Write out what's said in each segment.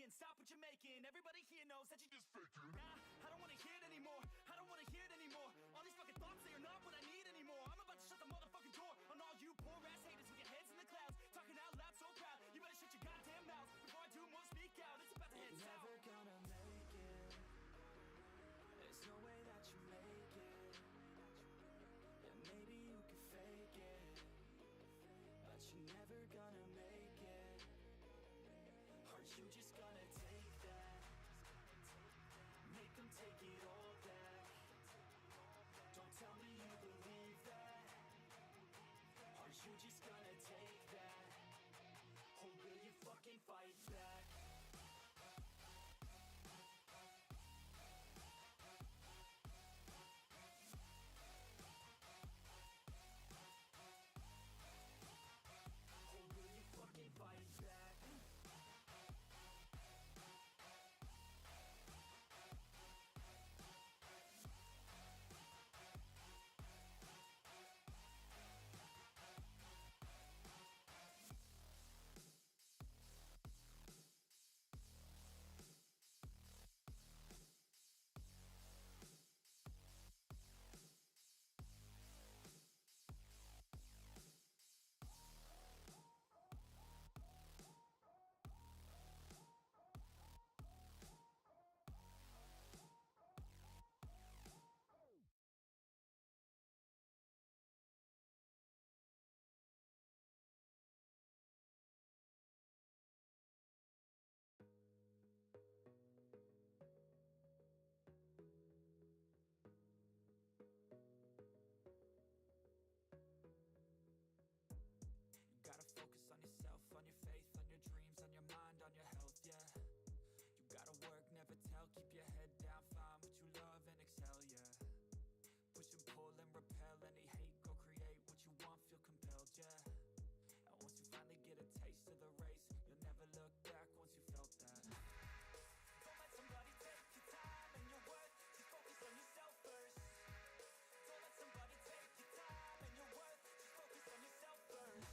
faking. Stop what you're making. Everybody here knows that you just faking. Nah, I don't wanna hear it anymore. I don't wanna hear it anymore. All these fucking thoughts, they are not what I need anymore. I'm about to shut the motherfucking door on all you poor ass haters with your heads in the clouds, talking out loud so proud. You better shut your goddamn mouth before I do more speak out. It's about to head south. Never gonna make it. There's no way that you make it. Yeah, maybe you can fake it, but you're never gonna make it. Aren't you just gonna take that? Make them take it all back. Don't tell me you believe that. Aren't you just gonna take that? Or will you fucking fight back? Or will you fucking fight back? Gotta focus on yourself, on your faith, on your dreams, on your mind, on your health, yeah. You gotta work, never tell, keep your head down, find what you love and excel, yeah. Push and pull and repel any hate, go create what you want, feel compelled, yeah. And once you finally get a taste of the race, you'll never look back once you felt that. Don't let somebody take your time and your worth, just focus on yourself first. Don't let somebody take your time and your worth, just focus on yourself first.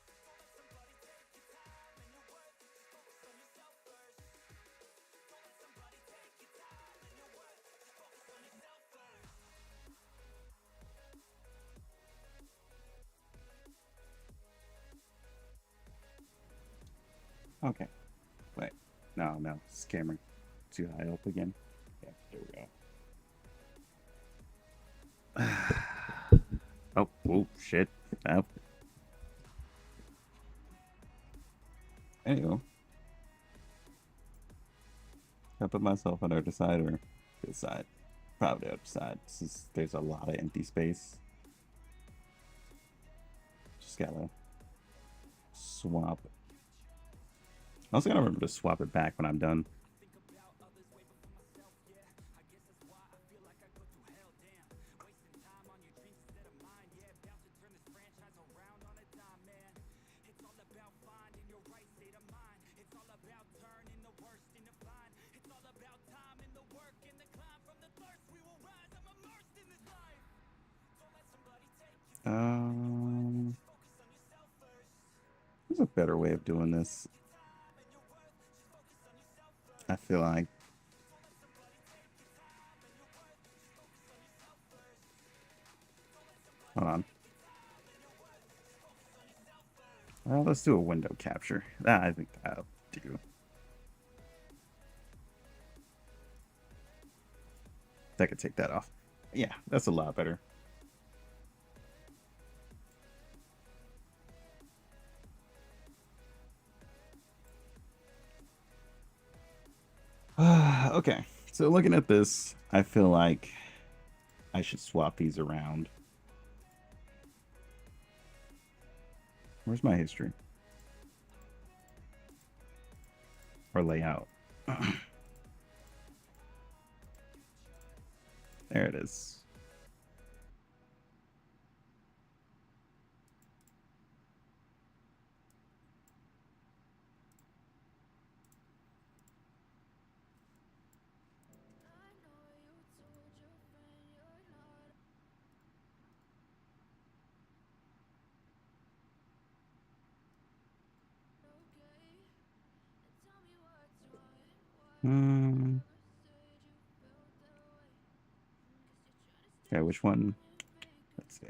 Don't let somebody take your time and your worth, just focus on yourself first. Don't let somebody take your time and your worth, just focus on yourself first. Okay. Wait. No. It's camera too high up again. Yeah, there we go. Oh, shit. Oh. There you go. I put myself on the other side or this side? Probably the other side. There's a lot of empty space. Just gotta swap. I also gotta remember to swap it back when I'm done. There's a better way of doing this. I feel like. Hold on. Well, let's do a window capture. I think that'll do. I could take that off. Yeah, that's a lot better. Okay, so looking at this, I feel like I should swap these around. Where's my history? Or layout? There it is. Hmm. Okay, which one? Let's see.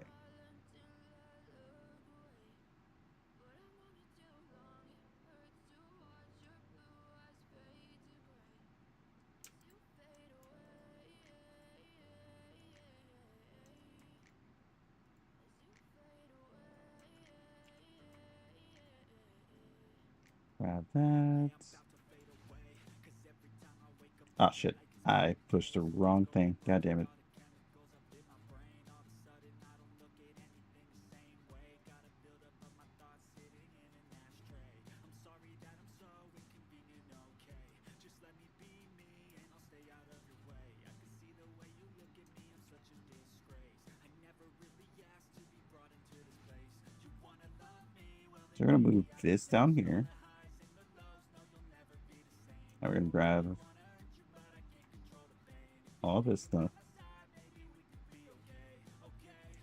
Grab that. Oh shit. I pushed the wrong thing. God damn it. So we're gonna move this down here. Now we're gonna grab all this stuff.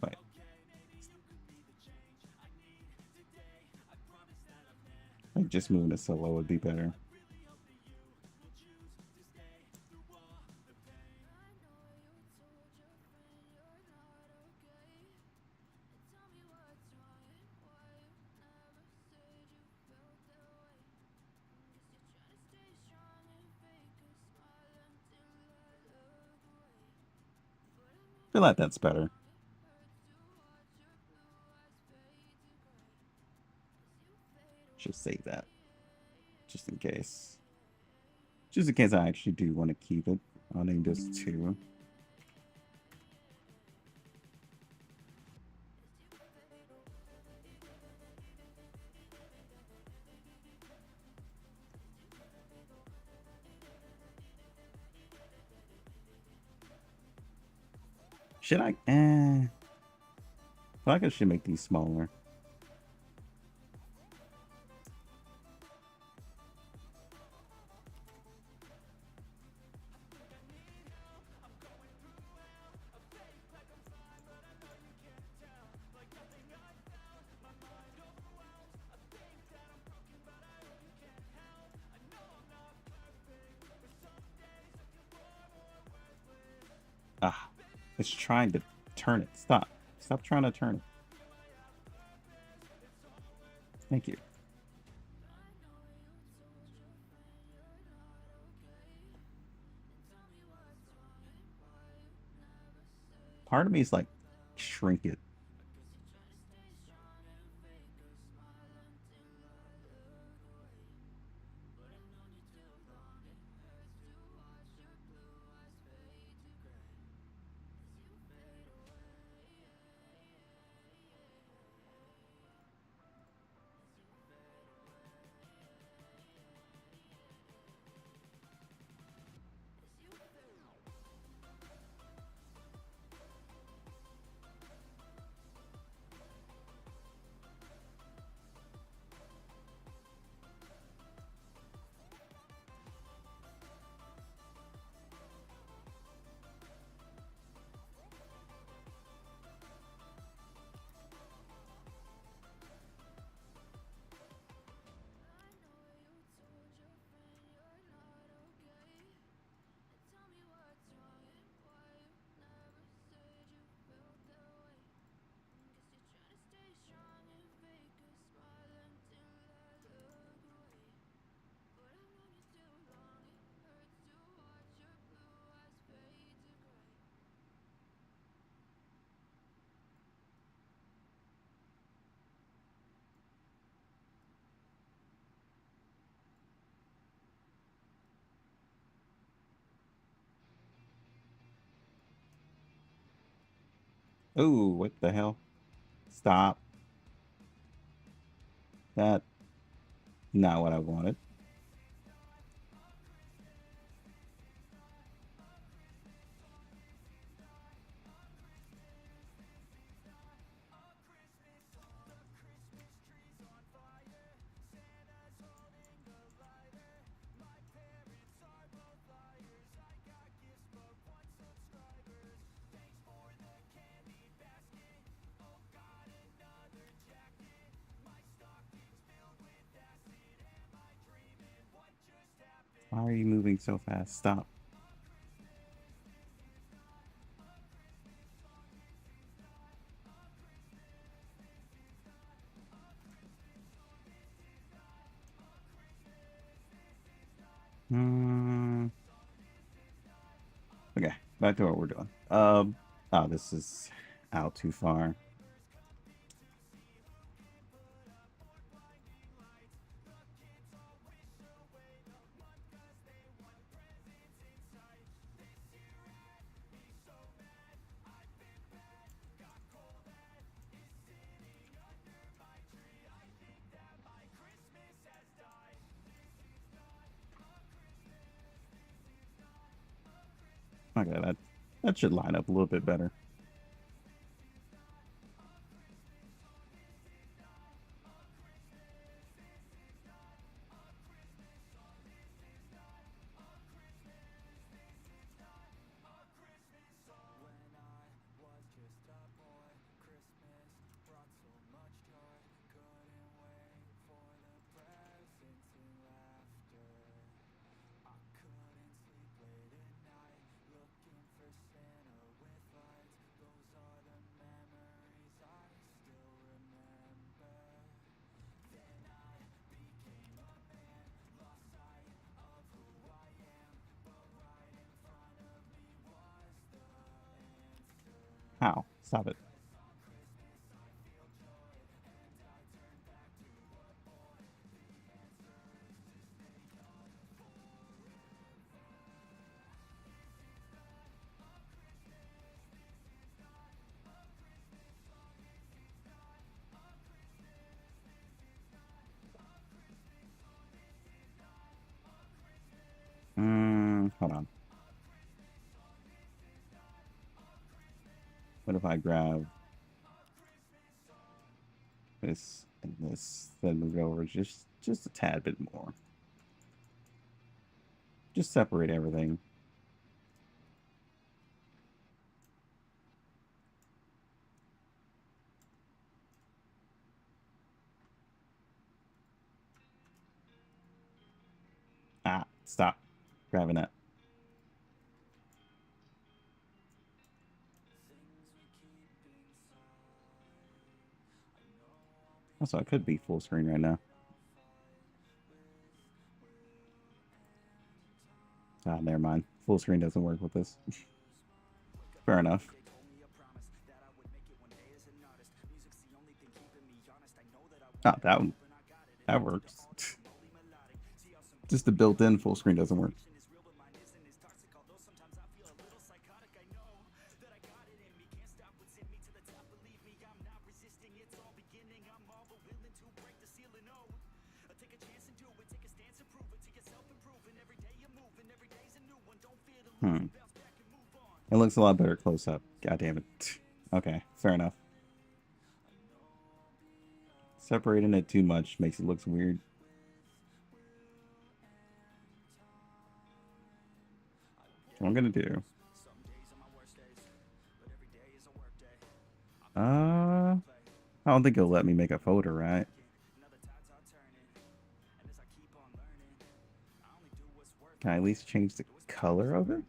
Wait. Like just moving it solo would be better. I feel like that's better. Just save that. Just in case. Just in case I actually do want to keep it. I'll name this 2. Should I? I feel like I should make these smaller. Ah, it's trying to turn it. Stop. Stop trying to turn it. Thank you. Part of me is like, shrink it. Ooh, what the hell? Stop. That not what I wanted. Why are you moving so fast? Stop. Okay, back to what we're doing. Oh, this is out too far. Okay, that should line up a little bit better. How? Stop it. Hold on. What if I grab this and this, then move it over just a tad bit more? Just separate everything. Ah, stop grabbing that. Also, it could be full screen right now. Ah, never mind. Full screen doesn't work with this. Fair enough. Oh, that works. Just the built-in full screen doesn't work. It looks a lot better close up. God damn it. Okay, fair enough. Separating it too much makes it look weird. What I'm gonna do. I don't think it'll let me make a photo, right? Can I at least change the color of it?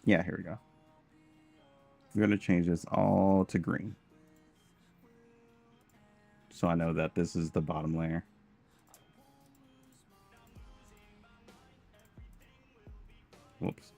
Yeah, here we go. I'm going to change this all to green. So I know that this is the bottom layer. Whoops.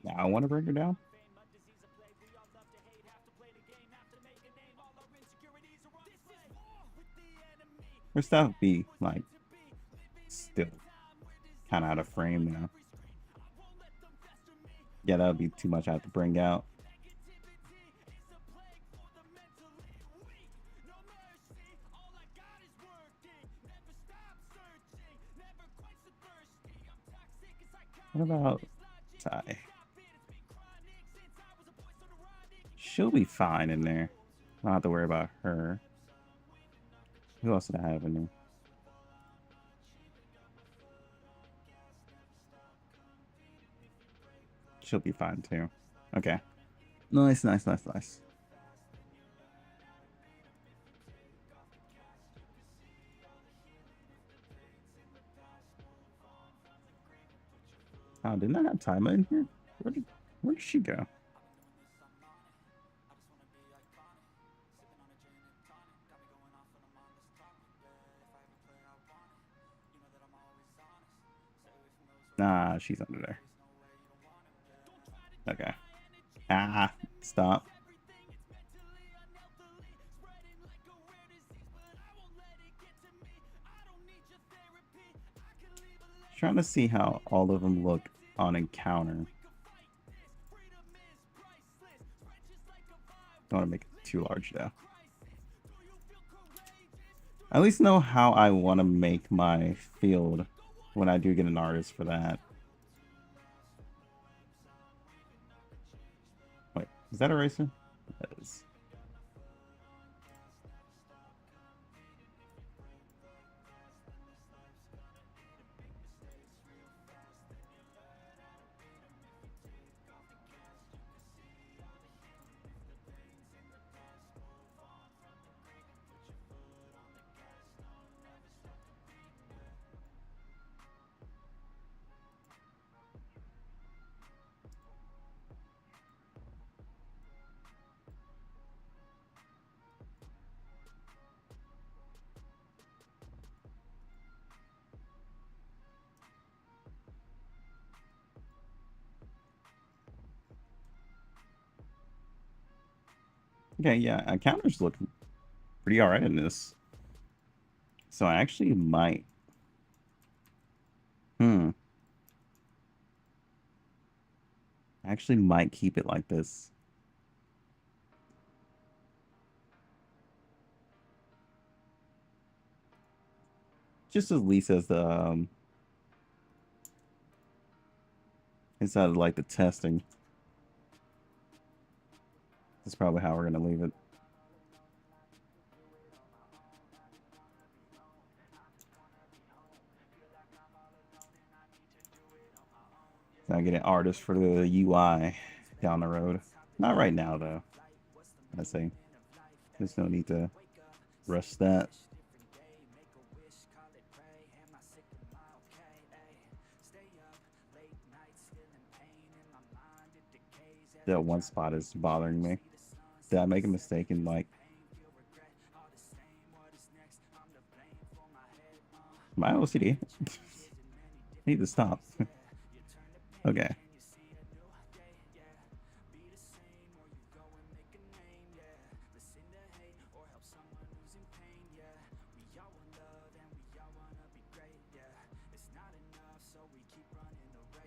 Now I want to bring her down. Her stuff be like still kind of out of frame now. Yeah, that would be too much I have to bring out. What about Ty? She'll be fine in there. I don't have to worry about her. Who else did I have in there? She'll be fine too. Okay. Nice, nice, nice, nice. Oh, didn't I have Tyma in here? Where did she go? Nah, she's under there. Okay. Ah, stop. Trying to see how all of them look on encounter. Don't want to make it too large though. I at least know how I want to make my field when I do get an artist for that. Wait, is that eraser? That is. Okay, yeah, encounters look pretty alright in this. So I actually might. I actually might keep it like this. Just at least as the inside of like the testing. That's probably how we're gonna leave it. Now get an artist for the UI down the road. Not right now though. I say there's no need to rush that. That one spot is bothering me. Did I make a mistake in like my OCD? I need to stop. Okay.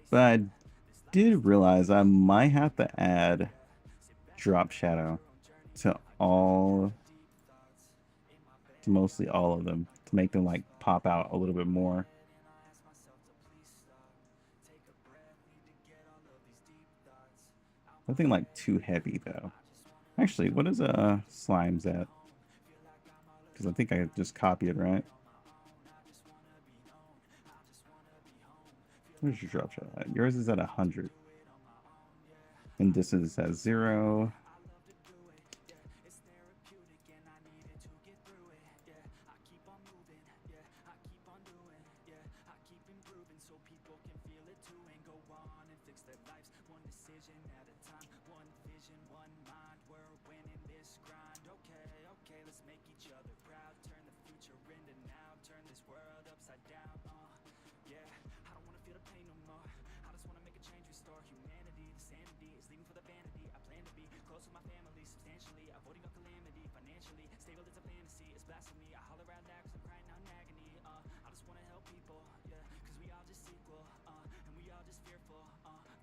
But I did realize I might have to add drop shadow to mostly all of them to make them like pop out a little bit more. Nothing like too heavy though. Actually, what is slimes at? Because I think I just copied it, right? Where's your drop shadow at? Yours is at 100. And this is at 0. even for the vanity. I plan to be close with my family, substantially avoiding a calamity. Financially stable, it's a fantasy, it's blasphemy. I holler out loud 'cause I'm crying out in agony. I just wanna help people, yeah, 'cause we all just equal, and we all just fearful.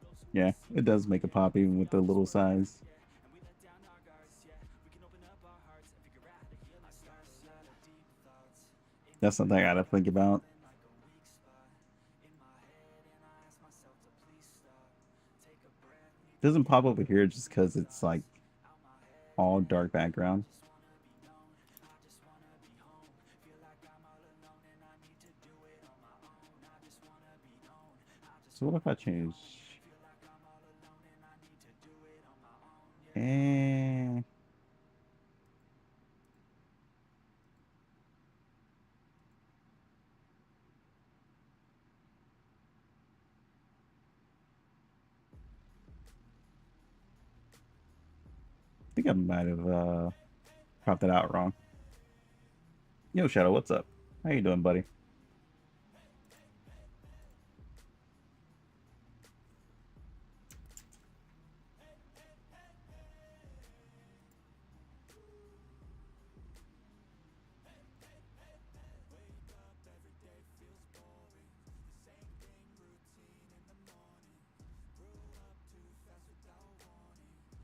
Those who Yeah, it does make a pop even with the little size. and we let down our guards, yeah. We can open up our hearts and figure out how to heal our scars. Deep thoughts That's something I gotta think about. like a weak spot in my head, and I ask myself to please stop. Take a breath, need It doesn't pop over here just because it's like out my head. all dark background. Just wanna be known, I just wanna be home. Feel like I'm all alone and I need to do it on my own. I just wanna be known, I just So what if I change? feel like I'm all alone and I need to do it on my own. Eh, I think I might have cropped that out wrong. Yo, Shadow, what's up? How you doing, buddy?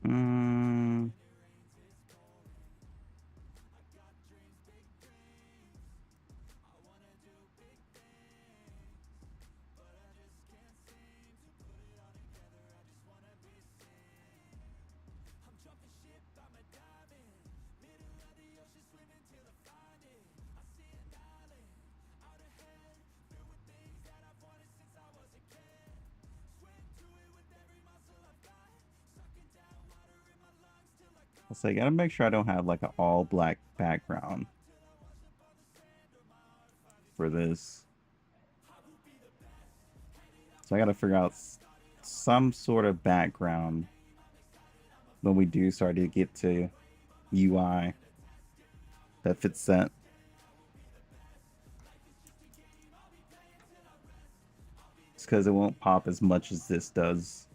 Mm, so I gotta make sure I don't have like an all black background for this. So I gotta figure out some sort of background when we do start to get to UI that fits that. It's because it won't pop as much as this does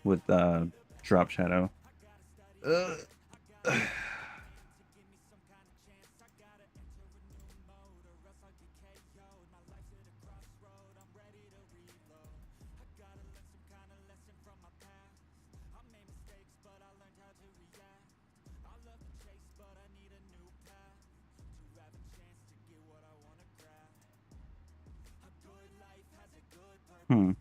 with drop shadow. Ugh. Hmm.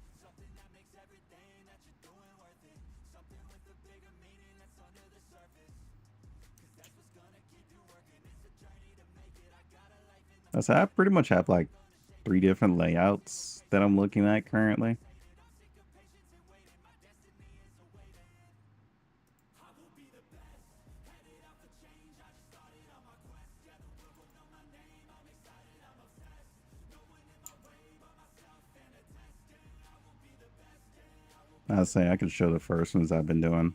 So I pretty much have like 3 different layouts that I'm looking at currently. I'll say I could show the first ones I've been doing.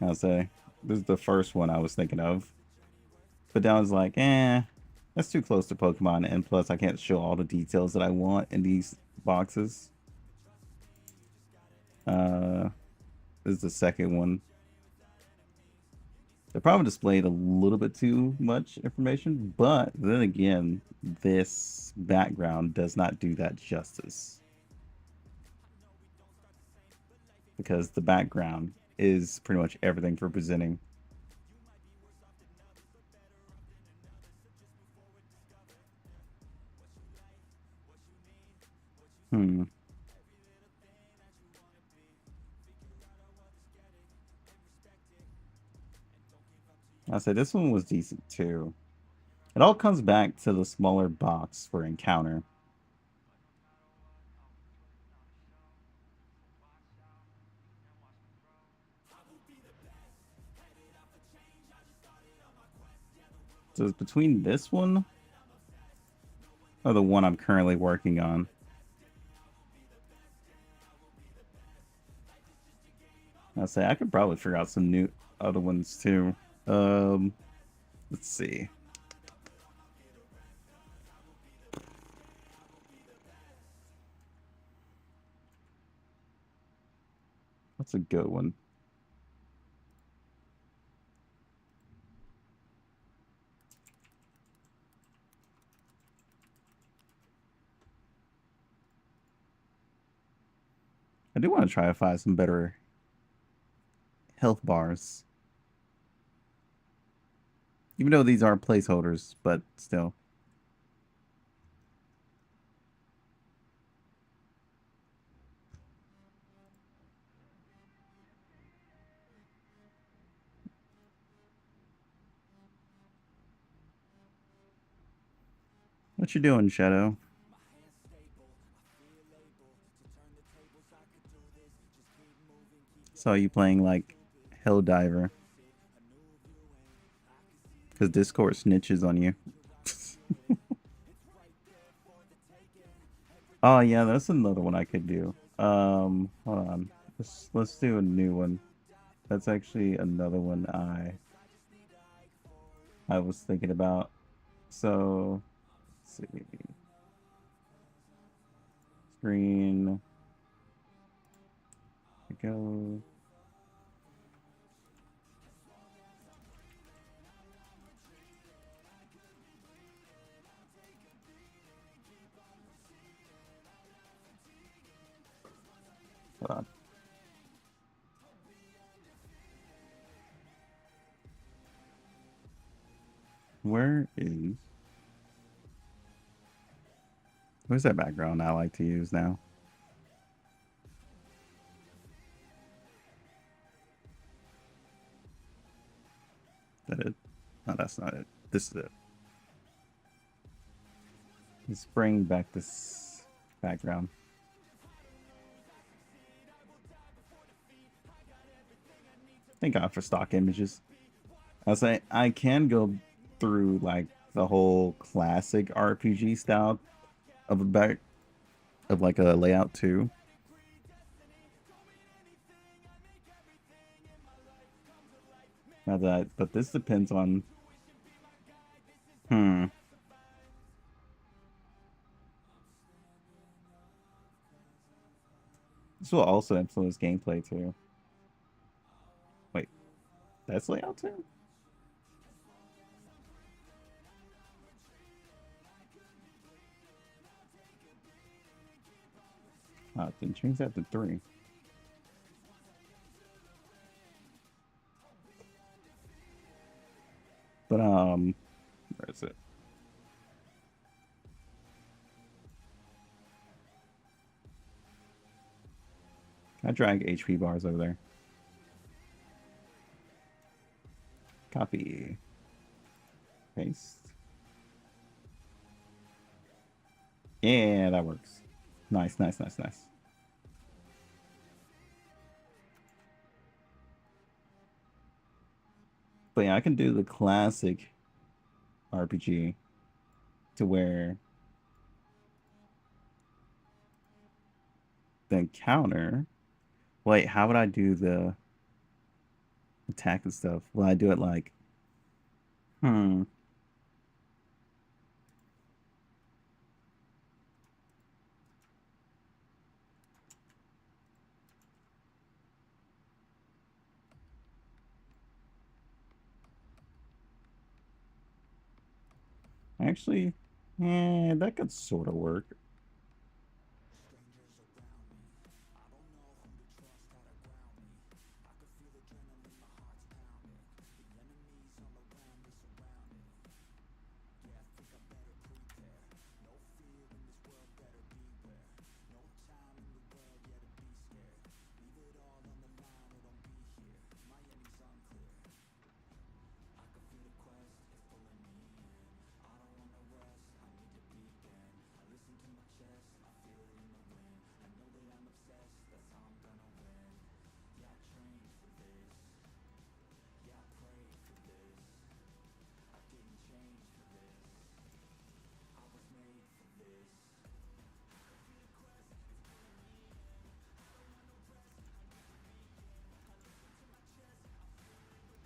I'll say this is the first one I was thinking of. But then I was like, that's too close to Pokemon, and plus I can't show all the details that I want in these boxes. This is the second one. They probably displayed a little bit too much information, but then again, this background does not do that justice. Because the background is pretty much everything for presenting. Hmm. I say this one was decent too. It all comes back to the smaller box for encounter. So it's between this one or the one I'm currently working on. I say I could probably figure out some new other ones too. Um, let's see. That's a good one. I do want to try to find some better health bars. Even though these are placeholders, but still. What you doing, Shadow? Saw you playing like Helldiver. Because Discord snitches on you. Oh yeah, that's another one I could do. Hold on. Let's do a new one. That's actually another one I was thinking about. So let's see. Screen. Here we go. Hold on. Where's that background I like to use now? Is that it? No, that's not it. This is it. Let's bring back this background. Thank God for stock images. I'll say I can go through like the whole classic RPG style of a back of like a layout too. Now that, but this depends on. Hmm. This will also influence gameplay too. Wait, that's layout too? Then change that to 3. But where is it? I drag HP bars over there. Copy. Paste. Yeah, that works. Nice, nice, nice, nice. But yeah, I can do the classic RPG to where the encounter. Wait, how would I do the attack and stuff? Will I do it like, hmm. Actually, yeah, that could sort of work.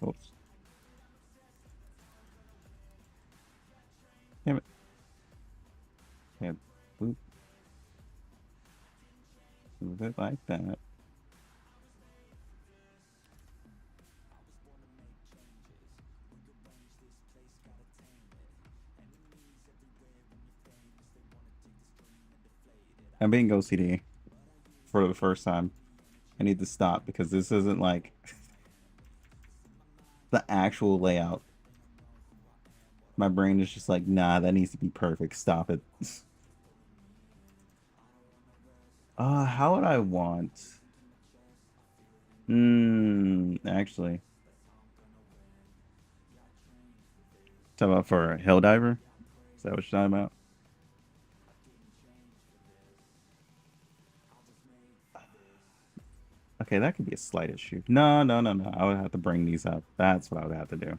Oops. Damn it. Yeah, boop. Move it like that. I'm being OCD for the first time. I need to stop because this isn't like the actual layout. My brain is just like, nah, that needs to be perfect. Stop it. How would I want? Actually. Talk about for a hill diver? Is that what you're talking about? Okay, that could be a slight issue. No, no, no, no. I would have to bring these up. That's what I would have to do.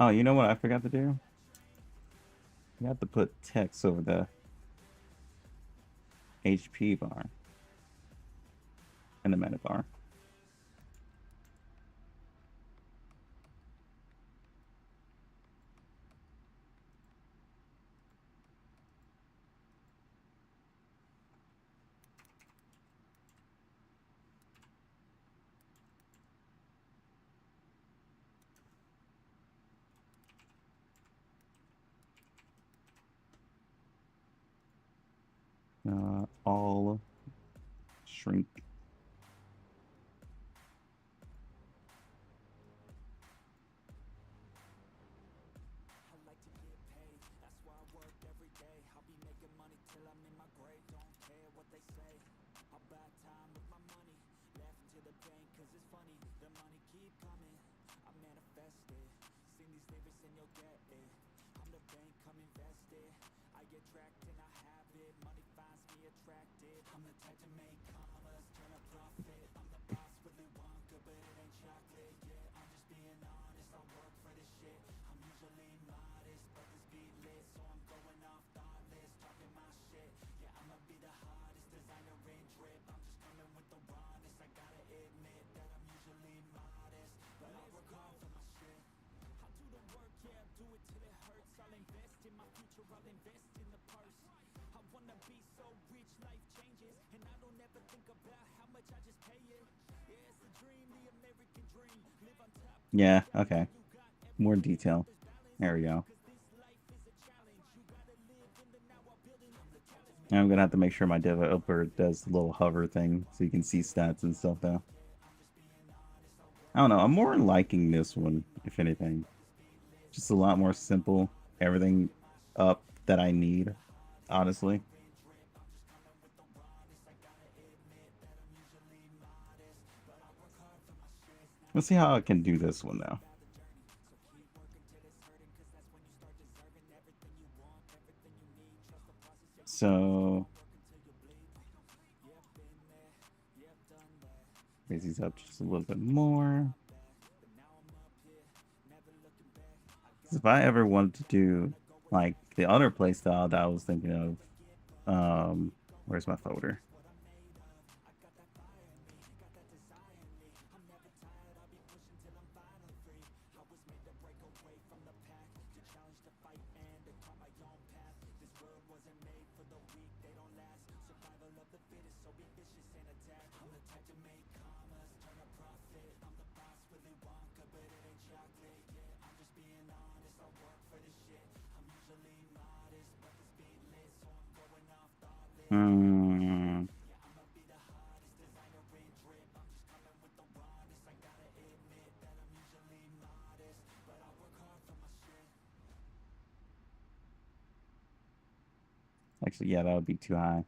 Oh, you know what I forgot to do? You have to put text over the HP bar and the meta bar. All shrink. Yeah, okay. More detail. There we go. I'm gonna have to make sure my developer does the little hover thing so you can see stats and stuff though. I don't know. I'm more liking this one, if anything. Just a lot more simple. Everything up that I need, honestly. Let's see how I can do this one now. So raise these up just a little bit more. If I ever wanted to do like the other playstyle that I was thinking of, where's my folder? Hmm. Actually, yeah, that would be too high.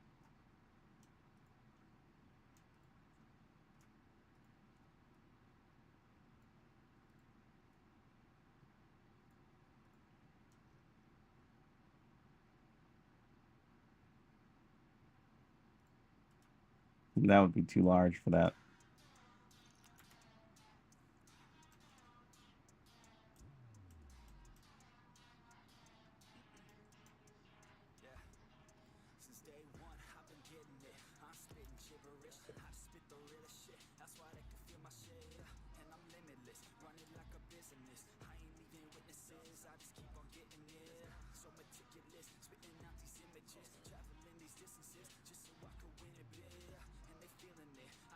That would be too large for that.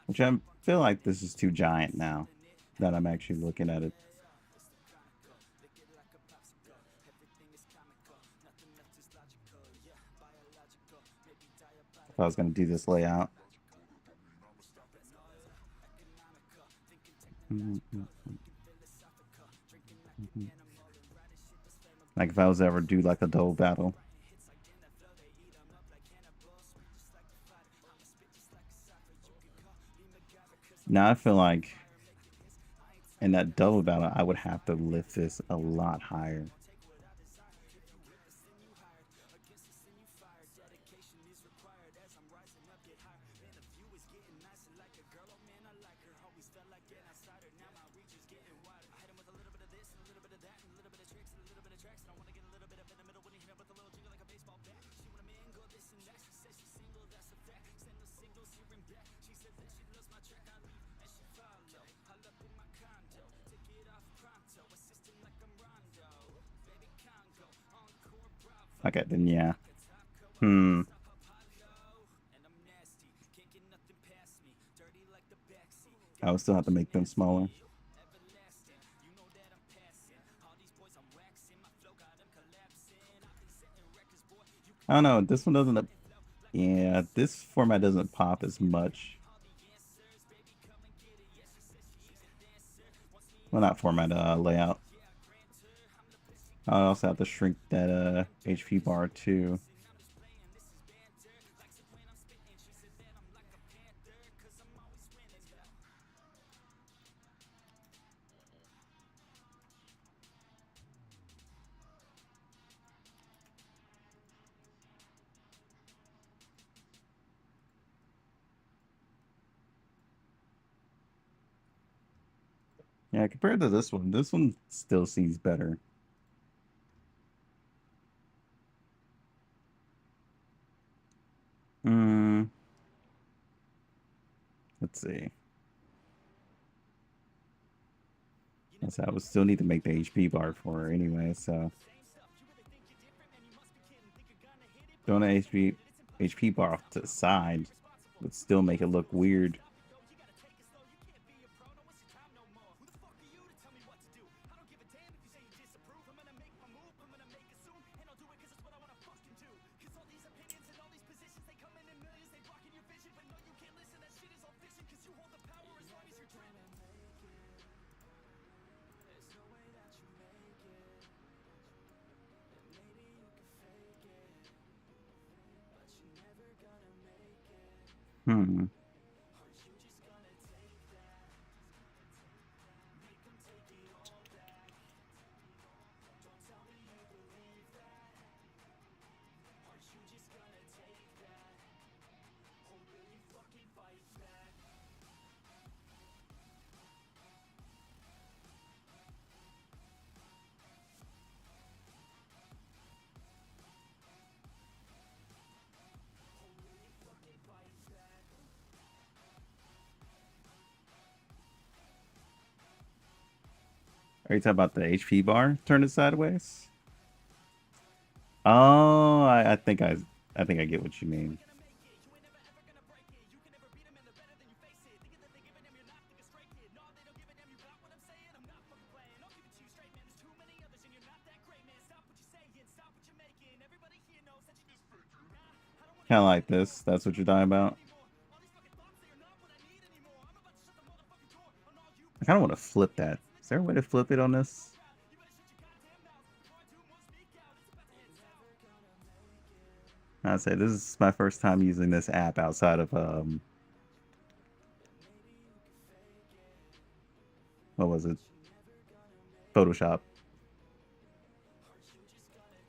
Which I feel like this is too giant now that I'm actually looking at it. If I was going to do this layout. Like if I was ever do like a double battle. Now I feel like in that double battle, I would have to lift this a lot higher. Okay, then yeah. I would still have to make them smaller. I don't know. This one doesn't. Yeah, this format doesn't pop as much. Well, not format. Layout. I also have to shrink that HP bar too. Yeah, compared to this one still seems better. Let's see. I would still need to make the HP bar for her anyway, so throwing the HP bar off to the side would still make it look weird. Are you talking about the HP bar? Turn it sideways? Oh, I think I get what you mean. Kind of like this. That's what you're talking about. I kind of want to flip that. Is there a way to flip it on this? I'd say this is my first time using this app outside of what was it? Photoshop.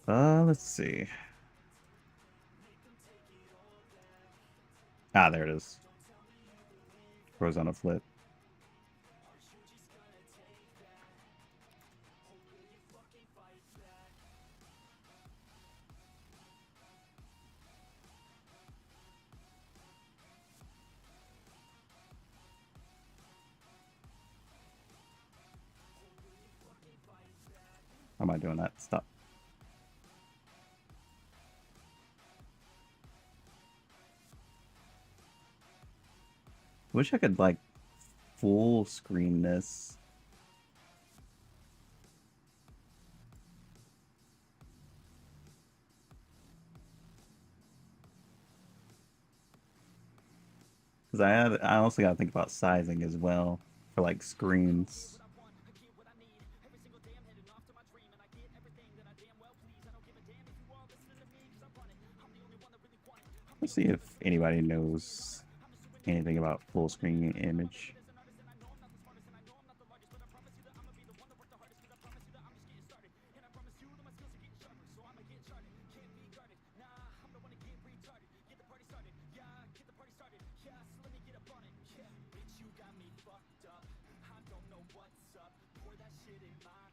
Let's see. Ah, there it is. Horizontal flip. am I doing that? Stop. Wish I could like full screen this. Because I also got to think about sizing as well for like screens. Let's see if anybody knows anything about full screen image.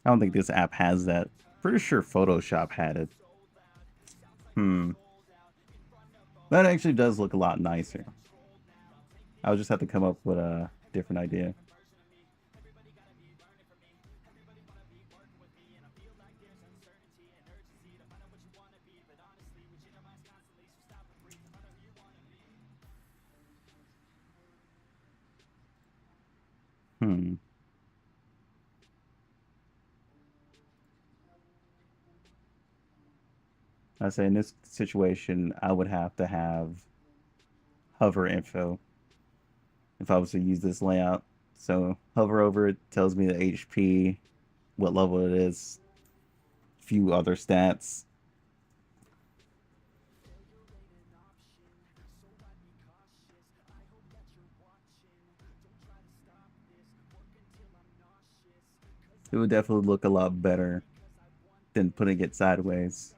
I don't think this app has that. Pretty sure Photoshop had it. That actually does look a lot nicer. I'll just have to come up with a different idea. I say in this situation, I would have to have hover info if I was to use this layout. So hover over it, tells me the HP, what level it is, few other stats. It would definitely look a lot better than putting it sideways.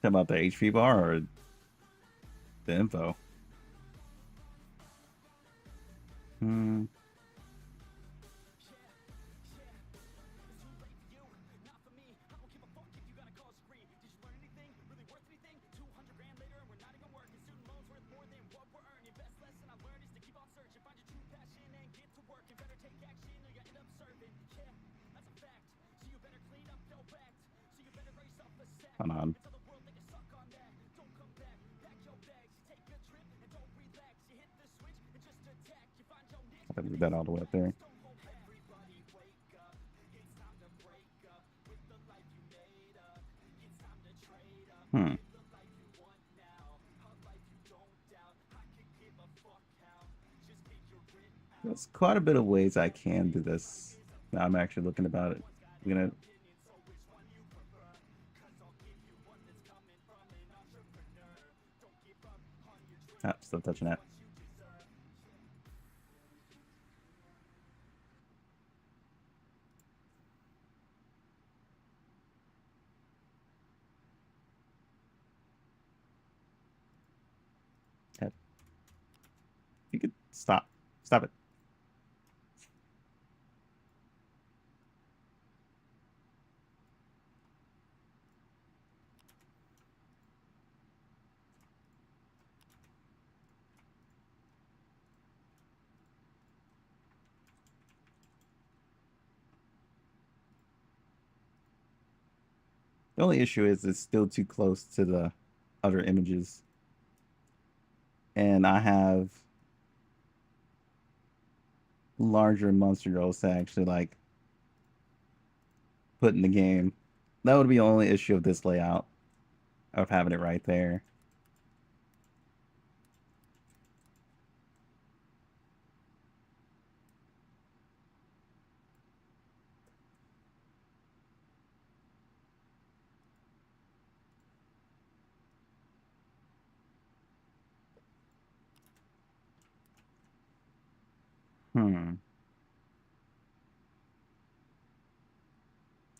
Talking about the HP bar or the info? Hold on. I have to move that all the way up there. There's quite a bit of ways I can do this. Now I'm actually looking about it. I'm gonna. Ah, still touching that. If you could stop. Stop it. The only issue is it's still too close to the other images. And I have larger monster girls to actually like put in the game. That would be the only issue of this layout, of having it right there.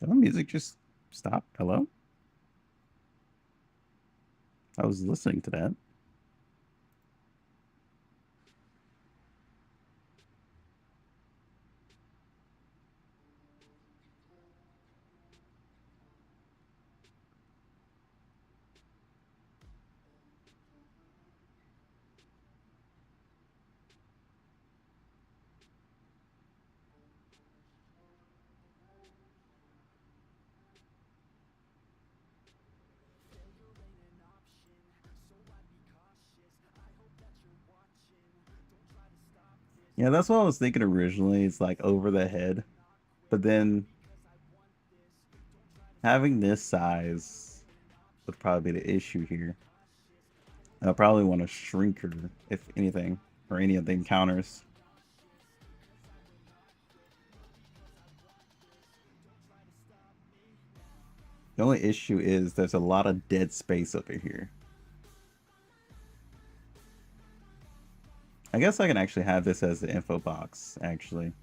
Let me music just stop? Hello? I was listening to that. Yeah, that's what I was thinking originally. It's like over the head. But then having this size would probably be the issue here. I'll probably want to shrink her, if anything, or any of the encounters. The only issue is there's a lot of dead space over here. I guess I can actually have this as the info box, actually.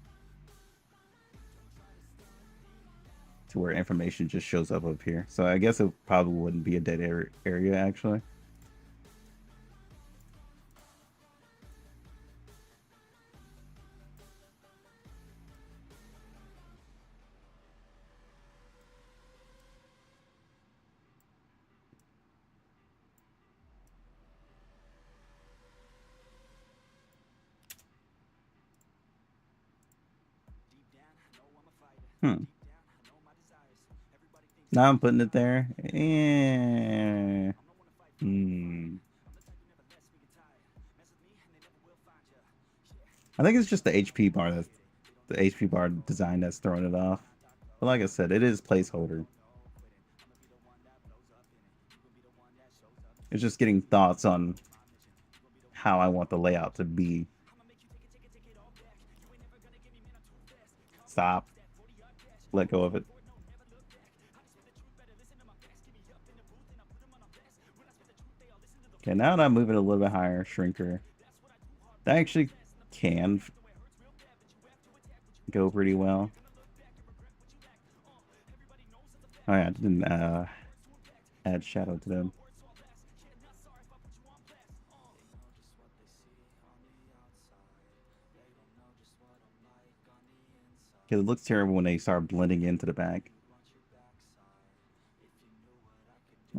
To where information just shows up here. So I guess it probably wouldn't be a dead area, actually. Hmm. Now I'm putting it there. Hmm. I think it's just the HP bar that's the HP bar design that's throwing it off. But like I said, it is placeholder. It's just getting thoughts on how I want the layout to be. Stop. Let go of it. Okay, now that I'm moving a little bit higher, shrinker. That actually can go pretty well. Oh yeah, I didn't add shadow to them. Because it looks terrible when they start blending into the back.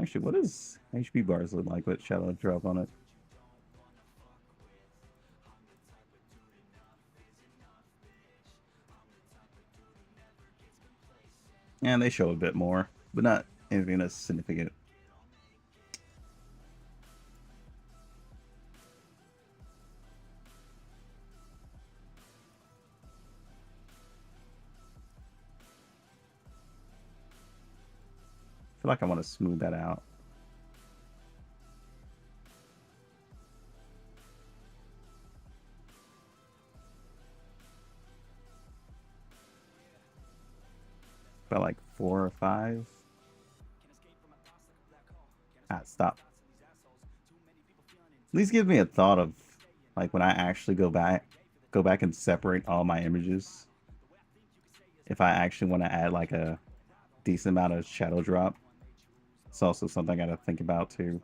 Actually, what does HP bars look like with shadow drop on it? And they show a bit more, but not anything that's significant. I feel like I want to smooth that out. About like 4 or 5. Ah, stop. At least give me a thought of like when I actually go back and separate all my images. If I actually want to add like a decent amount of shadow drop. It's also something I gotta think about too.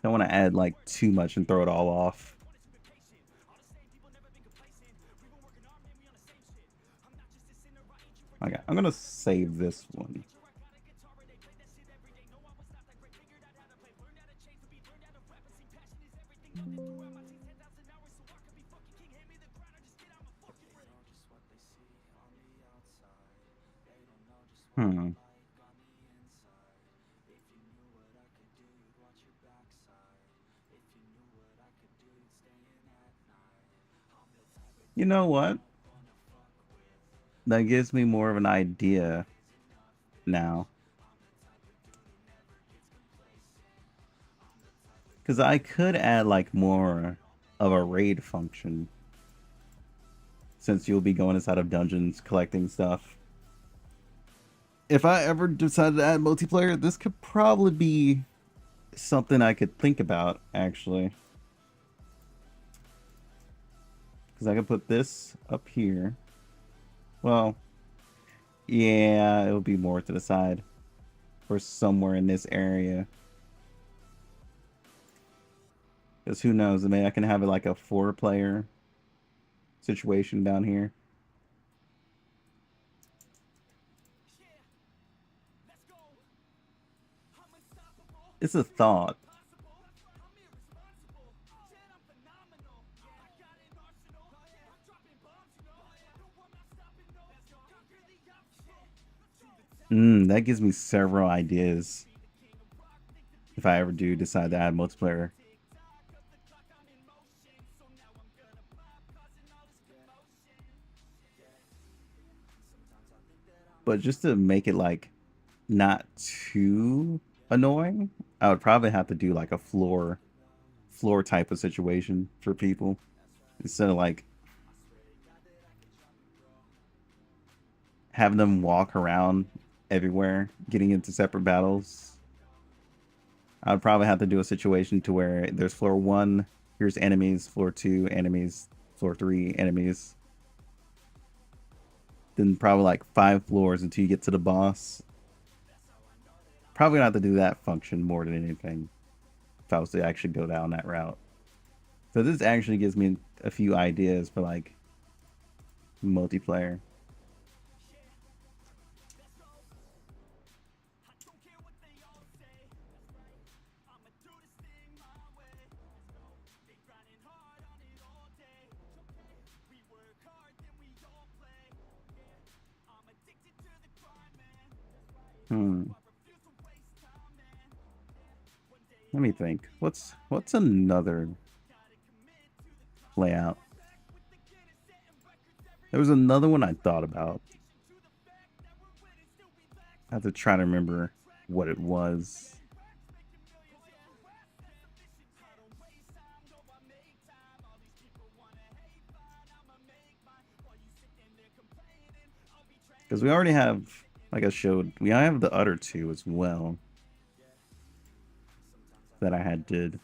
Don't want to add like too much and throw it all off. Okay, I'm gonna save this one. Hmm. You know what? That gives me more of an idea now. Because I could add like more of a raid function. Since you'll be going inside of dungeons collecting stuff. if I ever decided to add multiplayer, this could probably be something I could think about, actually. Because I could put this up here. Well, yeah, it would be more to the side. Or somewhere in this area. Because who knows, maybe I can have it like a 4-player situation down here. It's a thought. That gives me several ideas if I ever do decide to add multiplayer. But just to make it like not too annoying, I would probably have to do like a floor type of situation for people instead of like having them walk around everywhere getting into separate battles. I would probably have to do a situation to where there's floor 1, here's enemies, floor 2 enemies, floor 3 enemies, then probably like 5 floors until you get to the boss. Probably gonna have to do that function more than anything if I was to actually go down that route. So this actually gives me a few ideas for like multiplayer. Let me think. What's another layout? There was another one I thought about. I have to try to remember what it was. Because we already have, like I showed, we have the other 2 as well that I had did.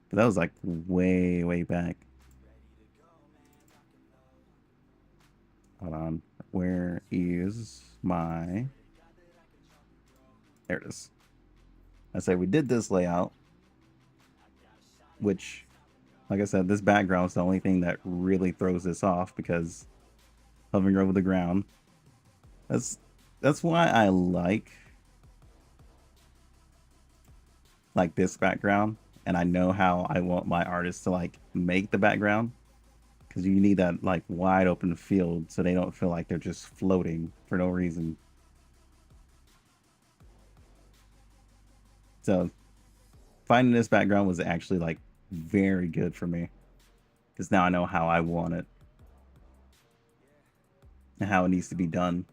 But that was like way, way back. Hold on. Where is my... There it is. I say we did this layout, which, like I said, this background is the only thing that really throws this off because hovering over the ground. That's why I like this background, and I know how I want my artist to like make the background, because you need that like wide open field so they don't feel like they're just floating for no reason. So finding this background was actually like very good for me, because now I know how I want it and how it needs to be done.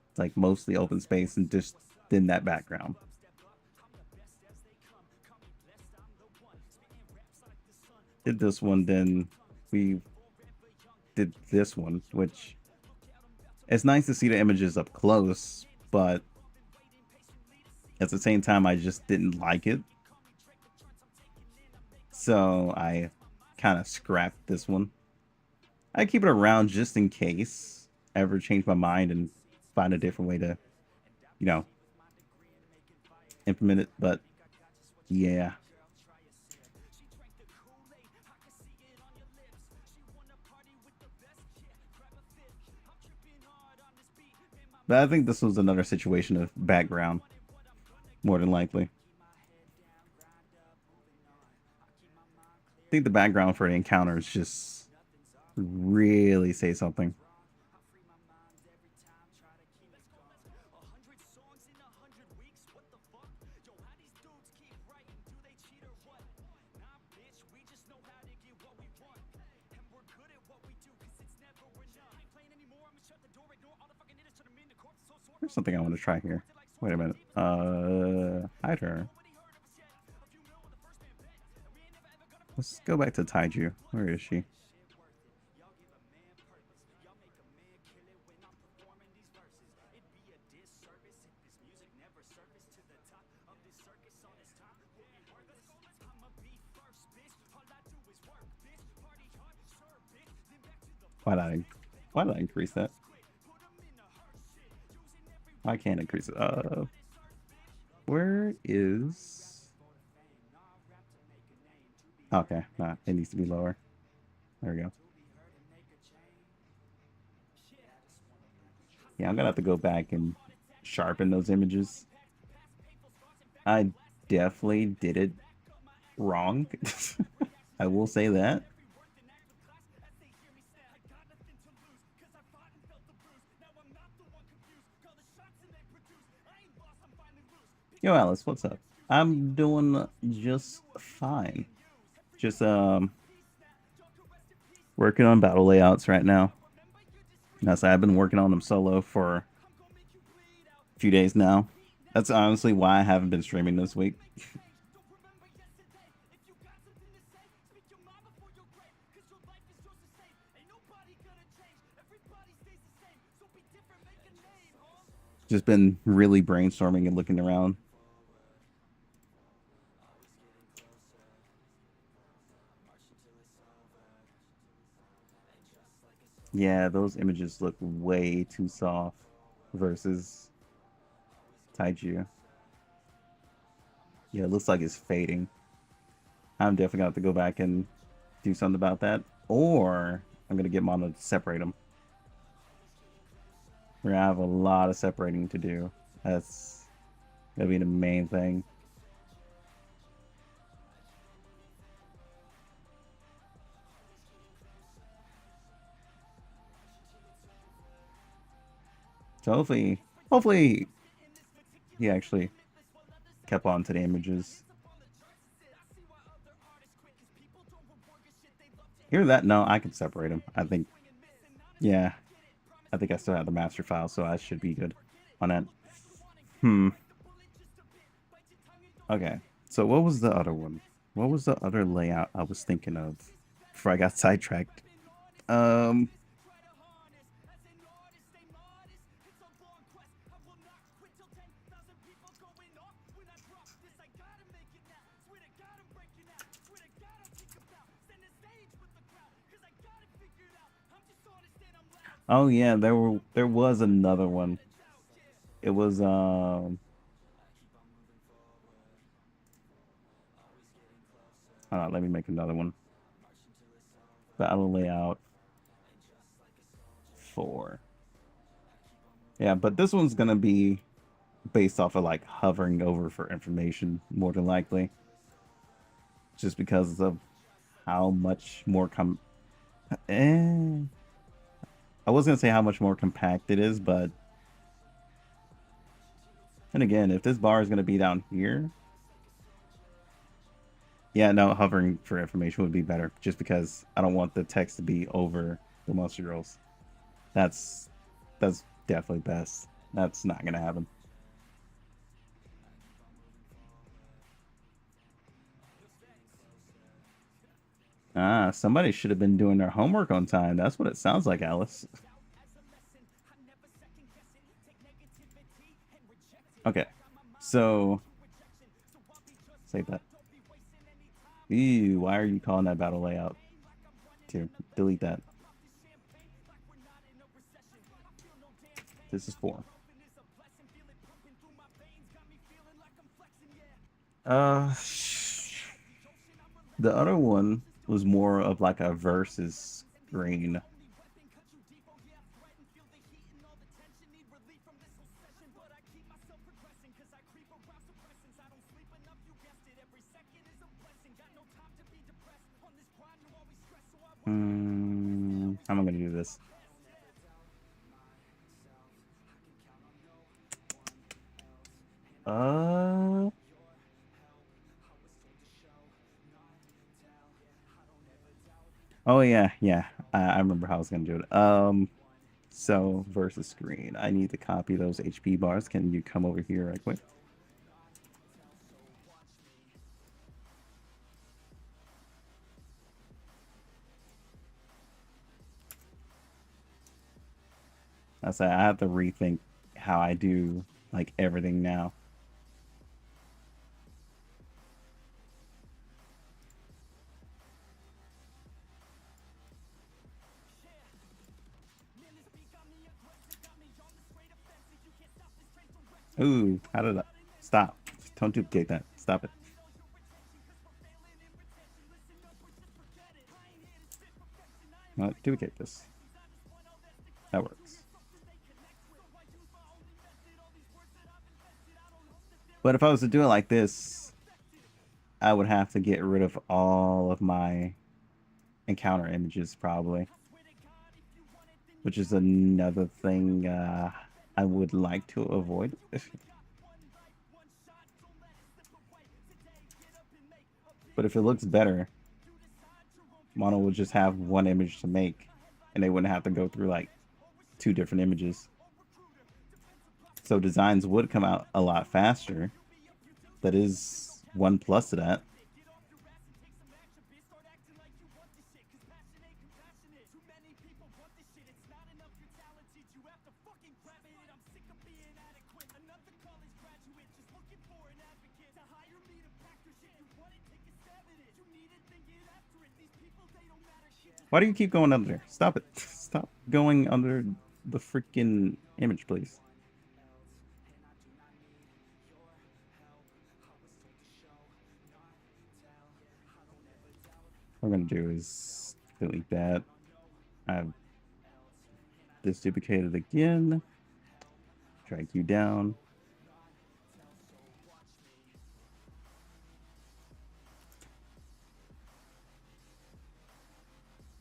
It's like mostly open space and just then that background. Did this one, then we did this one, which it's nice to see the images up close, but at the same time I just didn't like it, so I kind of scrapped this one. I keep it around just in case I ever change my mind and find a different way to, you know, implement it. But yeah. But I think this was another situation of background, more than likely. I think the background for the encounters just really say something. There's something I want to try here. Wait a minute. Hide her. Let's go back to Taiju. Where is she? Why did I increase that? I can't increase it. Where is? Okay, nah, it needs to be lower. There we go. Yeah, I'm gonna have to go back and sharpen those images. I definitely did it wrong. I will say that. Yo, Alice, what's up? I'm doing just fine. Just working on battle layouts right now. As I've been working on them solo for a few days now. That's honestly why I haven't been streaming this week. Just been really brainstorming and looking around. Yeah, those images look way too soft versus Taiju. Yeah, it looks like it's fading. I'm definitely gonna have to go back and do something about that. Or I'm gonna get Mono to separate them. We're gonna have a lot of separating to do. That's gonna be the main thing. So hopefully he actually kept on to the images. Hear that? No, I can separate them. I think, yeah, I think I still have the master file, so I should be good on that. Okay, so what was the other one? What was the other layout I was thinking of before I got sidetracked? Um, oh yeah, there was another one. It was let me make another one. Battle layout 4. Yeah, but this one's gonna be based off of like hovering over for information more than likely, just because of how much more eh, I was gonna say how much more compact it is, but and again, if this bar is gonna be down here, yeah, no, hovering for information would be better, just because I don't want the text to be over the monster girls. That's definitely best. That's not gonna happen. Ah, somebody should have been doing their homework on time. That's what it sounds like, Alice. Okay, so save that. Ew, why are you calling that battle layout? Here, delete that. This is 4. The other one was more of like a versus screen. How am I gonna do this? Oh yeah, yeah. I remember how I was gonna do it. So versus screen. I need to copy those HP bars. Can you come over here right quick? I say I have to rethink how I do like everything now. Ooh, how did I stop? Don't duplicate that. Stop it. Duplicate this. That works. But if I was to do it like this, I would have to get rid of all of my encounter images probably, which is another thing I would like to avoid. But if it looks better, Mono would just have one image to make, and they wouldn't have to go through like 2 different images. So designs would come out a lot faster. That is one plus to that. Why do you keep going under there? Stop it. Stop going under the freaking image, please. What we're going to do is delete that. I have this duplicated again. Drag you down.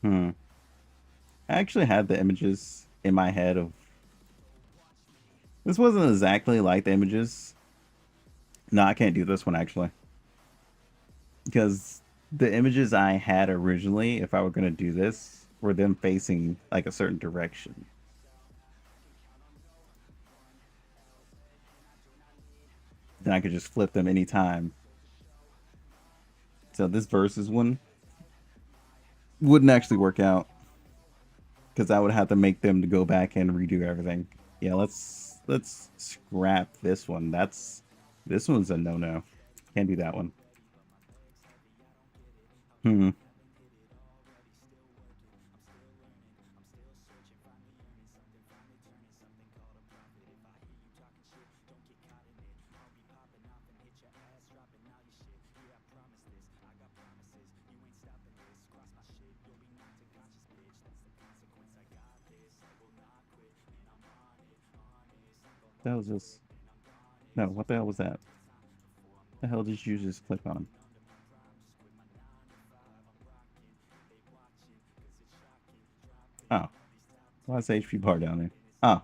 I actually had the images in my head of... This wasn't exactly like the images. No, I can't do this one actually. Because the images I had originally, if I were going to do this, were them facing like a certain direction. Then I could just flip them anytime. So this versus one wouldn't actually work out, because I would have to make them to go back and redo everything. Yeah, let's scrap this one. This one's a no-no. Can't do that one. That was just... No, what the hell was that? The hell did you just click on? Oh. Why is HP bar down there? Oh.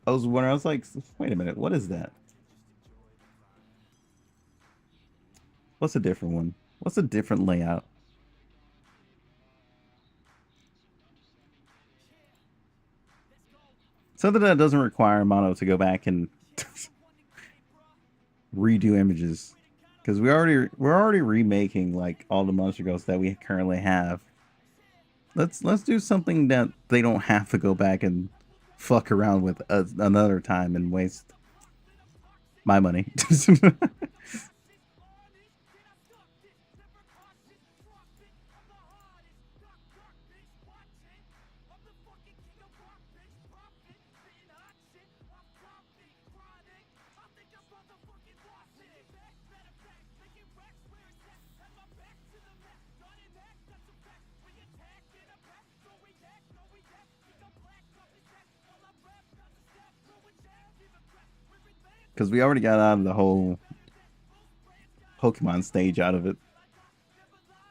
I was wondering, I was like, wait a minute, what is that? What's a different one? What's a different layout? Something that doesn't require Mono to go back and redo images, because we're already remaking like all the monster ghosts that we currently have. Let's do something that they don't have to go back and fuck around with another time and waste my money. Because we already got out of the whole Pokemon stage out of it.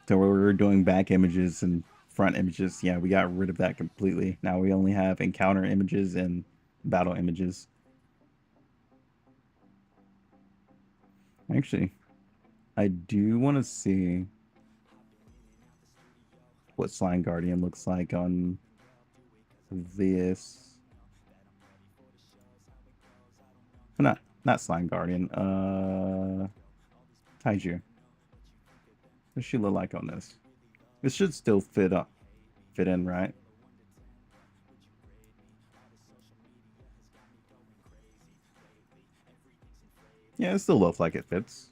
So we were doing back images and front images. Yeah, we got rid of that completely. Now we only have encounter images and battle images. Actually, I do want to see what Slime Guardian looks like on this. Not Slime Guardian. Taiju. What does she look like on this? This should still fit in, right? Yeah, it still looks like it fits.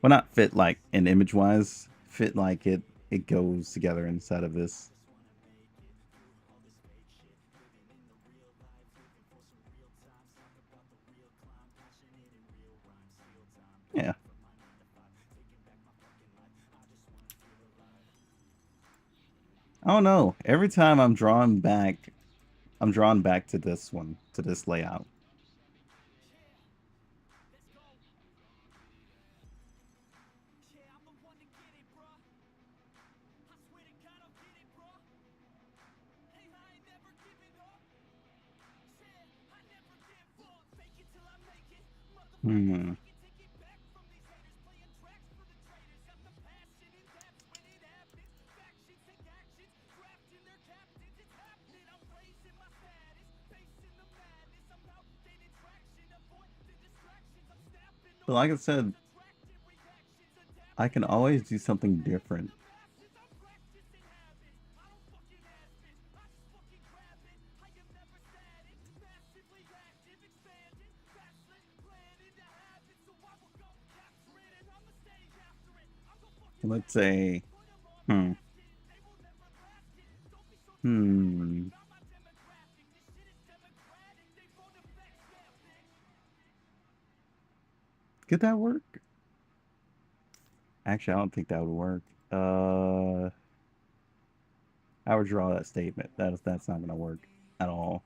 Well, not fit like in image wise, fit like it goes together inside of this. Yeah. I don't know. Every time I'm drawn back to this one, to this layout. Hmm. But like I said, I can always do something different. Let's say, hmm, hmm. Could that work? Actually, I don't think that would work. I would draw that statement. That's not gonna work at all.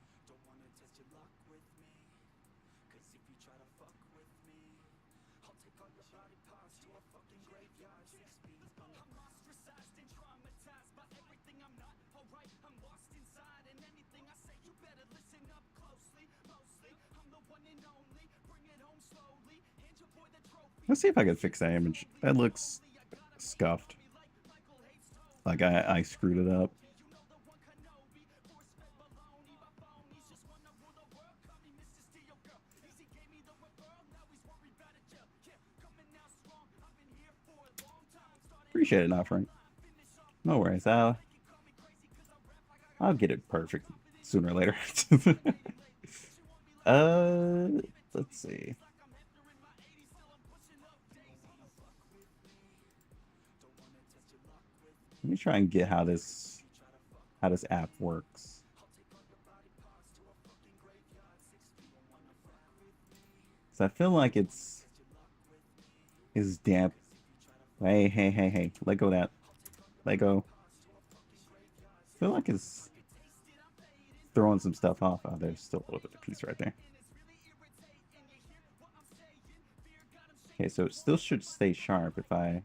Let's see if I can fix that image. That looks scuffed. Like I screwed it up. Appreciate it, not Frank. No worries. I'll get it perfect sooner or later. uh, let's see. Let me try and get how this app works. So I feel like it's damp. Hey. Let go of that. Let go. I feel like it's throwing some stuff off. Oh, there's still a little bit of piece right there. Okay, so it still should stay sharp if I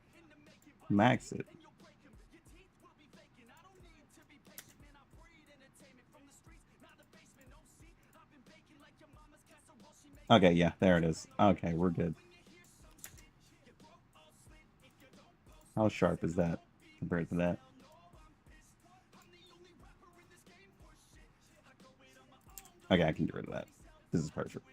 max it. Okay, yeah, there it is. Okay, we're good. How sharp is that compared to that? Okay, I can get rid of that. This is perfect.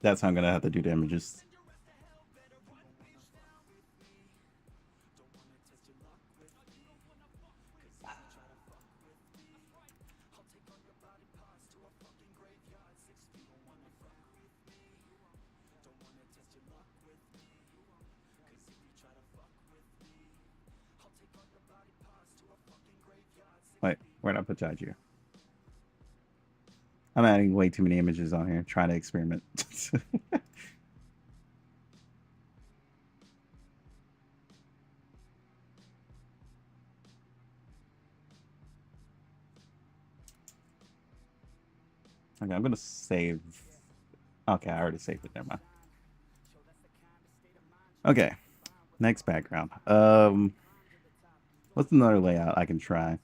That's how I'm gonna have to do the images. Wait, where'd I put you? I'm adding way too many images on here, trying to experiment. Okay, I'm gonna save. Okay, I already saved it. Never mind. Okay, next background. What's another layout I can try?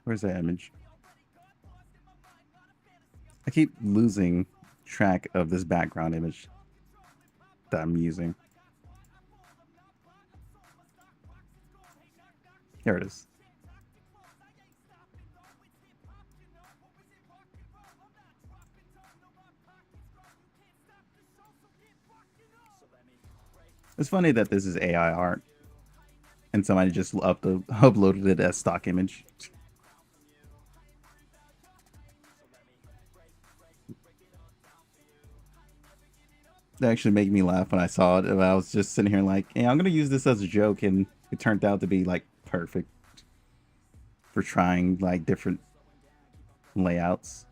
Where's the image? I keep losing track of this background image that I'm using. There it is. It's funny that this is AI art and somebody just uploaded it as stock image. That actually made me laugh when I saw it. I was just sitting here like, hey, I'm gonna use this as a joke, and it turned out to be like perfect for trying like different layouts.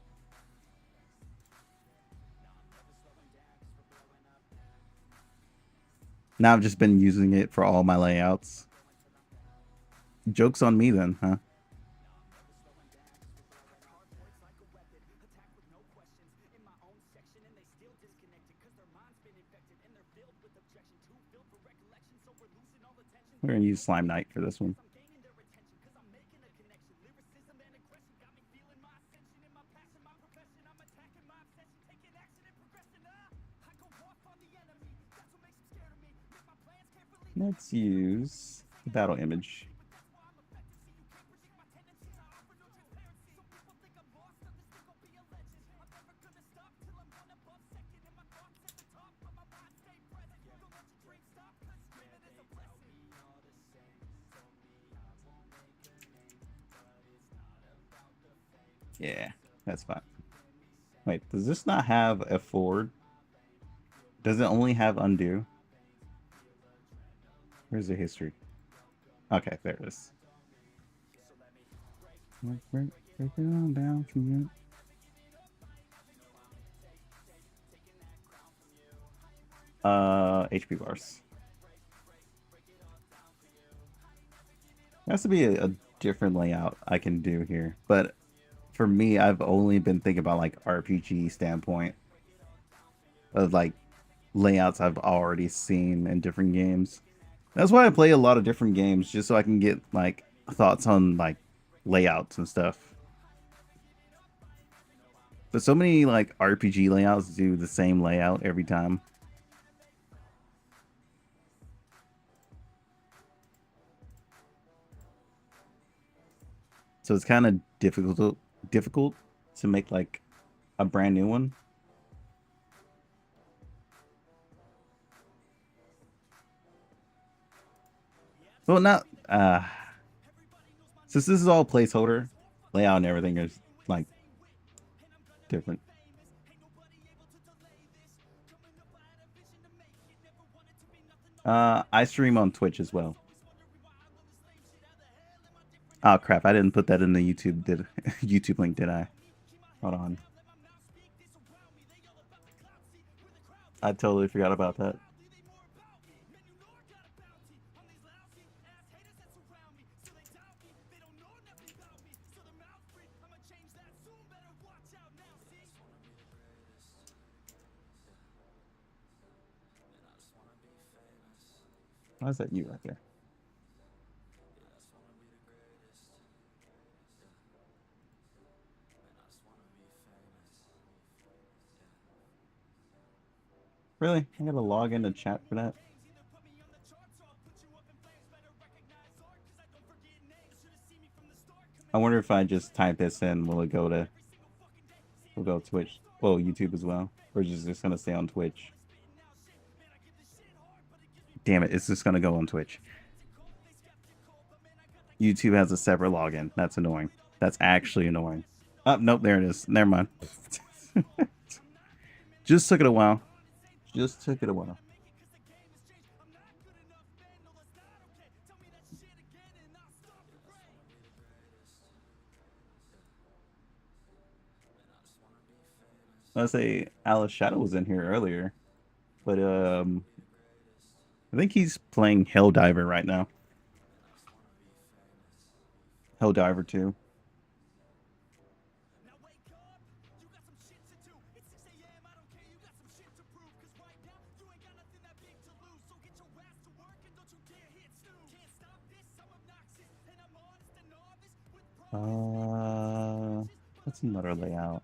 Now I've just been using it for all my layouts. Joke's on me then, huh? We're gonna use Slime Knight for this one. Let's use the battle image. Yeah, that's fine. Wait, does this not have a forward? Does it only have undo? Where's the history? Okay, there it is. Break it on down from you. HP bars. There has to be a different layout I can do here, but for me, I've only been thinking about like RPG standpoint of like layouts I've already seen in different games. That's why I play a lot of different games, just so I can get like thoughts on like layouts and stuff. But so many like RPG layouts do the same layout every time. So it's kind of difficult to make like a brand new one. Well, not since this is all placeholder, layout and everything is like different. I stream on Twitch as well. Oh crap! I didn't put that in the YouTube link, did I? Hold on. I totally forgot about that. Why is that you right there? Really? I gotta log into chat for that? I wonder if I just type this in, will it go to... We'll go Twitch. Well, YouTube as well. Or is it just gonna stay on Twitch? Damn it, it's just gonna go on Twitch. YouTube has a separate login. That's annoying. That's actually annoying. Oh, nope, there it is. Never mind. Just took it a while. Just took it a while. I say Alice Shadow was in here earlier, but I think he's playing Helldiver right now. Helldiver 2. What's another layout?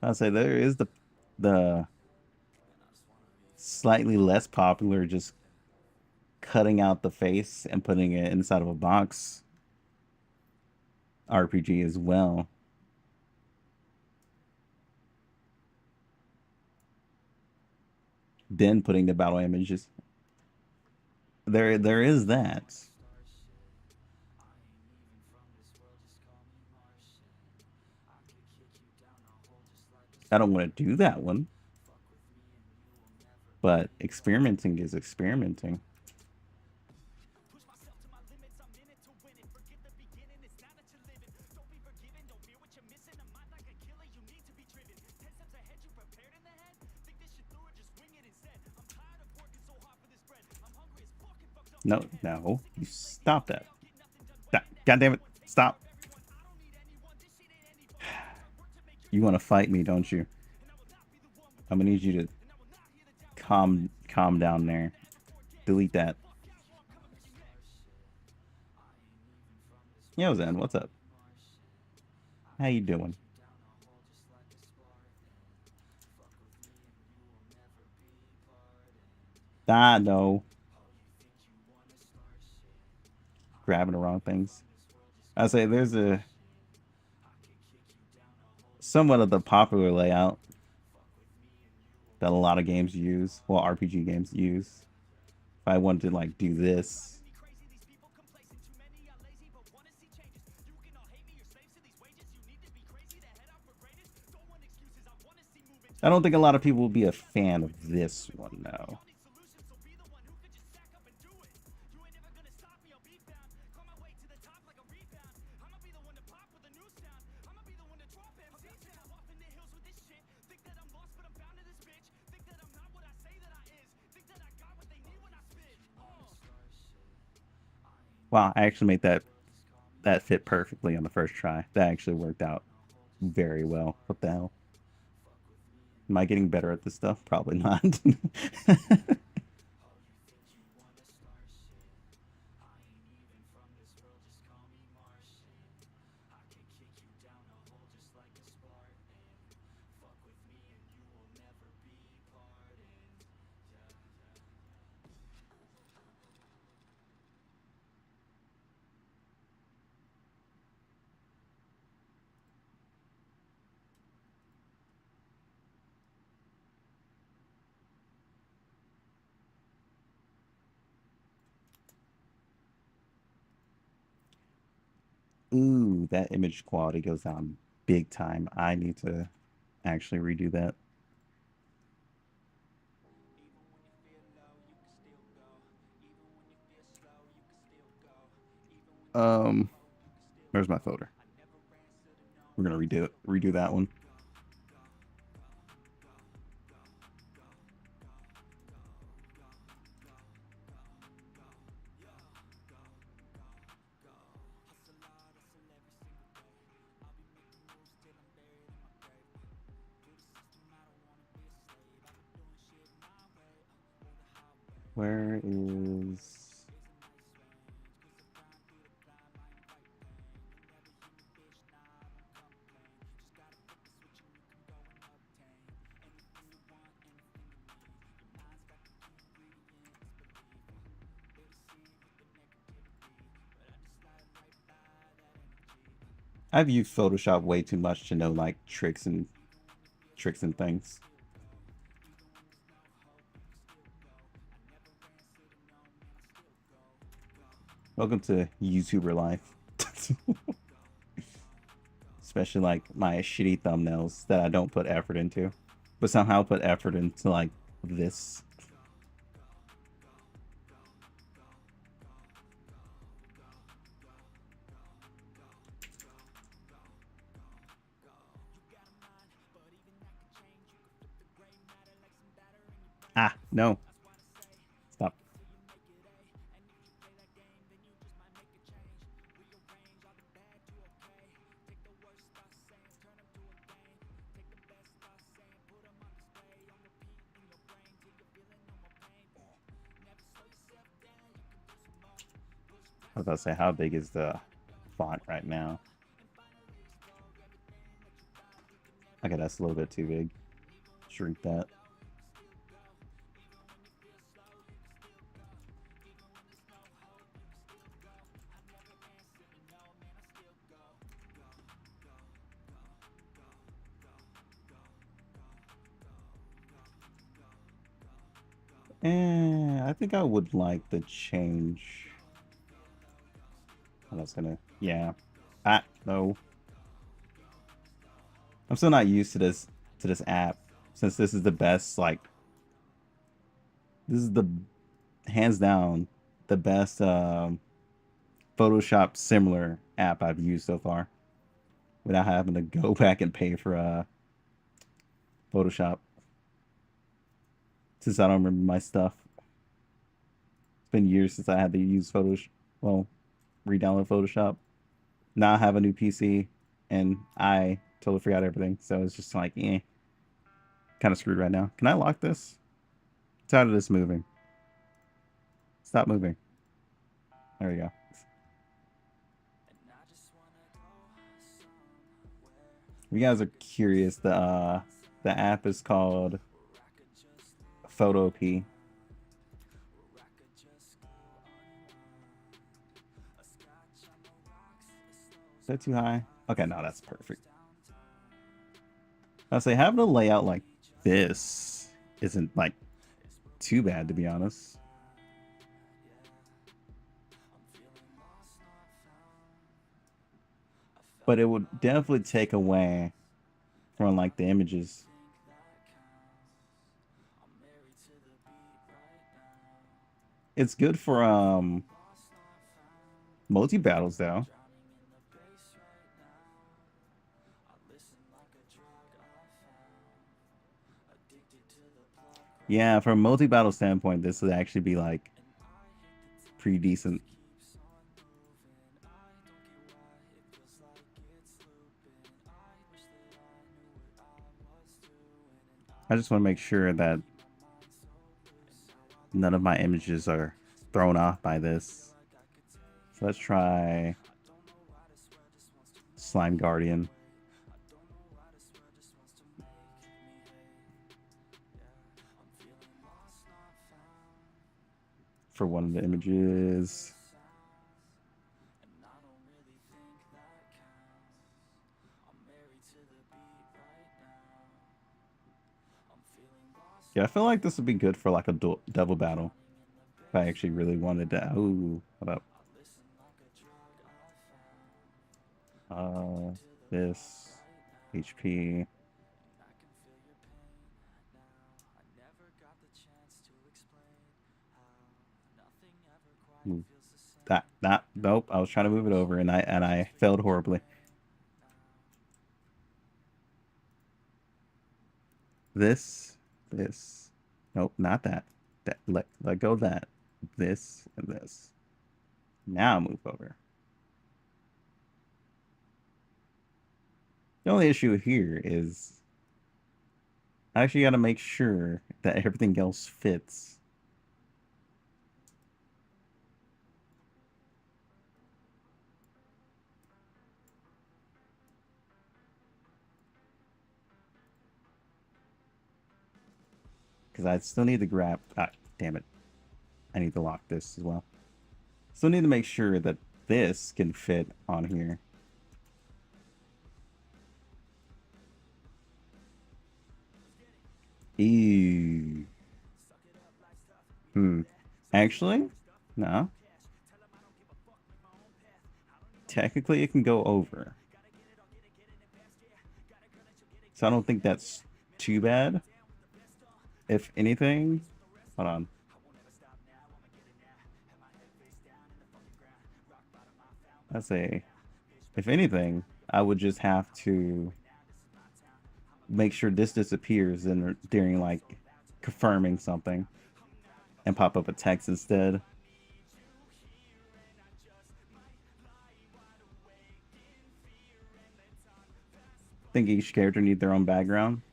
I'll say there is the slightly less popular just cutting out the face and putting it inside of a box RPG as well. Then putting the battle images. There is that. I don't want to do that one, but experimenting is experimenting. Push myself to my limits, I'm in it to win it. Forget the beginning, it's now that you're living. Don't be forgiven, don't fear what you're missing. A mind like a killer, you need to be driven. 10 steps ahead, you prepared in the head. Think this shit through or just wing it instead. I'm tired of working so hard for this bread. I'm hungry as fuck and fucked up. No, no, you stop that. God damn it, stop. You want to fight me, don't you? I'm gonna need you to calm down there. Delete that. Yo, Zen, what's up? How you doing? Ah, no. Grabbing the wrong things. I say there's a somewhat of the popular layout that a lot of games use. Well, RPG games use. If I wanted to like do this. I don't think a lot of people will be a fan of this one now. Wow, I actually made that fit perfectly on the first try. That actually worked out very well. What the hell? Am I getting better at this stuff? Probably not. Ooh, that image quality goes down big time. I need to actually redo that. Um, where's my folder? We're gonna redo that one. Where is... I've used Photoshop way too much to know like tricks and things. Welcome to YouTuber life. Especially like my shitty thumbnails that I don't put effort into, but somehow put effort into like this. Ah, no. Stop. I was about to say, how big is the font right now? Okay, that's a little bit too big. Shrink that. I think I would like the change. I was gonna, yeah. No. I'm still not used to this app since this is the best. Like, this is the hands down the best Photoshop similar app I've used so far without having to go back and pay for Photoshop since I don't remember my stuff. It's been years since I had to use Photoshop. Well, re-download Photoshop. Now I have a new PC and I totally forgot everything. So it's just like, kind of screwed right now. Can I lock this? It's out of this moving. Stop moving. There we go. If you guys are curious, the app is called Photop. Is that too high? Okay, no, that's perfect. I'll say having a layout like this isn't like too bad, to be honest. But it would definitely take away from like the images. It's good for multi battles though. Yeah, from a multi battle standpoint, this would actually be like pretty decent. I just want to make sure that none of my images are thrown off by this. So let's try Slime Guardian. For one of the images. Yeah, I feel like this would be good for like a double battle. If I actually really wanted to. Ooh, hold up. This HP. Move that. Nope. I was trying to move it over and I failed horribly. This. Nope, not that. Let go of that. This and this. Now move over. The only issue here is I actually got to make sure that everything else fits. Because I still need to grab... Ah, damn it. I need to lock this as well. Still need to make sure that this can fit on here. Ew. Actually, no. Technically, it can go over. So I don't think that's too bad. If anything, hold on. Let's say, if anything, I would just have to make sure this disappears during like confirming something and pop up a text instead. I think each character need their own background.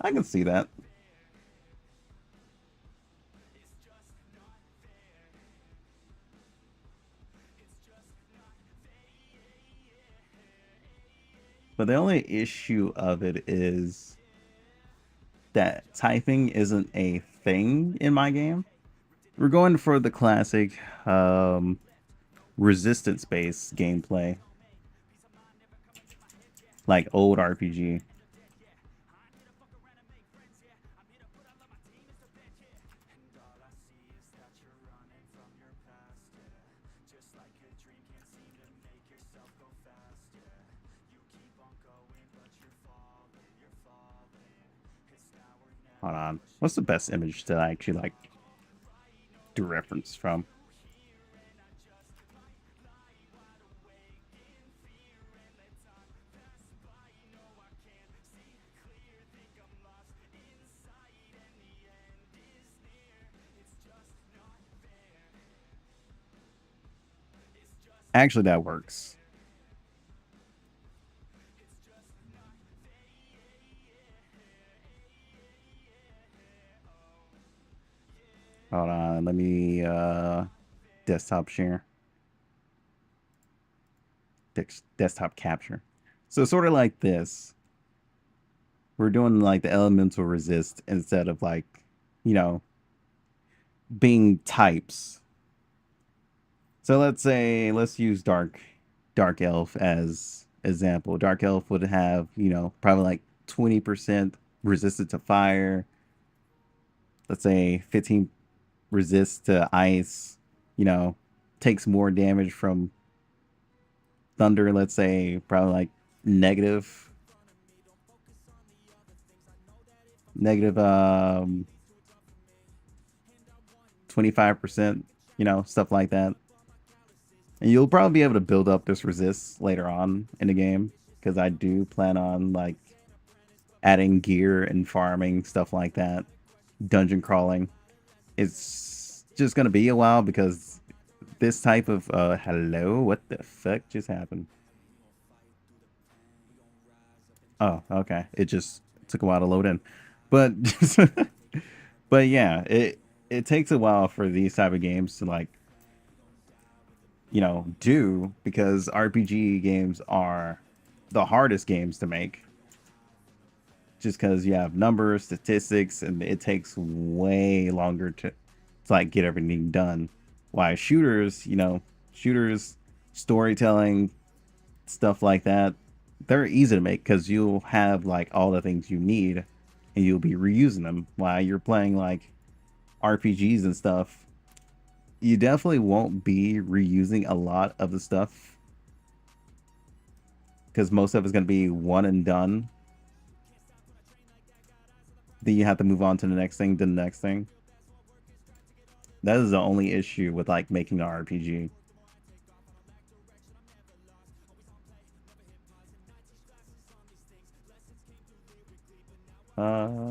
I can see that. But the only issue of it is that typing isn't a thing in my game. We're going for the classic resistance-based gameplay, like old RPG. Hold on. What's the best image that I actually like do reference from? Actually, that works. Hold on. Let me desktop share. Desktop capture. So sort of like this. We're doing like the elemental resist instead of like, you know, being types. So let's use dark elf as example. Dark elf would have, you know, probably like 20% resistant to fire. Let's say 15 resist to ice, you know, takes more damage from thunder, let's say probably like negative negative 25%, you know, stuff like that. And you'll probably be able to build up this resist later on in the game because I do plan on like adding gear and farming stuff like that. Dungeon crawling. It's just gonna be a while because this type of hello, what the fuck just happened? Oh, okay. It just took a while to load in. But but yeah, it takes a while for these type of games to like, you know, do because RPG games are the hardest games to make. Just because you have numbers, statistics, and it takes way longer to like get everything done. Why shooters, you know, shooters, storytelling, stuff like that, they're easy to make because you'll have like all the things you need and you'll be reusing them. While you're playing like RPGs and stuff, you definitely won't be reusing a lot of the stuff because most of it's going to be one and done. Then you have to move on to the next thing, to the next thing. That is the only issue with like making an RPG.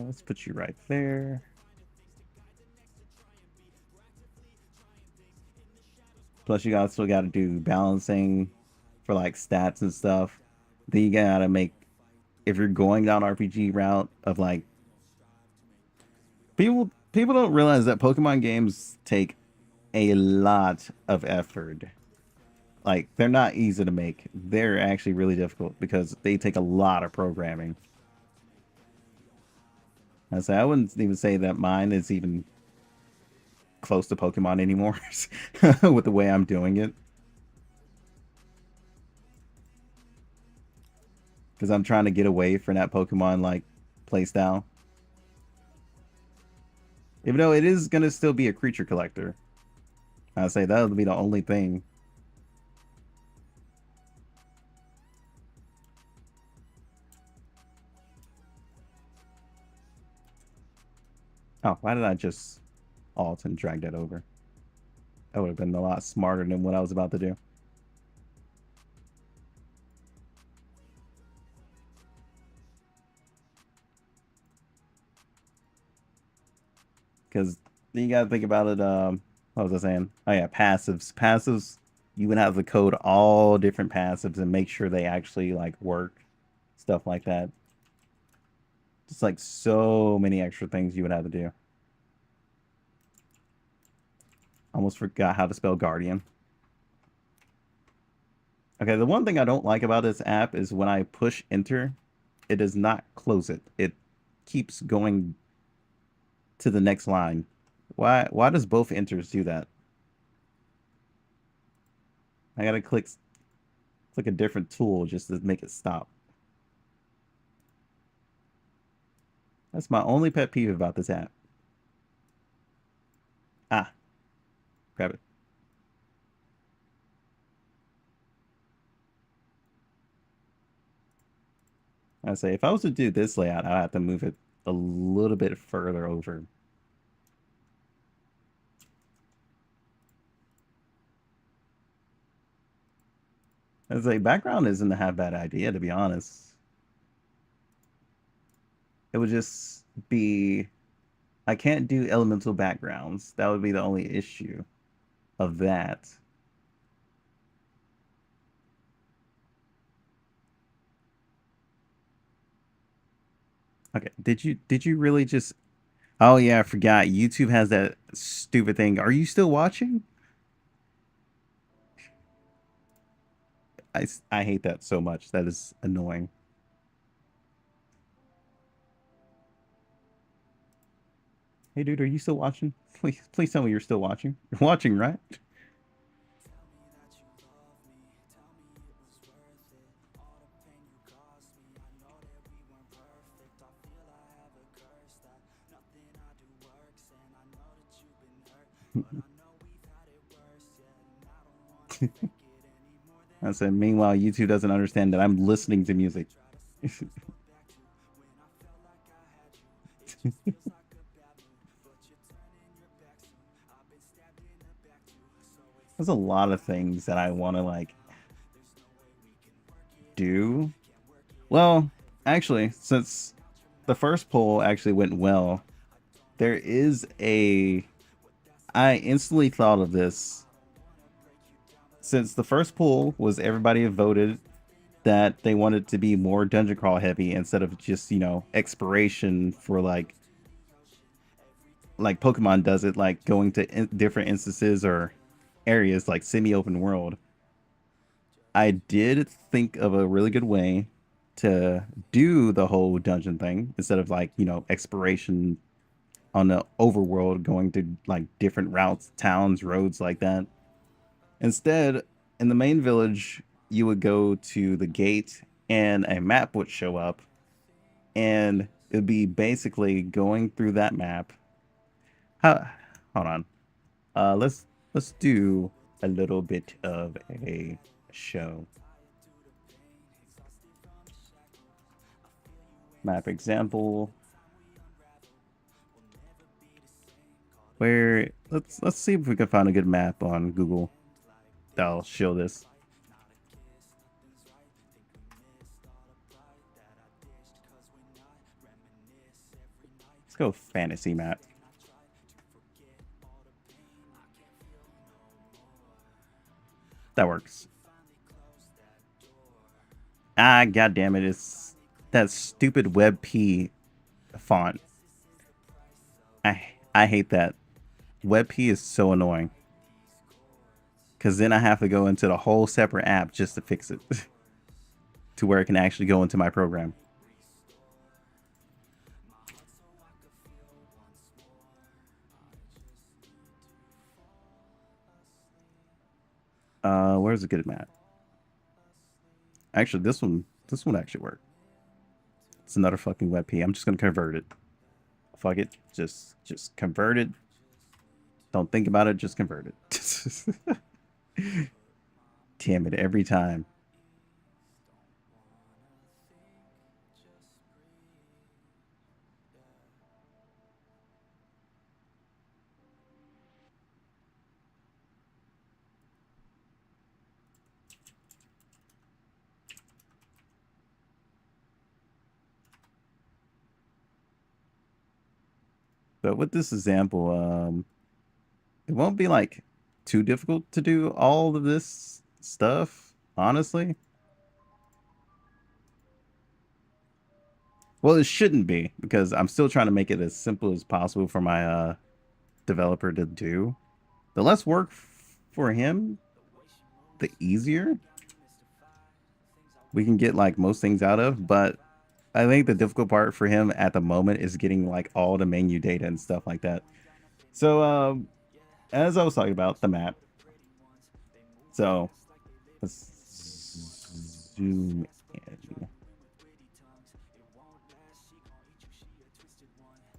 Let's put you right there. Plus, you guys still got to do balancing for like stats and stuff. Then you gotta make, if you're going down RPG route of like people don't realize that Pokemon games take a lot of effort. Like they're not easy to make. They're actually really difficult because they take a lot of programming. And so I wouldn't even say that mine is even close to Pokemon anymore with the way I'm doing it. Because I'm trying to get away from that Pokemon like playstyle. Even though it is gonna still be a creature collector. I'd say that would be the only thing. Oh, why did I just alt and drag that over? That would have been a lot smarter than what I was about to do. Because you gotta think about it. What was I saying? Oh yeah, passives. Passives. You would have to code all different passives and make sure they actually like work, stuff like that. Just like so many extra things you would have to do. Almost forgot how to spell guardian. Okay, the one thing I don't like about this app is when I push enter, it does not close it. It keeps going to the next line. Why does both enters do that? I gotta click a different tool just to make it stop. That's my only pet peeve about this app. Ah, grab it. I say if I was to do this layout, I'd have to move it a little bit further over. I say background isn't a half bad idea, to be honest. It would just be I can't do elemental backgrounds. That would be the only issue of that. Okay, did you really just Oh yeah, I forgot. YouTube has that stupid thing. Are you still watching? I hate that so much. That is annoying. Hey dude, are you still watching? Please tell me you're still watching. You're watching, right? I said, meanwhile, YouTube doesn't understand that I'm listening to music. There's a lot of things that I want to like do. Well, actually, since the first poll actually went well, there is a I instantly thought of this. Since the first poll was everybody voted that they wanted to be more dungeon crawl heavy instead of just, exploration for like Pokemon does it, like going to different instances or areas like semi-open world. I did think of a really good way to do the whole dungeon thing instead of like, exploration on the overworld going to like different routes, towns, roads like that. Instead, in the main village, you would go to the gate and a map would show up and it'd be basically going through that map. How, hold on. Let's do a little bit of a show. Map example. Where let's see if we can find a good map on Google that'll show this. Let's go fantasy map. That works. Ah, god damn it, it's that stupid WebP font. I hate that. WebP is so annoying. Cause then I have to go into the whole separate app just to fix it. To where it can actually go into my program. Where's a good map? Actually, this one actually worked. It's another fucking WebP. I'm just gonna convert it. Fuck it. Just convert it. Don't think about it, just convert it. Damn it, every time. But with this example, it won't be like too difficult to do all of this stuff, honestly. Well, it shouldn't be because I'm still trying to make it as simple as possible for my developer to do. The less work for him, the easier. we can get like most things out of, but I think the difficult part for him at the moment is getting like all the menu data and stuff like that. So as I was talking about the map, so let's zoom in.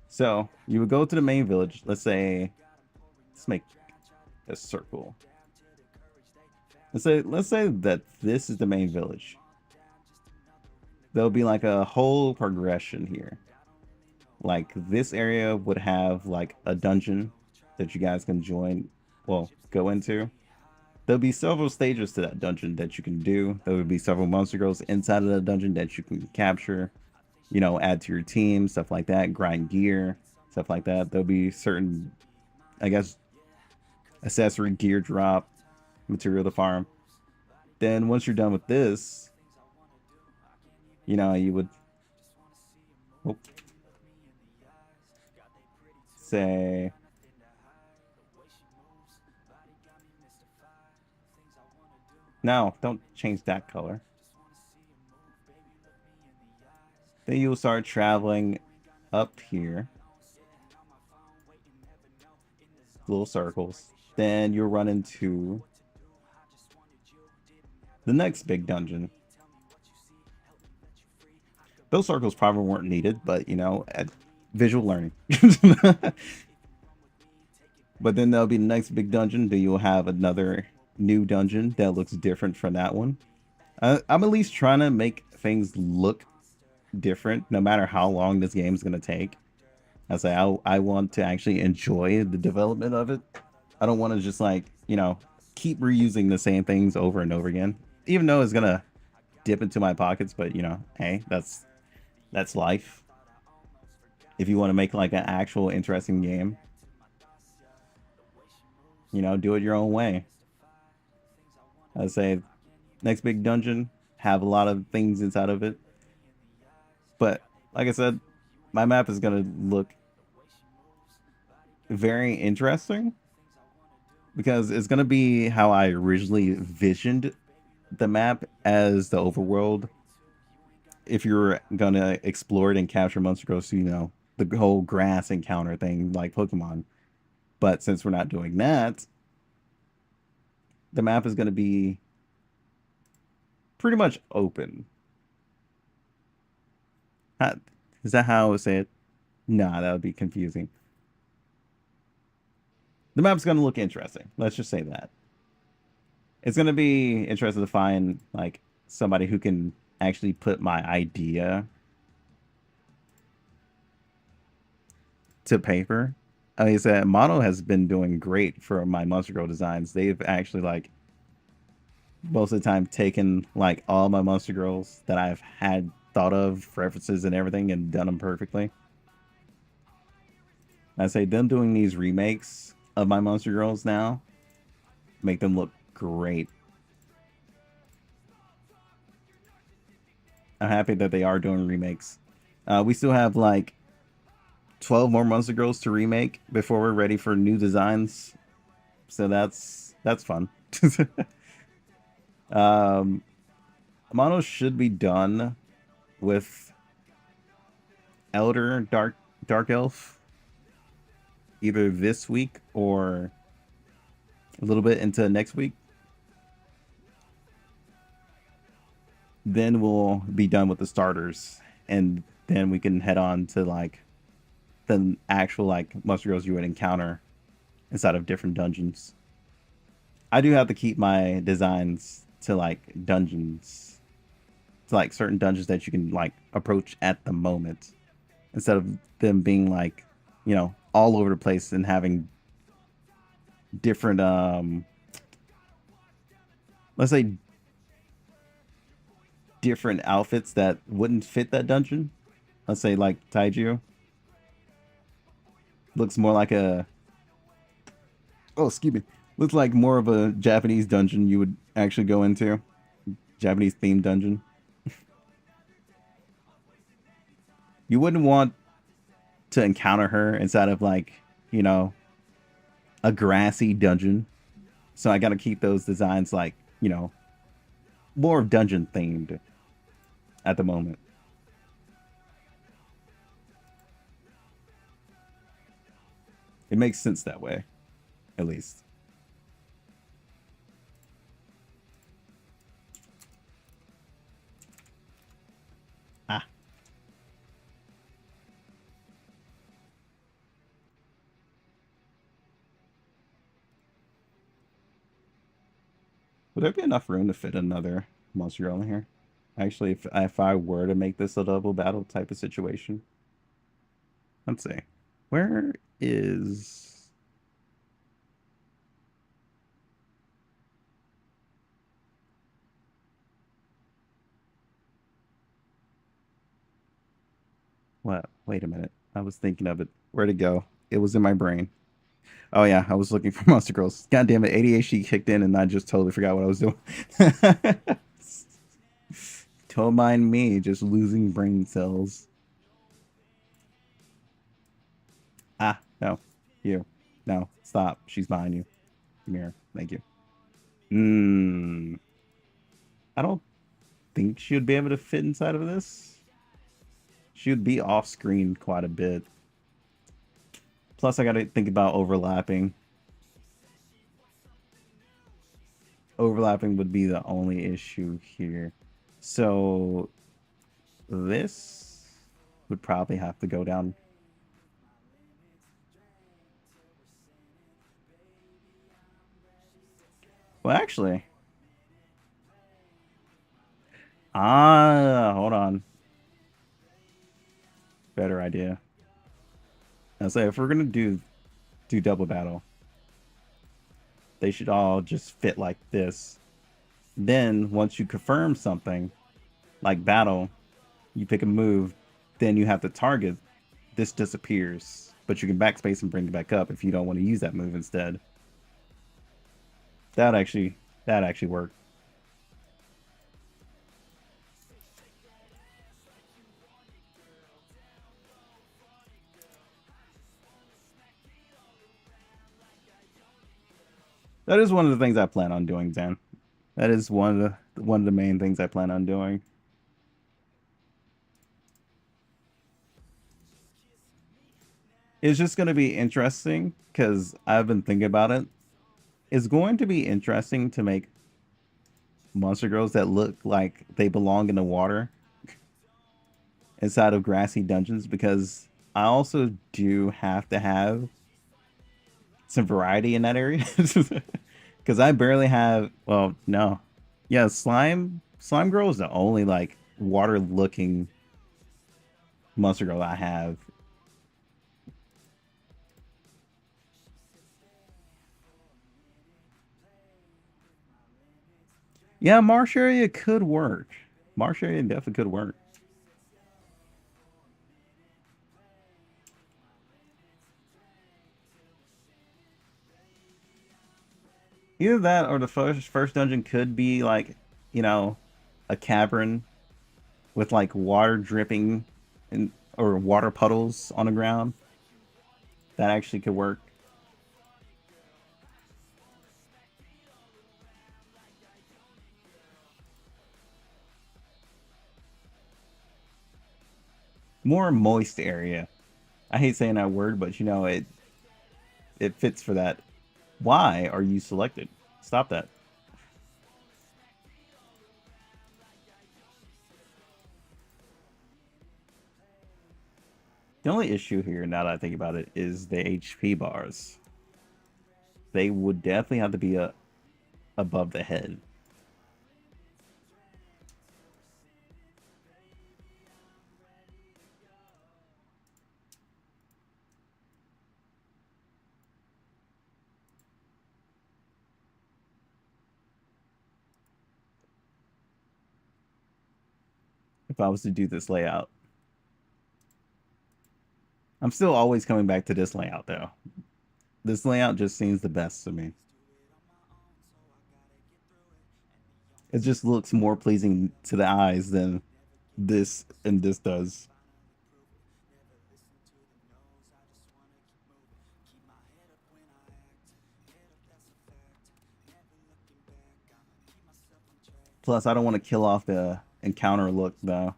So you would go to the main village. Let's say, let's make a circle. Let's say that this is the main village. There'll be like a whole progression here. Like this area would have like a dungeon that you guys can join, well, go into. There'll be several stages to that dungeon that you can do. There will be several monster girls inside of the dungeon that you can capture, you know, add to your team, stuff like that, grind gear, stuff like that. There'll be certain, I guess, accessory gear drop, material to farm. Then once you're done with this, you know, you would say, no, don't change that color. Then you'll start traveling up here, little circles. Then you'll run into the next big dungeon. Those circles probably weren't needed, but you know, visual learning. But then there'll be the next big dungeon. Then you'll have another new dungeon that looks different from that one. I'm at least trying to make things look different, no matter how long this game is going to take. I want to actually enjoy the development of it. I don't want to just like, you know, keep reusing the same things over and over again, even though it's going to dip into my pockets. But you know, hey, that's life. If you want to make like an actual interesting game, you know, do it your own way. I'd say next big dungeon, have a lot of things inside of it. But like I said, my map is going to look very interesting because it's going to be how I originally visioned the map as the overworld. If you're going to explore it and capture monster ghosts, you know, the whole grass encounter thing like Pokemon. But since we're not doing that, the map is going to be pretty much open. Is that how I would say it? Nah, that would be confusing. The map's going to look interesting. Let's just say that. It's going to be interesting to find like somebody who can actually put my idea to paper. I mean, said Mono has been doing great for my Monster Girl designs. They've actually like most of the time taken like all my Monster Girls that I've had thought of, references and everything, and done them perfectly. I say them doing these remakes of my Monster Girls now make them look great. I'm happy that they are doing remakes. We still have like 12 more Monster Girls to remake before we're ready for new designs. So that's fun. Mono should be done with Elder Dark Elf either this week or a little bit into next week. Then we'll be done with the starters, and then we can head on to like the actual like Monster Girls you would encounter inside of different dungeons. I do have to keep my designs to like dungeons, to like certain dungeons that you can like approach at the moment, instead of them being like, you know, all over the place and having different let's say different outfits that wouldn't fit that dungeon. Let's say like Taiju looks more like a, oh excuse me, looks like more of a Japanese dungeon you would actually go into. Japanese themed dungeon. You wouldn't want to encounter her inside of like, you know, a grassy dungeon. So I gotta keep those designs like, you know, more dungeon themed. at the moment. It makes sense that way, at least. Ah. Would there be enough room to fit another monster girl in here? Actually, if I were to make this a double battle type of situation. Let's see. Where is... What? Wait a minute. I was thinking of it. Where'd it go? It was in my brain. Oh yeah, I was looking for Monster Girls. God damn it, ADHD kicked in and I just totally forgot what I was doing. Don't mind me, just losing brain cells. Ah, no. You. No, stop. She's behind you. Come here. Thank you. I don't think she would be able to fit inside of this. She would be off screen quite a bit. Plus, I gotta think about overlapping. Overlapping would be the only issue here. So, this would probably have to go down. Well, actually. Hold on. Better idea. I'll say if we're gonna do double battle, they should all just fit like this. Then once you confirm something, like battle, you pick a move, then you have to target. This disappears, but you can backspace and bring it back up if you don't want to use that move instead. That actually worked. That is one of the things I plan on doing, Dan. That is one of the main things I plan on doing. It's just going to be interesting because I've been thinking about it. It's going to be interesting to make monster girls that look like they belong in the water inside of grassy dungeons because I also do have to have some variety in that area because I barely have. Well, no, yeah, slime girl is the only like water looking monster girl I have. Yeah, marsh area could work. Marsh area definitely could work. Either that or the first dungeon could be like, you know, a cavern with like water dripping and or water puddles on the ground. That actually could work. More moist area. I hate saying that word, but you know it fits for that. Why are you selected? Stop that. The only issue here, now that I think about it, is the HP bars. They would definitely have to be above the head. If I was to do this layout. I'm still always coming back to this layout though. This layout just seems the best to me. It just looks more pleasing to the eyes than this and this does. Plus, I don't want to kill off the encounter look though.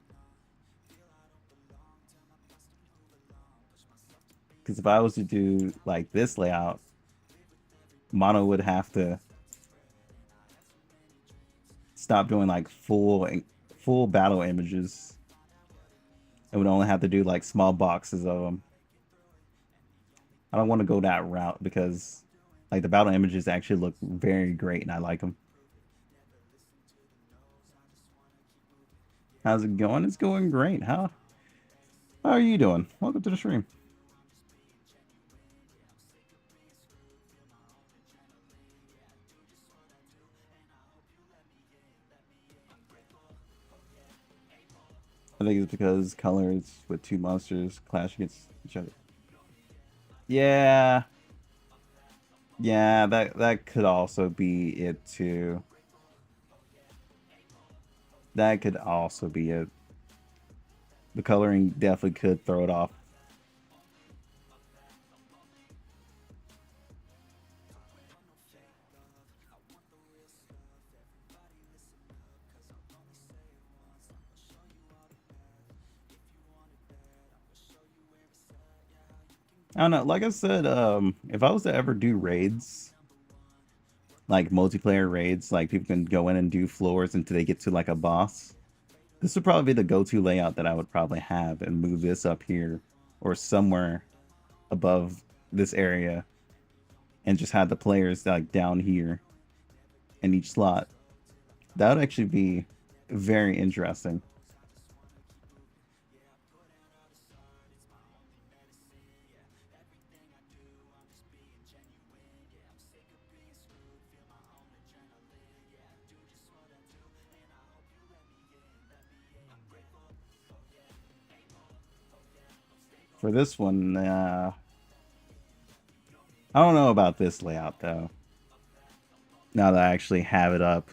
Because if I was to do like this layout, Mono would have to stop doing like full battle images. It would only have to do like small boxes of them. I don't want to go that route because like the battle images actually look very great and I like them. How's it going? It's going great. How are you doing? Welcome to the stream. I think it's because colors with two monsters clash against each other. Yeah. Yeah, that could also be it too. That could also be it. The coloring definitely could throw it off. I don't know. Like I said, if I was to ever do raids, like multiplayer raids, like people can go in and do floors until they get to like a boss. This would probably be the go-to layout that I would probably have and move this up here or somewhere above this area and just have the players like down here in each slot. That would actually be very interesting. For this one, I don't know about this layout though. Now that I actually have it up.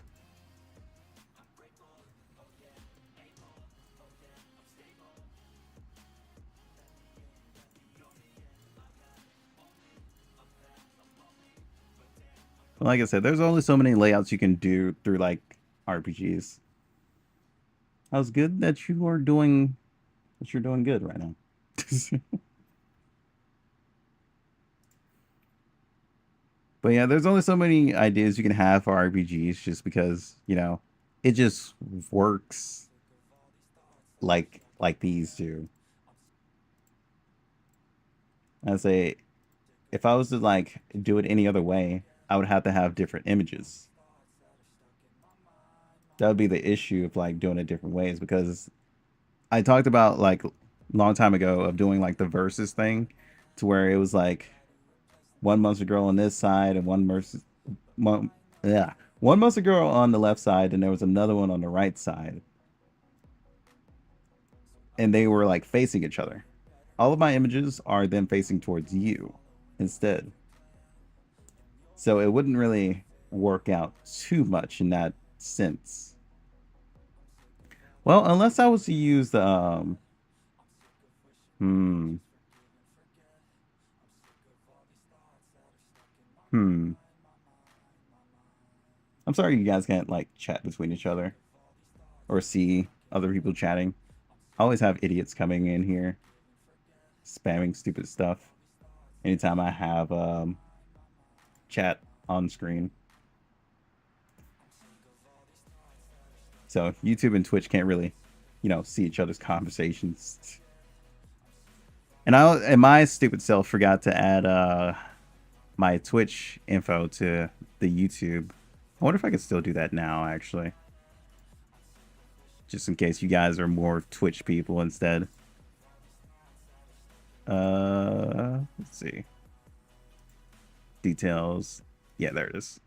But like I said, there's only so many layouts you can do through like RPGs. How's good that you are doing that you're doing good right now. But yeah, there's only so many ideas you can have for RPGs just because, you know, it just works like these do. I say if I was to like do it any other way, I would have to have different images. That would be the issue of like doing it different ways because I talked about like long time ago of doing like the versus thing to where it was like one monster girl on this side and one, yeah, one monster girl on the left side and there was another one on the right side. And they were like facing each other. All of my images are then facing towards you instead. So it wouldn't really work out too much in that sense. Well, unless I was to use the hmm. Hmm. I'm sorry you guys can't like chat between each other or see other people chatting. I always have idiots coming in here spamming stupid stuff anytime I have chat on screen. So YouTube and Twitch can't really, you know, see each other's conversations. And my stupid self forgot to add my Twitch info to the YouTube. I wonder if I could still do that now, actually. Just in case you guys are more Twitch people instead. Let's see. Details. Yeah, there it is.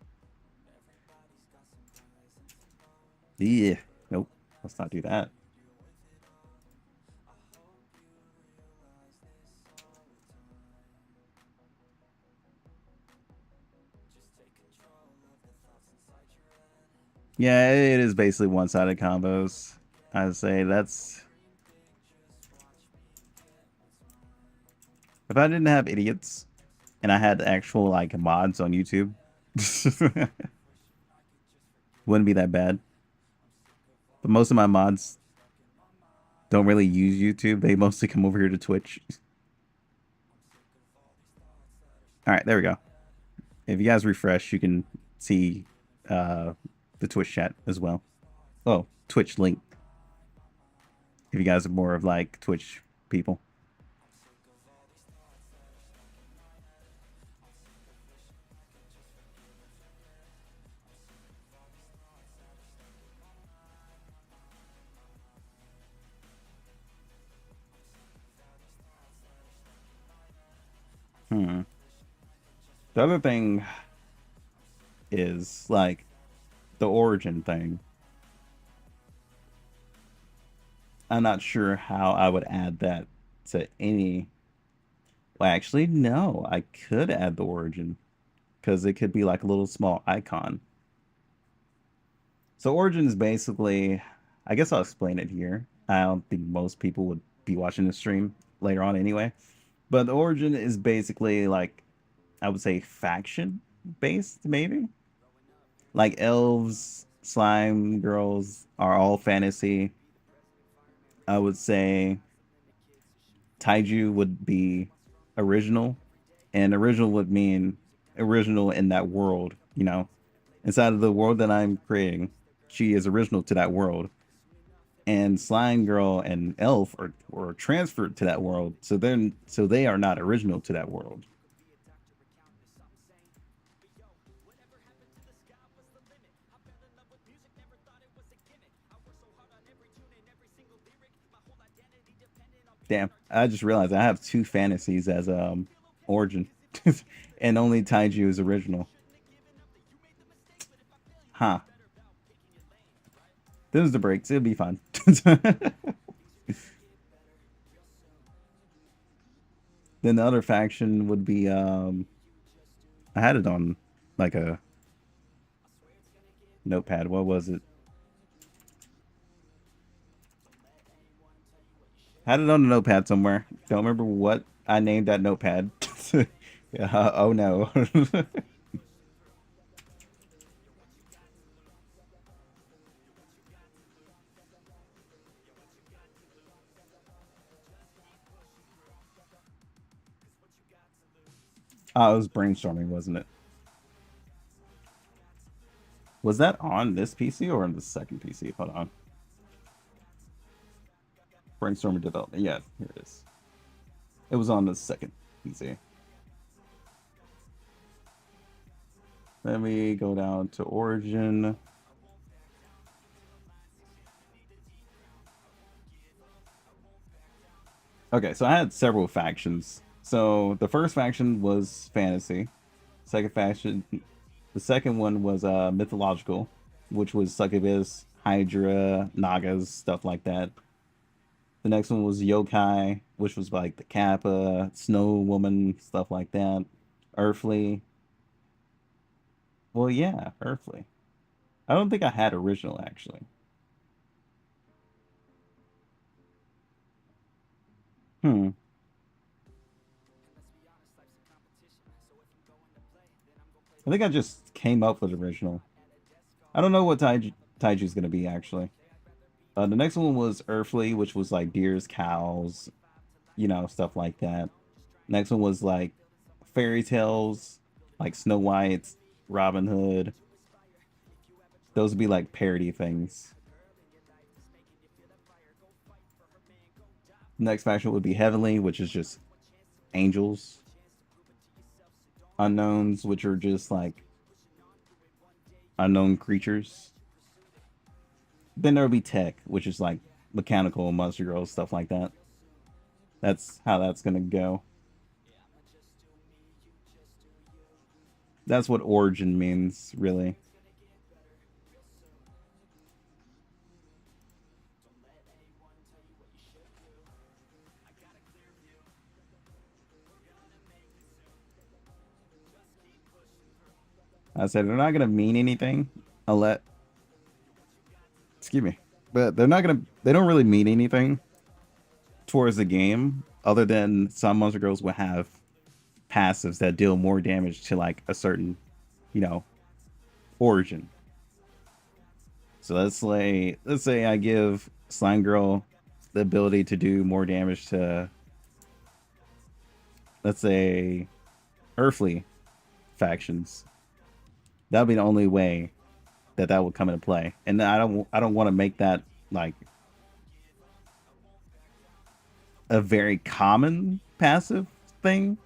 Yeah. Nope. Let's not do that. Yeah, it is basically one-sided combos. I'd say that's... If I didn't have idiots and I had actual like mods on YouTube, wouldn't be that bad. But most of my mods don't really use YouTube. They mostly come over here to Twitch. All right, there we go. If you guys refresh, you can see uh, the Twitch chat as well. Oh, Twitch link. If you guys are more of like Twitch people. Hmm. The other thing is like the origin thing. I'm not sure how I would add that to any. Well, actually, no, I could add the origin because it could be like a little small icon. So origin is basically, I guess I'll explain it here. I don't think most people would be watching the stream later on anyway. But the origin is basically like, I would say faction based, maybe. Like elves, slime girls are all fantasy. I would say Taiju would be original, and original would mean original in that world, you know. Inside of the world that I'm creating, she is original to that world. And Slime Girl and Elf are transferred to that world, so they are not original to that world. Damn, I just realized I have two fantasies as origin, and only Taiju is original. Huh. This is the breaks. It'll be fun. Then the other faction would be I had it on like a notepad. What was it? Had it on a notepad somewhere. Don't remember what I named that notepad. Yeah, oh no. Oh, it was brainstorming, wasn't it? Was that on this PC or on the second PC? Hold on. Brainstorming development. Yeah, here it is. It was on the second PC. Let me go down to Origin. Okay, so I had several factions. So the first faction was fantasy. Second faction, the second one was mythological, which was succubus, Hydra, Nagas, stuff like that. The next one was yokai, which was like the Kappa, Snow Woman, stuff like that. Earthly. Well, yeah, Earthly. I don't think I had original actually. Hmm. I think I just came up with original. I don't know what Taiju's gonna be actually. The next one was Earthly, which was like deers, cows, you know, stuff like that. Next one was like fairy tales, like Snow White, Robin Hood. Those would be like parody things. Next faction would be Heavenly, which is just angels. Unknowns, which are just like unknown creatures. Then there would be Tech, which is like mechanical, monster girls, stuff like that. That's how that's gonna go. That's what origin means, really. I said they're not gonna mean anything. I'll let excuse me. But they don't really mean anything towards the game other than some monster girls will have passives that deal more damage to like a certain, you know, origin. So let's say I give Slime Girl the ability to do more damage to, let's say, earthly factions. That would be the only way that that would come into play. And I don't want to make that like a very common passive thing.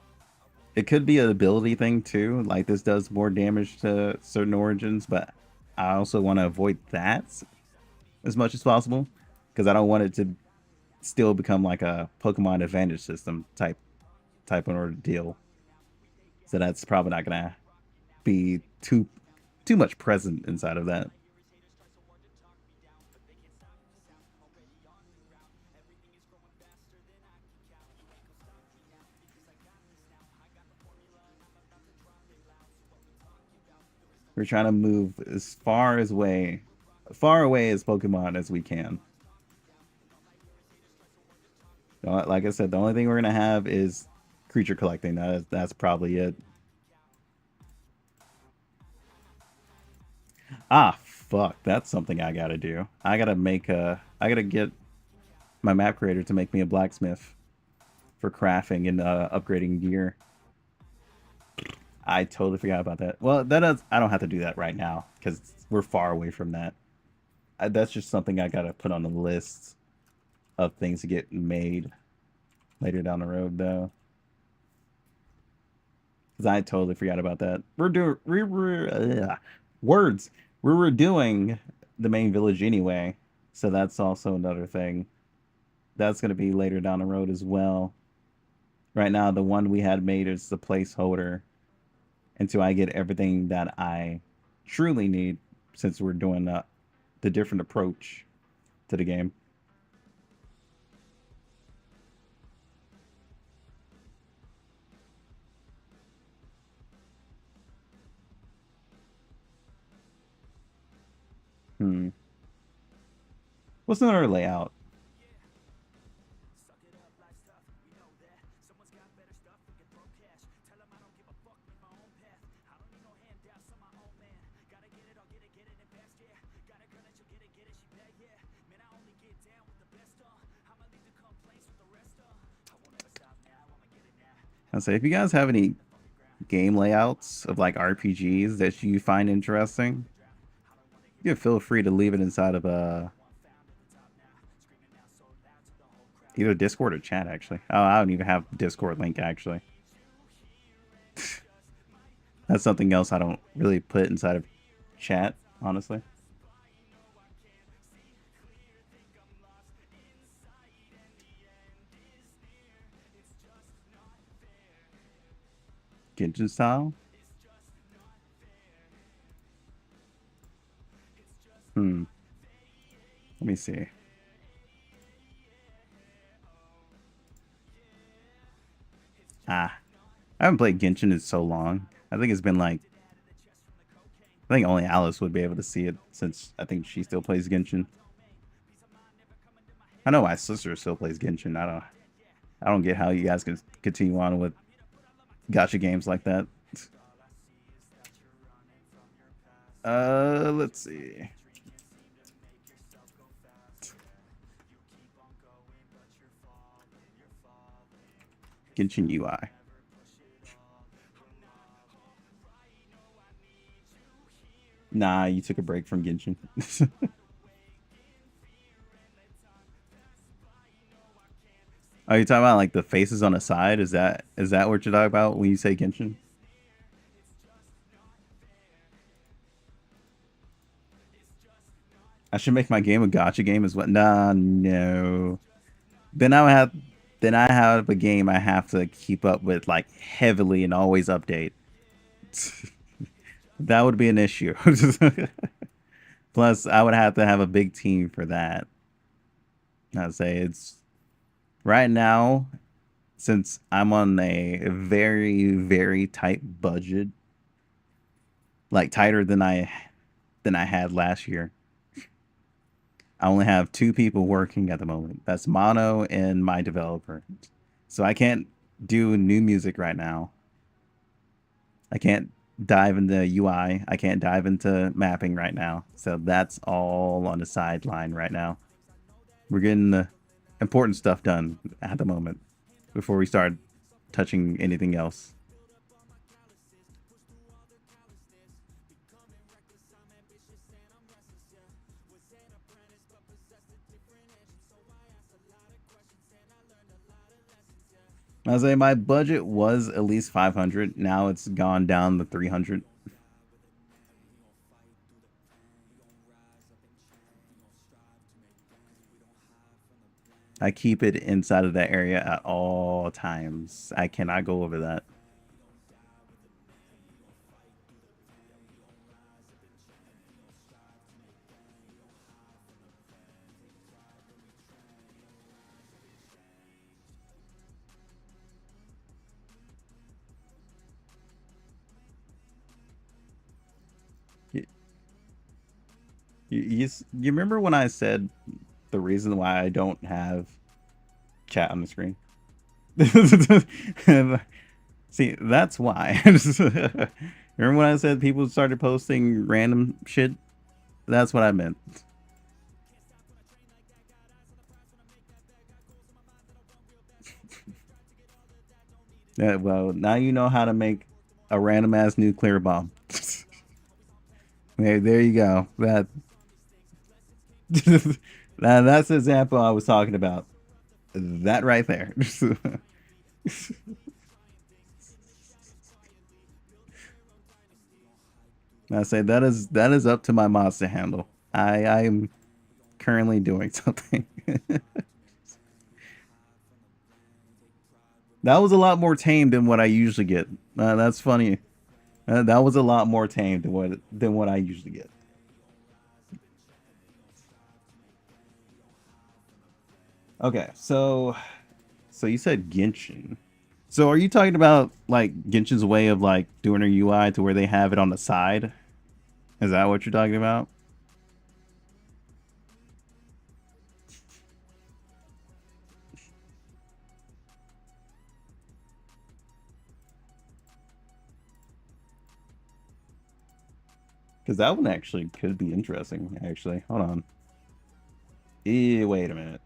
It could be an ability thing too. Like this does more damage to certain origins, but I also want to avoid that as much as possible because I don't want it to still become like a Pokemon advantage system type in order to deal. So that's probably not gonna be too much present inside of that. We're trying to move as far away as Pokemon as we can. Like I said, the only thing we're gonna have is creature collecting. That's probably it. Ah, fuck. That's something I gotta do. I gotta get my map creator to make me a blacksmith for crafting and upgrading gear. I totally forgot about that. Well, I don't have to do that right now because we're far away from that. That's just something I gotta put on the list of things to get made later down the road, though. Because I totally forgot about that. Words. We were doing the main village anyway, so that's also another thing. That's gonna be later down the road as well. Right now, the one we had made is the placeholder until I get everything that I truly need, since we're doing the different approach to the game. Hmm. What's another layout? I'll say if you guys have any game layouts of like RPGs that you find interesting, you feel free to leave it inside of either Discord or chat. Actually, oh, I don't even have Discord link actually. That's something else I don't really put inside of chat, honestly. Genshin style. Hmm. Let me see. Ah, I haven't played Genshin in so long. I think it's been like, I think only Alice would be able to see it since I think she still plays Genshin. I know my sister still plays Genshin. I don't get how you guys can continue on with gotcha games like that. Let's see. Genshin UI. Nah, you took a break from Genshin. Are you talking about like the faces on the side? Is that what you're talking about when you say Genshin? I should make my game a gotcha game as well. Nah, no. Then I would have then I have a game I have to keep up with like heavily and always update. That would be an issue. Plus, I would have to have a big team for that. I'd say it's right now, since I'm on a very, very tight budget, like tighter than I had last year. I only have two people working at the moment. That's Mono and my developer. So I can't do new music right now. I can't dive into UI. I can't dive into mapping right now. So that's all on the sideline right now. We're getting the important stuff done at the moment before we start touching anything else. I was saying my budget was at least 500. Now it's gone down to 300. I keep it inside of that area at all times. I cannot go over that. You, you remember when I said the reason why I don't have chat on the screen? See, that's why. Remember when I said people started posting random shit? That's what I meant. Yeah, well, now you know how to make a random ass nuclear bomb. There you go. That's the example I was talking about. That right there. I say that is up to my mods to handle. I'm currently doing something. That was a lot more tame than what I usually get. That's funny. That was a lot more tame than what I usually get. Okay, so you said Genshin. So are you talking about like Genshin's way of like doing their UI to where they have it on the side? Is that what you're talking about? Because that one actually could be interesting. Actually, hold on. Wait a minute.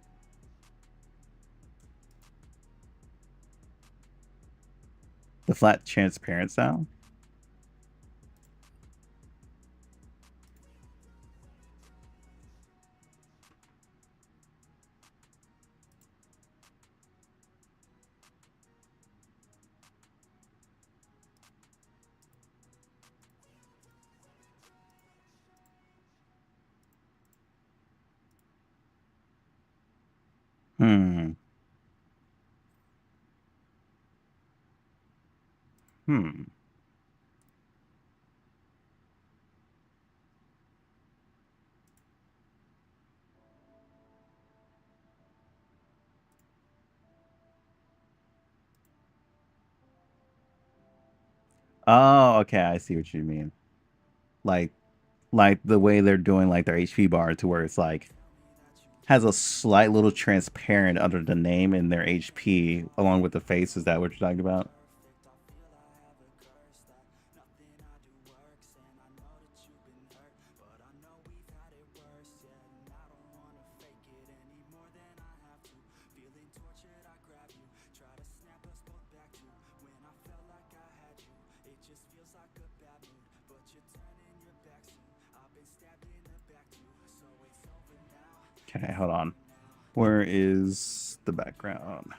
The flat transparent style. Hmm. Hmm. Oh, okay. I see what you mean. Like, like the way they're doing like their HP bar to where it's like has a slight little transparent under the name and their HP along with the face. Is that what you're talking about? Okay, hold on. Where is the background?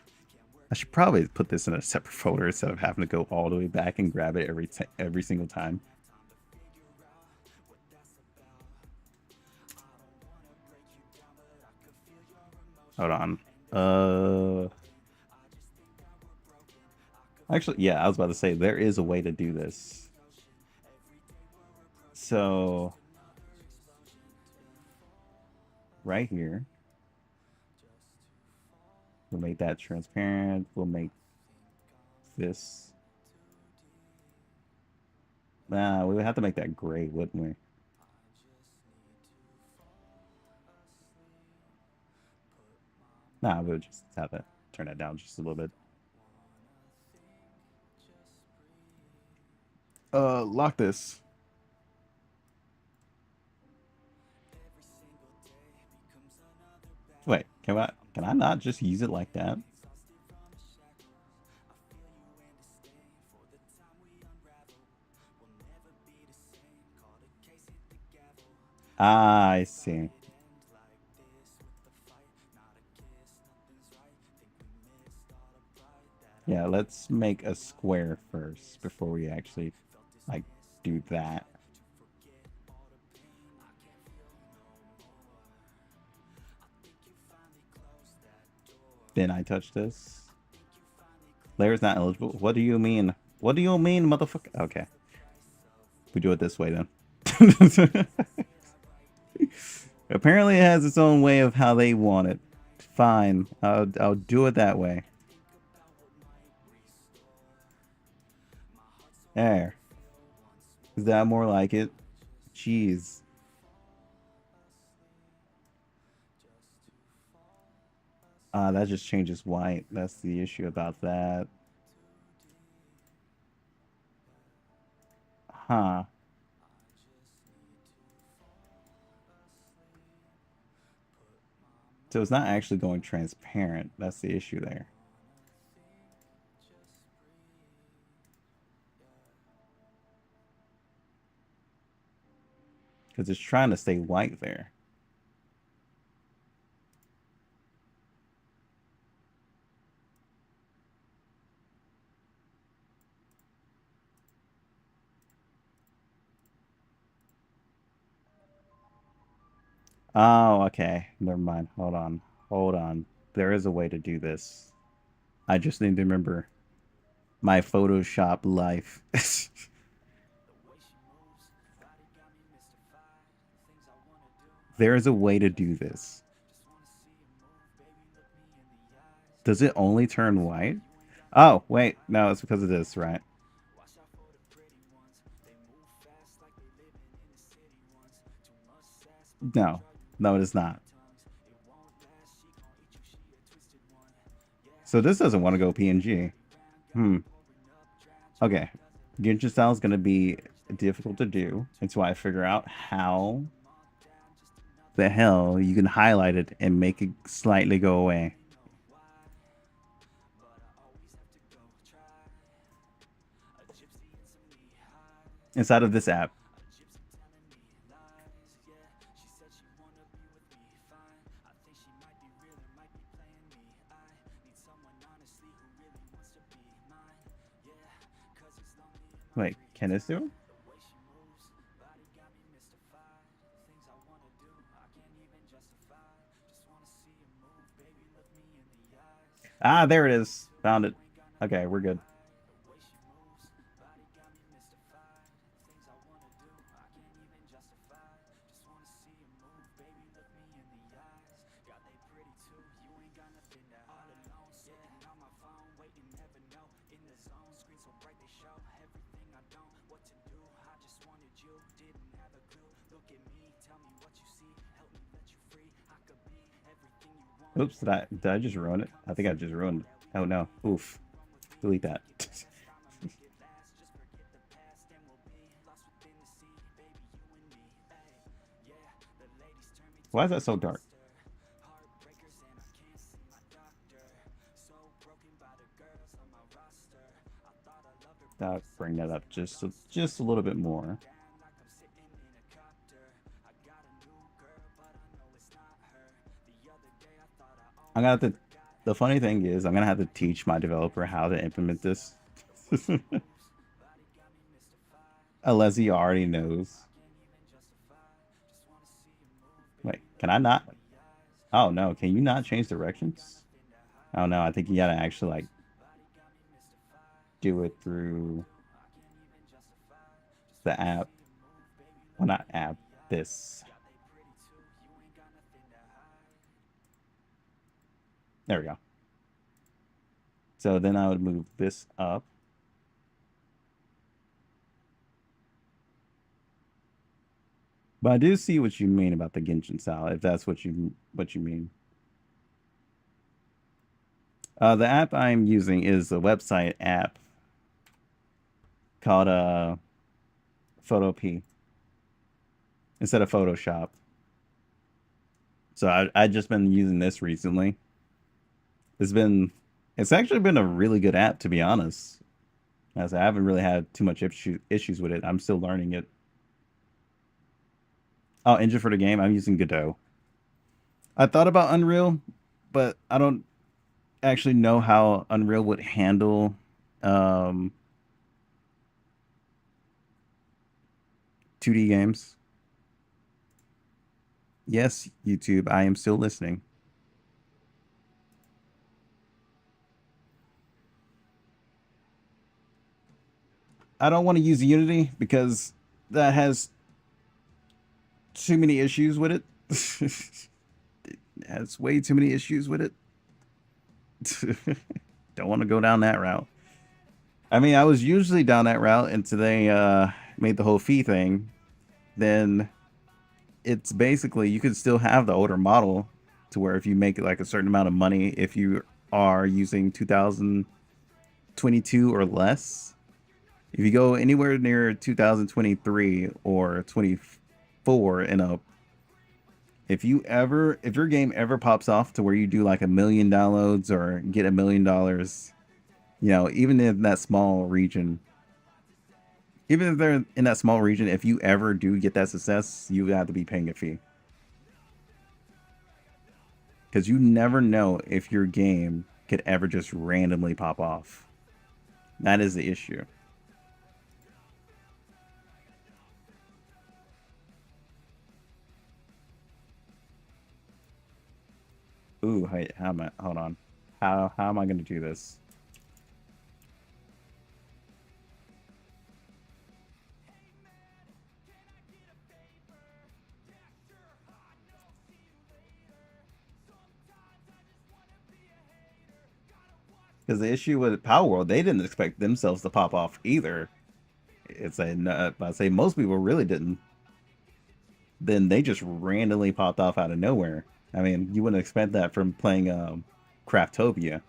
I should probably put this in a separate folder instead of having to go all the way back and grab it every single time. Hold on. Actually, yeah, I was about to say there is a way to do this. So right here, we'll make that transparent. We'll make this. Nah, we would have to make that gray, wouldn't we? Nah, we would just have to turn that down just a little bit. Lock this. Wait, can I not just use it like that? Ah, I see. Yeah, let's make a square first before we actually like do that. Then I touch this. Layer's not eligible. What do you mean? What do you mean, motherfucker? Okay. We do it this way then. Apparently it has its own way of how they want it. Fine. I'll do it that way. There. Is that more like it? Jeez. That just changes white. That's the issue about that. Huh. So it's not actually going transparent. That's the issue there. Because it's trying to stay white there. Oh, okay. Never mind. Hold on. Hold on. There is a way to do this. I just need to remember my Photoshop life. There is a way to do this. Does it only turn white? Oh, wait. No, it's because of this, right? No. No, it is not. So this doesn't want to go PNG. Okay. Genshin style is going to be difficult to do. That's why I figure out how the hell you can highlight it and make it slightly go away. Inside of this app. Wait, can this do it? Ah, there it is. Found it. Okay, we're good. Oops, did I just ruin it? I think I just ruined it. Oh no. Oof. Delete that. Why is that so dark? Bring that up just a little bit more. I'm gonna have to. The funny thing is, I'm gonna have to teach my developer how to implement this, unless he already knows. Wait, can I not? Oh no, can you not change directions? Oh no, I think you gotta actually like do it through the app. Well, not app. This. There we go. So then I would move this up. But I do see what you mean about the Genshin style, if that's what you mean. The app I'm using is a website app called Photo P instead of Photoshop. So I just been using this recently. It's been it's actually been a really good app, to be honest. As I haven't really had too much issues with it. I'm still learning it. Oh, engine for the game, I'm using Godot. I thought about Unreal, but I don't actually know how Unreal would handle um, 2D games. Yes, YouTube, I am still listening. I don't want to use Unity because that has too many issues with it. It has way too many issues with it. Don't want to go down that route. I mean, I was usually down that route until they made the whole fee thing. Then it's basically you could still have the older model to where if you make like a certain amount of money, if you are using 2022 or less, if you go anywhere near 2023 or 24 and up, if your game ever pops off to where you do like 1 million downloads or get $1 million, even in that small region, even if they're in that small region, if you ever do get that success, you have to be paying a fee. Because you never know if your game could ever just randomly pop off. That is the issue. Ooh, hey, hold on. How am I going to do this? Because the issue with Power World, they didn't expect themselves to pop off either. I say most people really didn't. Then they just randomly popped off out of nowhere. I mean, you wouldn't expect that from playing Craftopia,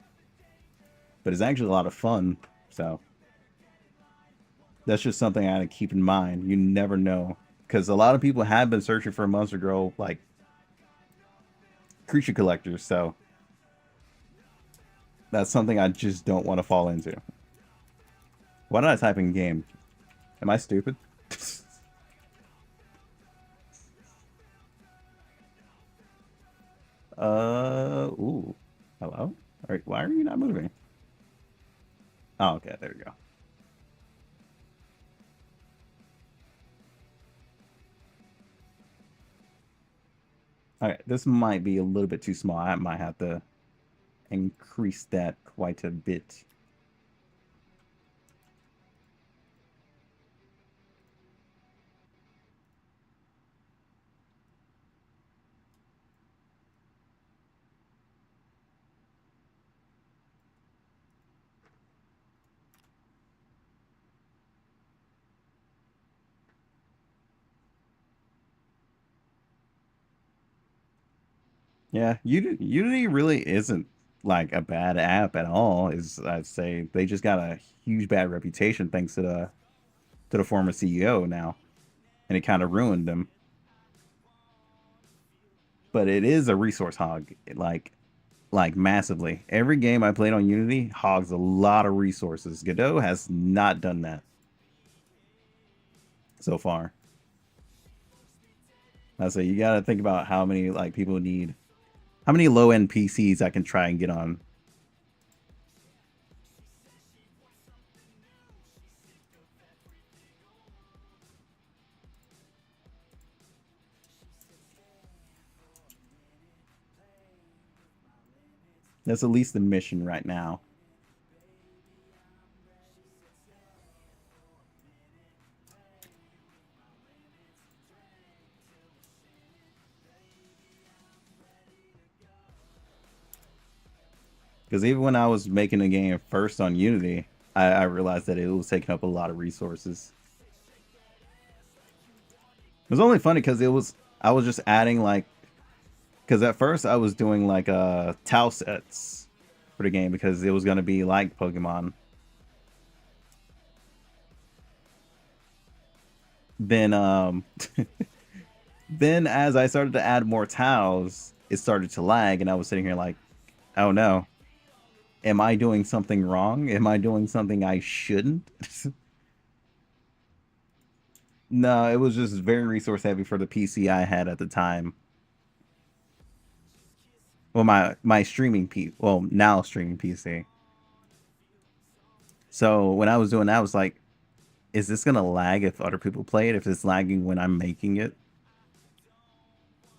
but it's actually a lot of fun. So that's just something I had to keep in mind. You never know, because a lot of people have been searching for Monster Girl like creature collectors. So that's something I just don't want to fall into. Why did I type in game? Am I stupid? Ooh. Hello? All right, why are you not moving? Oh, okay, there we go. All right, this might be a little bit too small. I might have to increase that quite a bit. Yeah, Unity really isn't like a bad app at all. Is I'd say they just got a huge bad reputation thanks to the former CEO now, and it kind of ruined them. But it is a resource hog, like massively. Every game I played on Unity hogs a lot of resources. Godot has not done that so far. I say you got to think about how many like people need, how many low end PCs I can try and get on. That's at least the mission right now. Because even when I was making the game first on Unity, I realized that it was taking up a lot of resources. It was only funny because I was just adding like, because at first I was doing like tile sets for the game because it was gonna be like Pokemon. then then as I started to add more tiles, it started to lag, and I was sitting here like, oh no, am I doing something wrong? Am I doing something I shouldn't? No, it was just very resource heavy for the PC I had at the time. Well, my streaming well, now streaming PC. So when I was doing that, I was like, is this gonna lag if other people play it? If it's lagging when I'm making it?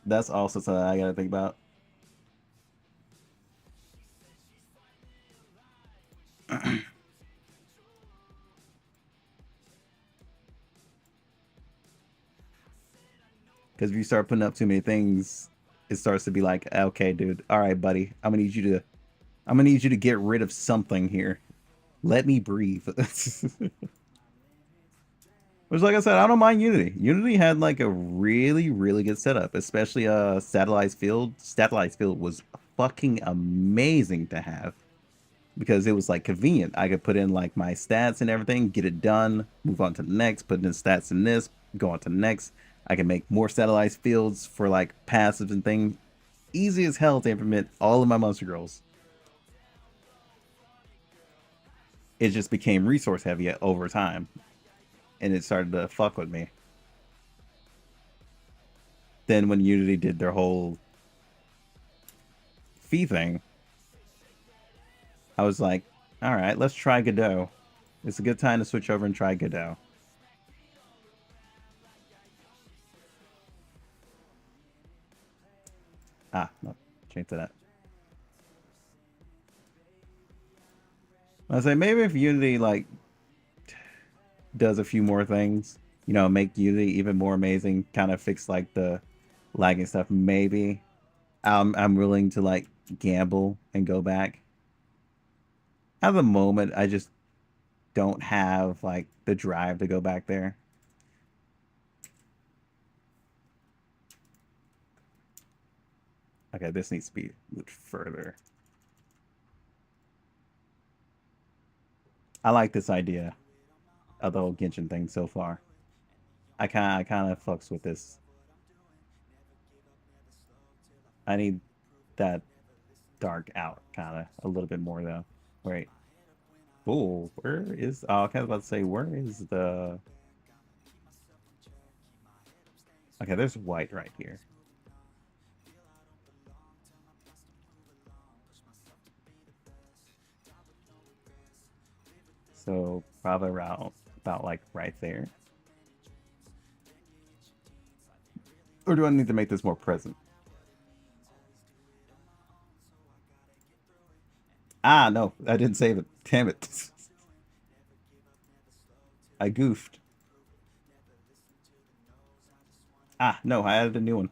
That's also something I gotta think about. Because if you start putting up too many things, it starts to be like, okay, dude, all right, buddy, I'm gonna need you to get rid of something here. Let me breathe. Which, like I said, I don't mind Unity. Unity had like a really, really good setup, especially Satellite Field. Satellite Field was fucking amazing to have because it was like convenient. I could put in like my stats and everything, get it done, move on to the next, put in stats in this, go on to the next. I can make more satellite fields for like passives and things. Easy as hell to implement all of my monster girls. It just became resource heavy over time, and it started to fuck with me. Then when Unity did their whole fee thing, I was like, all right, let's try Godot. It's a good time to switch over and try Godot. Ah, no, change to that. I say maybe if Unity like does a few more things, you know, make Unity even more amazing, kind of fix like the lagging stuff. Maybe I'm willing to like gamble and go back. At the moment, I just don't have like the drive to go back there. Okay, this needs to be moved further. I like this idea of the whole Genshin thing so far. I kind of fucks with this. I need that dark out kind of a little bit more though. Wait. Oh, where is? Oh, I was about to say, where is the? Okay, there's white right here. So probably around about like right there. Or do I need to make this more present? Ah, no, I didn't save it. Damn it. I goofed. Ah, no, I added a new one.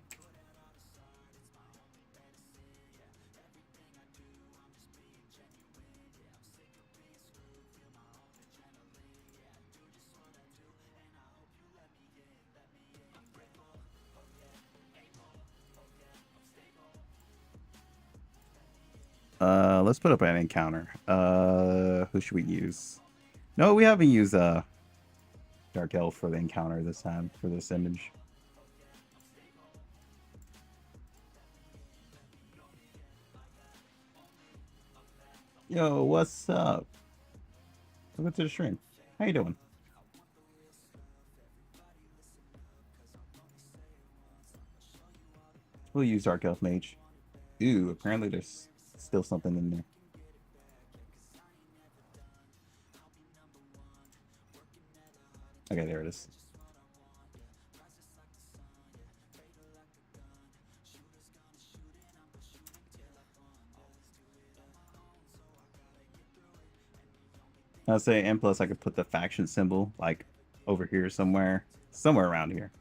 Let's put up an encounter. Who should we use? No, we haven't used Dark Elf for the encounter this time for this image. Yo, what's up? Welcome to the stream. How you doing? We'll use Dark Elf Mage. Ooh, apparently there's still something in there. Okay, there it is. I'll say, and plus I could put the faction symbol like over here somewhere around here.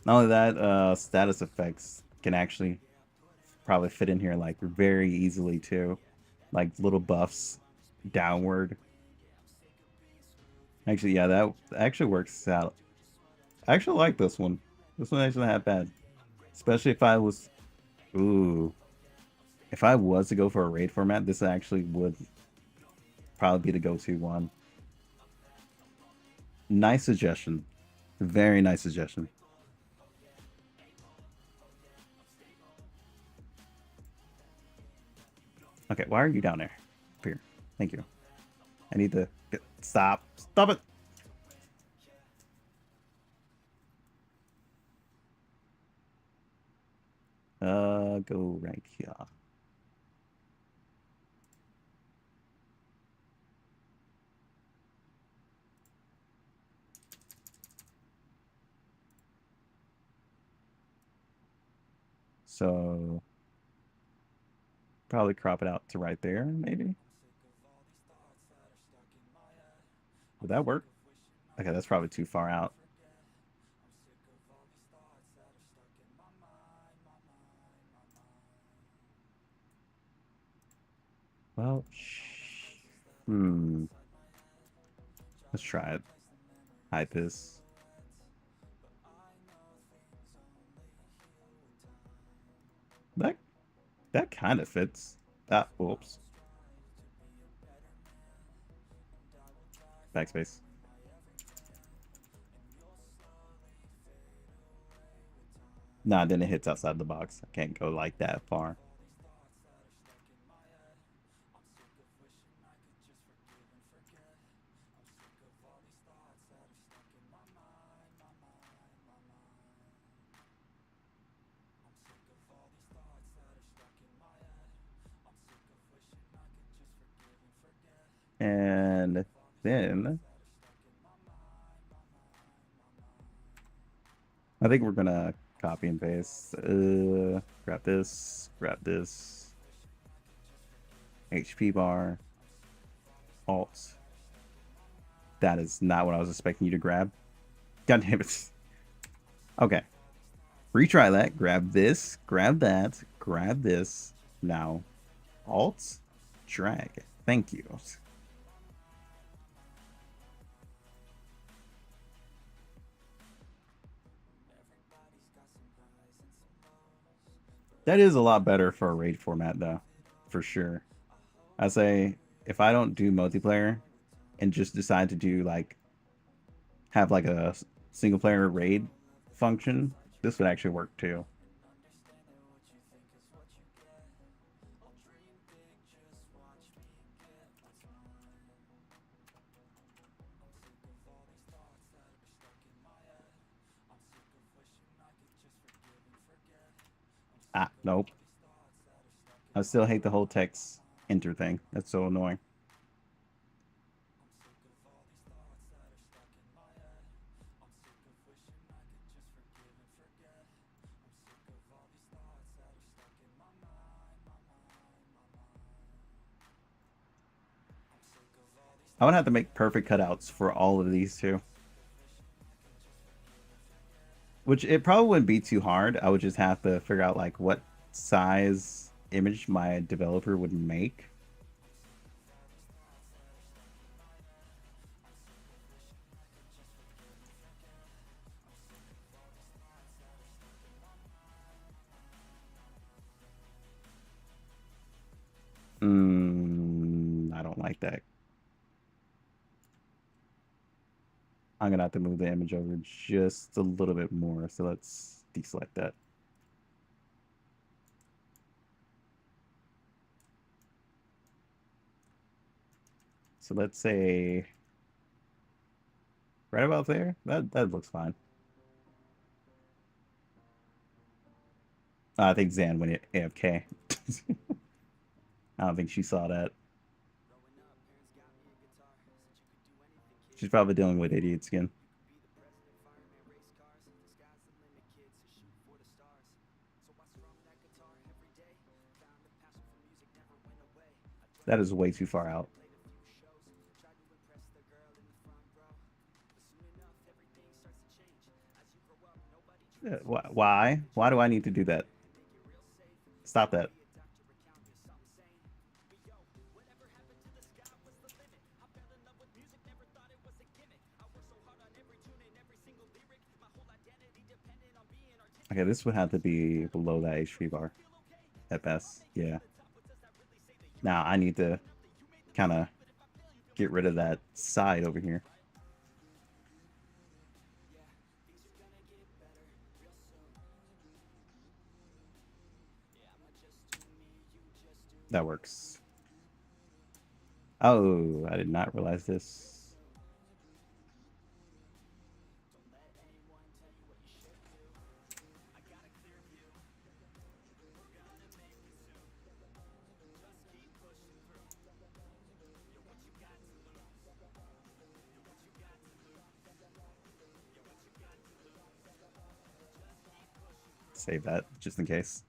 Not only that, status effects can actually probably fit in here like very easily too, like little buffs downward. Actually, yeah, that actually works out. I actually like this one. This one actually not bad, especially if I was, ooh, if I was to go for a raid format, this actually would probably be the go-to one. Nice suggestion. Very nice suggestion. Okay, why are you down there? Up here. Thank you. I need to get... Stop. Stop it. Go right here. So probably crop it out to right there, maybe. Would that work? Okay, that's probably too far out. Well, let's try it. Hide this. That that kind of fits. That whoops. Backspace. Nah, then it hits outside the box. I can't go like that far. And then I think we're gonna copy and paste. Grab this, HP bar, Alt. That is not what I was expecting you to grab. God damn it. Okay. Retry that. Grab this, grab that, grab this. Now, Alt, drag. Thank you. That is a lot better for a raid format, though, for sure. I say if I don't do multiplayer and just decide to do like have like a single player raid function, this would actually work too. Ah, nope. I still hate the whole text enter thing. That's so annoying. I would have to make perfect cutouts for all of these too. Which it probably wouldn't be too hard. I would just have to figure out like what size image my developer would make. I don't like that. I'm gonna have to move the image over just a little bit more. So let's deselect that. So let's say right about there. That looks fine. I think Zan went AFK. I don't think she saw that. She's probably dealing with idiot skin. That is way too far out. Why? Why do I need to do that? Stop that. Okay, this would have to be below that HP bar at best. Yeah. Now I need to kind of get rid of that side over here. That works. Oh, I did not realize this. Save that just in case.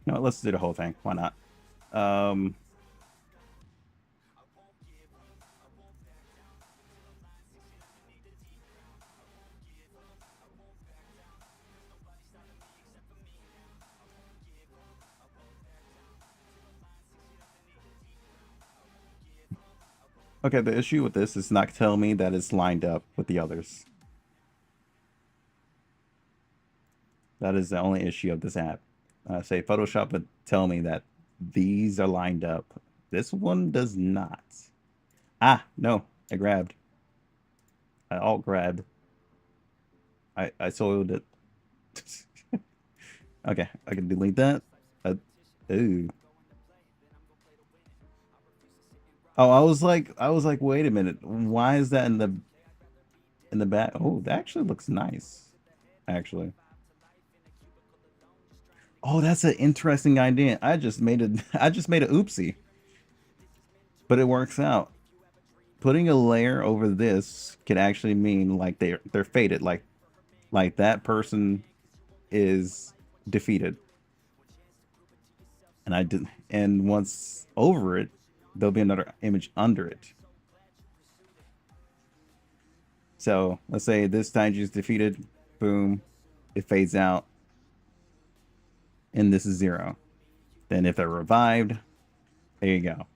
No, let's do the whole thing. Why not? Um, okay, the issue with this is not telling me that it's lined up with the others. That is the only issue of this app. Say Photoshop would tell me that these are lined up. This one does not. Ah, no, I grabbed. I alt grabbed. I soiled it. Okay, I can delete that. Ooh. Oh, I was like, wait a minute. Why is that in the back? Oh, that actually looks nice. Actually. Oh, that's an interesting idea. I just made it. I just made a oopsie, but it works out. Putting a layer over this could actually mean like they're faded, like that person is defeated, and I did. And once over it, there'll be another image under it. So let's say this Taiji is defeated. Boom, it fades out, and this is 0. Then if they're revived, there you go.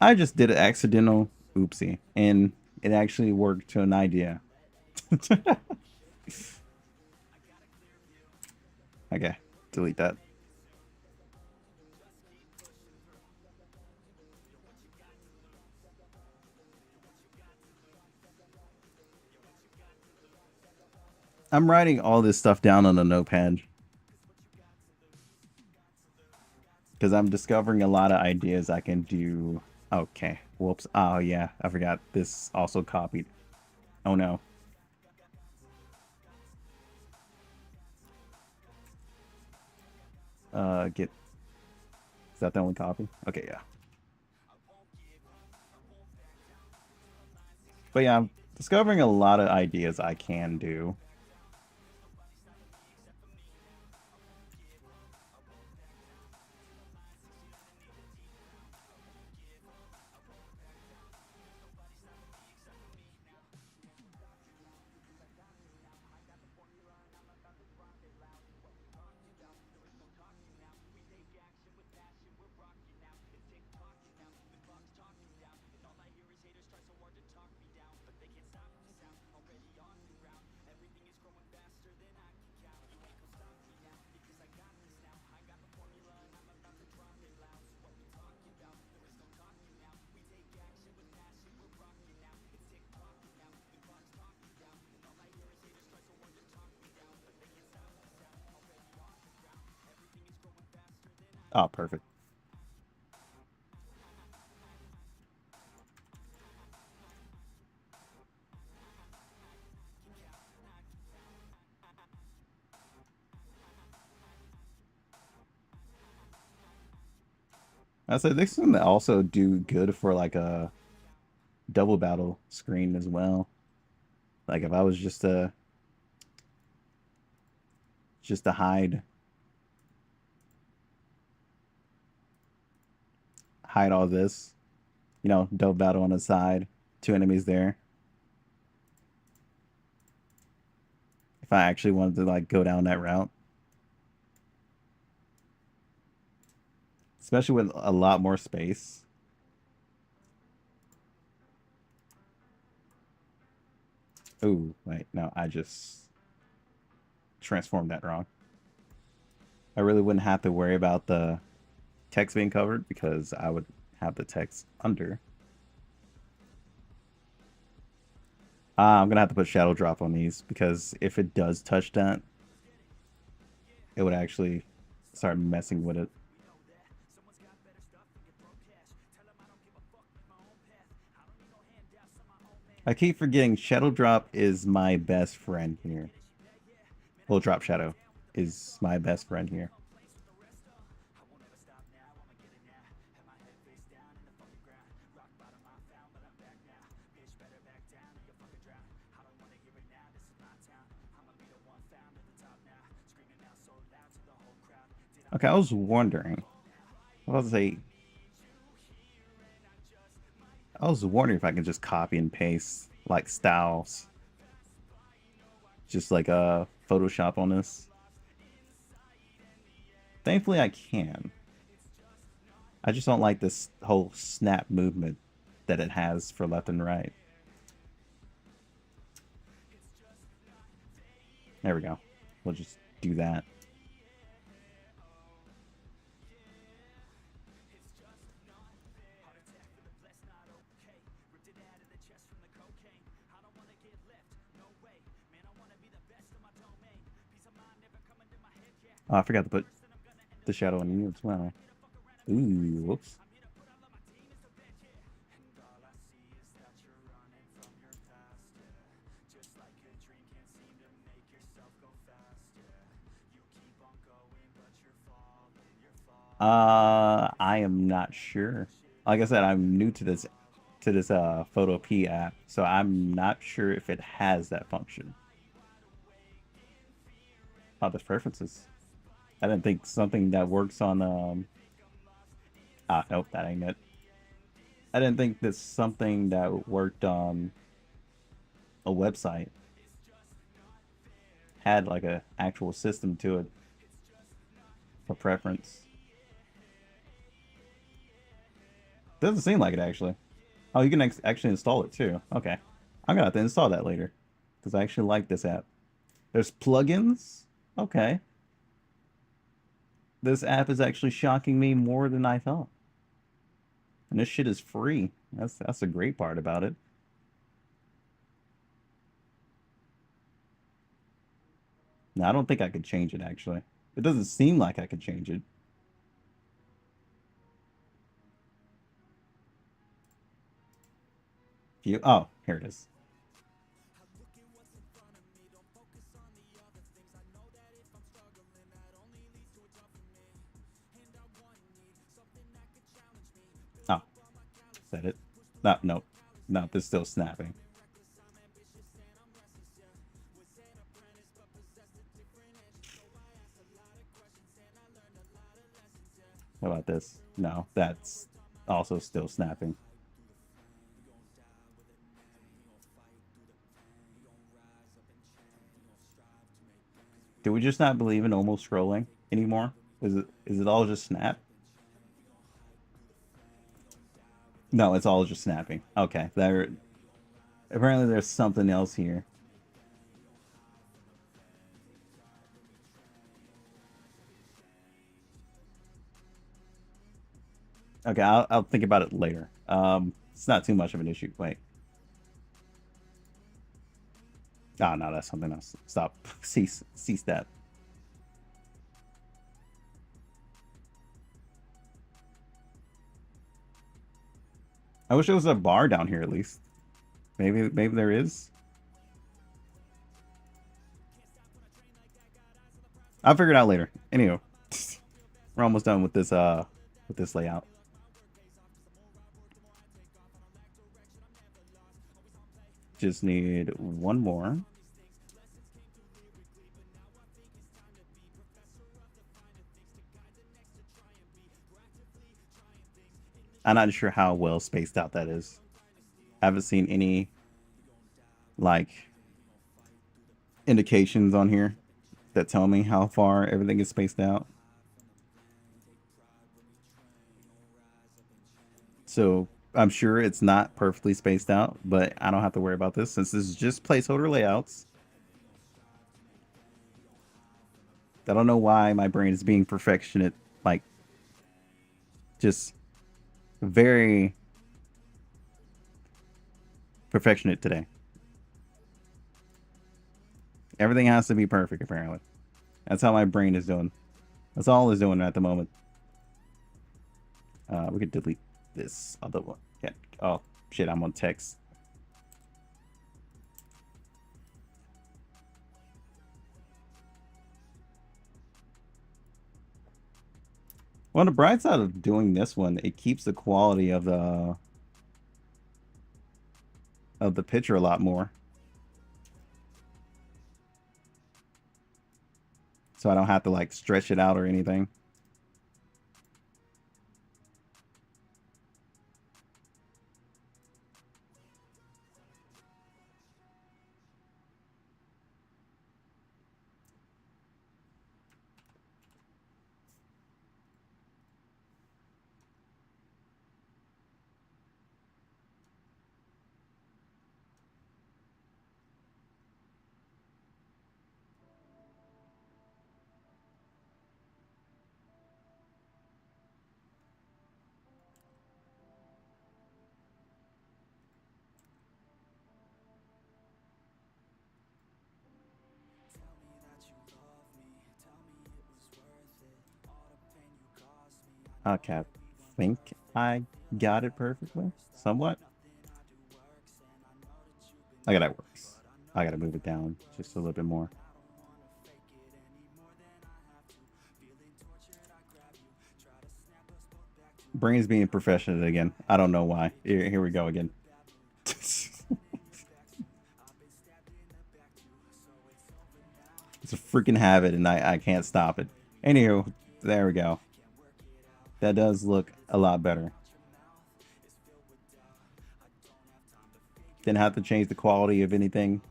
I just did an accidental oopsie, and it actually worked to an idea. Okay, delete that. I'm writing all this stuff down on a notepad because I'm discovering a lot of ideas I can do. Okay, whoops. Oh yeah, I forgot this also copied. Oh no. Get. Is that the only copy? Okay, yeah. But yeah, I'm discovering a lot of ideas I can do. Oh, perfect. I said this can also do good for like a double battle screen as well. Like if I was just to hide all this, double battle on the side, 2 enemies there. If I actually wanted to like go down that route, especially with a lot more space. Oh, wait, no, I just transformed that wrong. I really wouldn't have to worry about the text being covered because I would have the text under. I'm gonna have to put shadow drop on these because if it does touch that, it would actually start messing with it. I keep forgetting shadow drop is my best friend here. Well, drop shadow is my best friend here. Okay, I was wondering. I was say, I was wondering if I could just copy and paste like styles, just like Photoshop on this. Thankfully, I can. I just don't like this whole snap movement that it has for left and right. There we go. We'll just do that. Oh, I forgot to put the shadow on you as well. Ooh, whoops. I am not sure. Like I said, I'm new to this Photo P app, so I'm not sure if it has that function. Oh, there's preferences. I didn't think something that works on nope, that ain't it. I didn't think that something that worked on a website had like a actual system to it for preference. Doesn't seem like it actually. Oh, you can actually install it too. Okay. I'm gonna have to install that later because I actually like this app. There's plugins. Okay. This app is actually shocking me more than I thought. And this shit is free. That's a great part about it. No, I don't think I could change it actually. It doesn't seem like I could change it. Oh, here it is. Oh, is that it? No, no, no, this is still snapping. How about this? No, that's also still snapping. Do we just not believe in almost scrolling anymore? Is it all just snap? No, it's all just snapping. Okay, there. Apparently, there's something else here. Okay, I'll think about it later. It's not too much of an issue. Wait. Oh no, that's something else. Stop. Cease that. I wish there was a bar down here at least. Maybe there is. I'll figure it out later. Anyway, we're almost done with this layout. Just need one more. I'm not sure how well spaced out that is. I haven't seen any like indications on here that tell me how far everything is spaced out. So I'm sure it's not perfectly spaced out, but I don't have to worry about this since this is just placeholder layouts. I don't know why my brain is being perfectionist, like just very perfectionate today. Everything has to be perfect, apparently. That's how my brain is doing. That's all it's doing at the moment. We could delete this other one. Yeah. Oh, shit, I'm on text. Well, the bright side of doing this one, it keeps the quality of the picture a lot more. So I don't have to like stretch it out or anything. Okay, I think I got it perfectly, somewhat. Okay, that works. I gotta move it down just a little bit more. Brain's being professional again. I don't know why. Here we go again. It's a freaking habit, and I can't stop it. Anywho, there we go. That does look a lot better. Didn't have to change the quality of anything.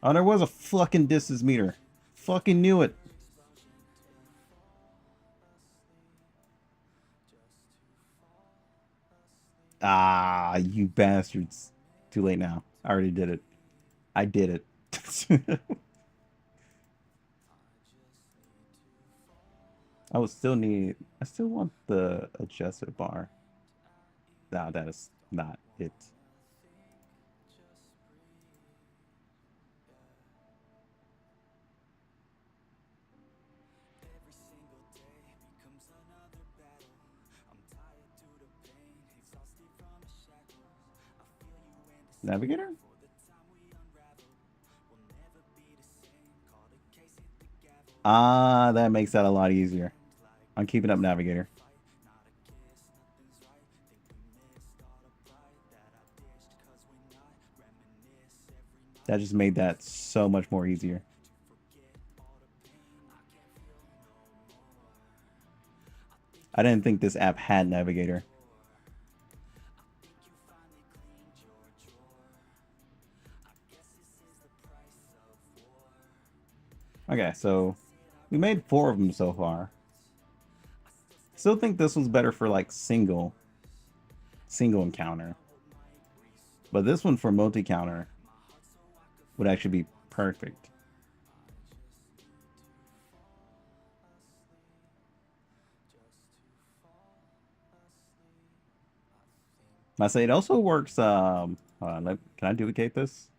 Oh, there was a fucking distance meter. Fucking knew it. Ah, you bastards. Too late now. I already did it. I did it. I still want the adjusted bar. No, that is not it. Navigator? Ah, that makes that a lot easier. I'm keeping up Navigator. That just made that so much more easier. I didn't think this app had Navigator. Okay, so we made 4 of them so far. Still think this one's better for like single encounter. But this one for multi-counter would actually be perfect. I say it also works. Hold on, can I duplicate this?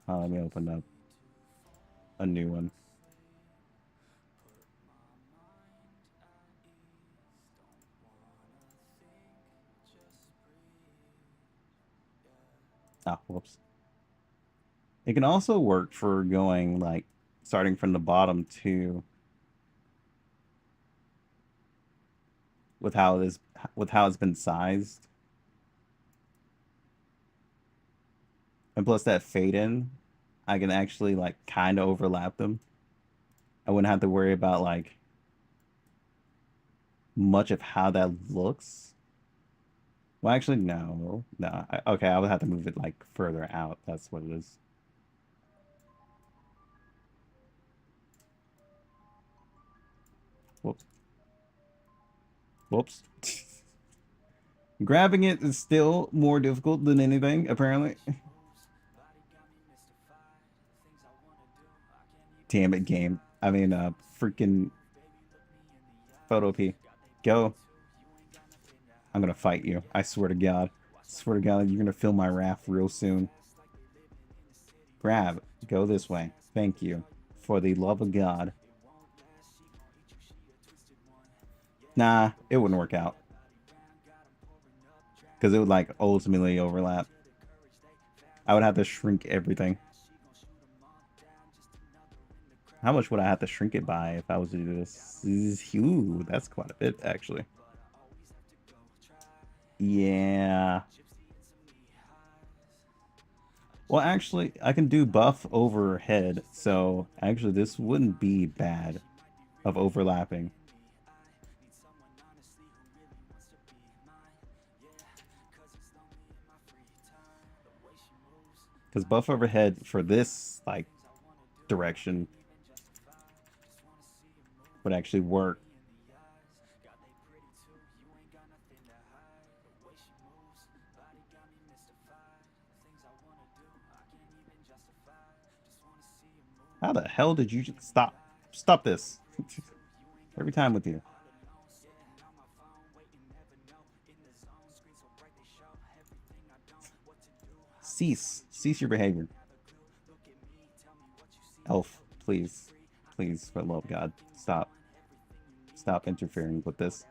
Let me open up a new one. Ah, whoops. It can also work for going like starting from the bottom to with how it is with how it's been sized. And plus that fade in, I can actually like kind of overlap them. I wouldn't have to worry about like much of how that looks. Well, actually, no. No. Okay, I would have to move it like further out. That's what it is. Whoops. Whoops. Grabbing it is still more difficult than anything, apparently. Damn it, game. I mean, freaking Photo P. Go. I'm gonna fight you. I swear to God. I swear to God, you're gonna feel my wrath real soon. Grab. Go this way. Thank you. For the love of God. Nah, it wouldn't work out. Because it would, like, ultimately overlap. I would have to shrink everything. How much would I have to shrink it by if I was to do this? Ooh, that's quite a bit, actually. Yeah. Well, actually, I can do buff over head, so actually this wouldn't be bad of overlapping. Because buff over head for this, like, direction would actually work. How the hell did you stop? Stop this. Every time with you. Cease. Cease your behavior. Elf, please. Please, for the love of God. Stop. Stop interfering with this.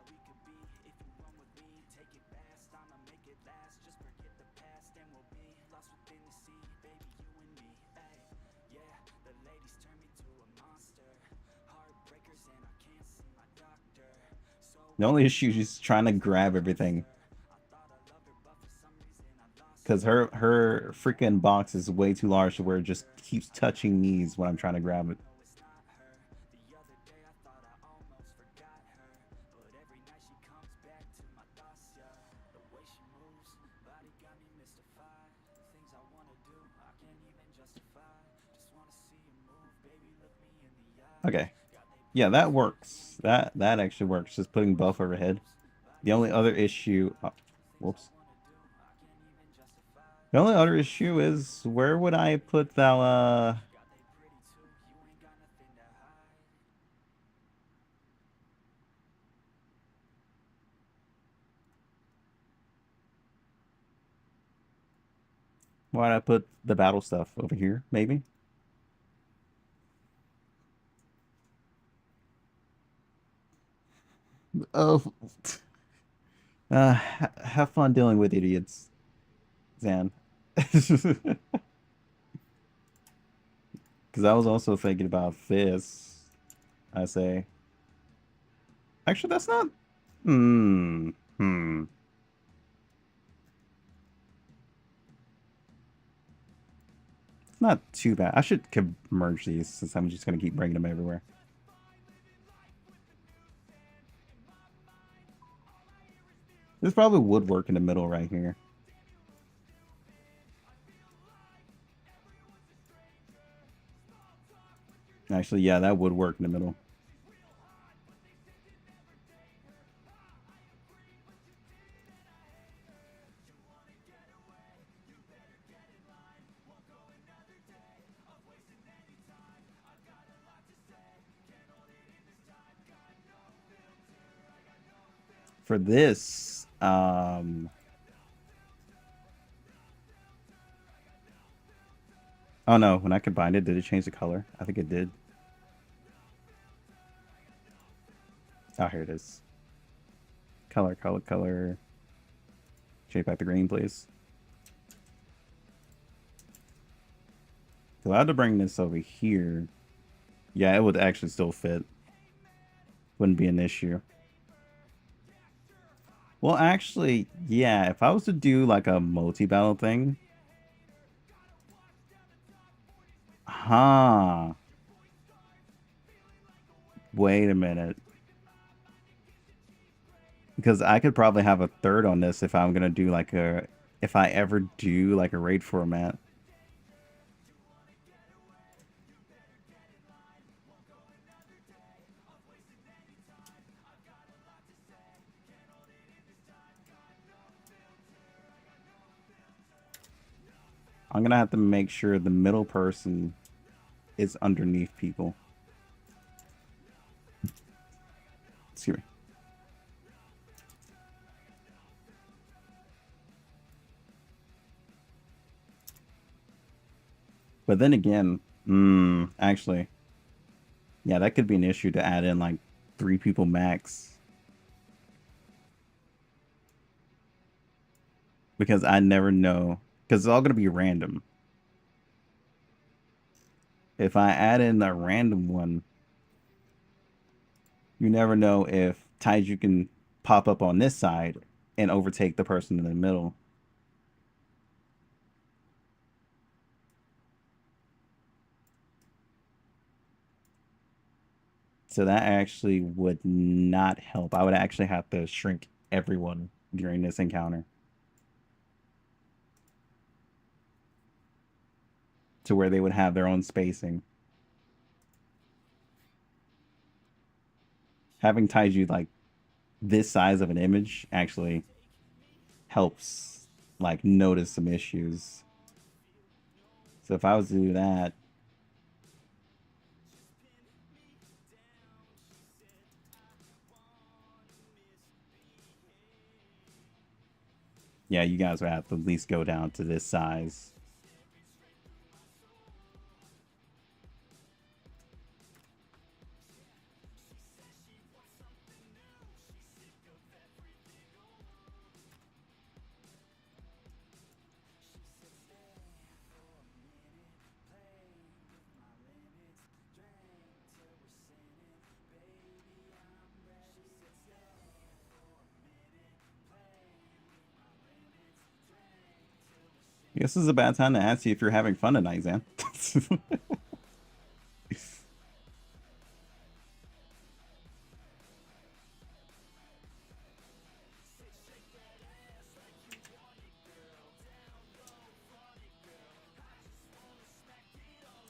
The only issue is she's trying to grab everything. Because her freaking box is way too large to where it just keeps touching knees when I'm trying to grab it. Okay. Yeah, that works. That actually works. Just putting buff overhead. The only other issue... Oh, whoops. The only other issue is where would I put that, why'd I put the battle stuff over here, maybe? Oh. Have fun dealing with idiots, Zan. Because I was also thinking about this. I say. Actually, that's not... Hmm. Hmm. It's not too bad. I should merge these since I'm just going to keep bringing them everywhere. This probably would work in the middle right here. Actually, yeah, that would work in the middle. For this, oh no, when I combined it, did it change the color? I think it did. Oh, here it is. Color, color, color. Shape back the green, please. Allowed to bring this over here. Yeah, it would actually still fit. Wouldn't be an issue. Well, actually, yeah, if I was to do like a multi-battle thing. Huh. Wait a minute. Because I could probably have a third on this if I'm gonna do like a... If I ever do like a raid format. I'm gonna have to make sure the middle person is underneath people. Excuse me. But then again, actually, yeah, that could be an issue to add in like 3 people max. Because I never know. Because it's all going to be random. If I add in a random one, you never know if Taiju can pop up on this side and overtake the person in the middle. So that actually would not help. I would actually have to shrink everyone during this encounter to where they would have their own spacing. Having Taiju like this size of an image actually helps like notice some issues. So if I was to do that, yeah, you guys would have to at least go down to this size. I guess this is a bad time to ask you if you're having fun tonight, Zan.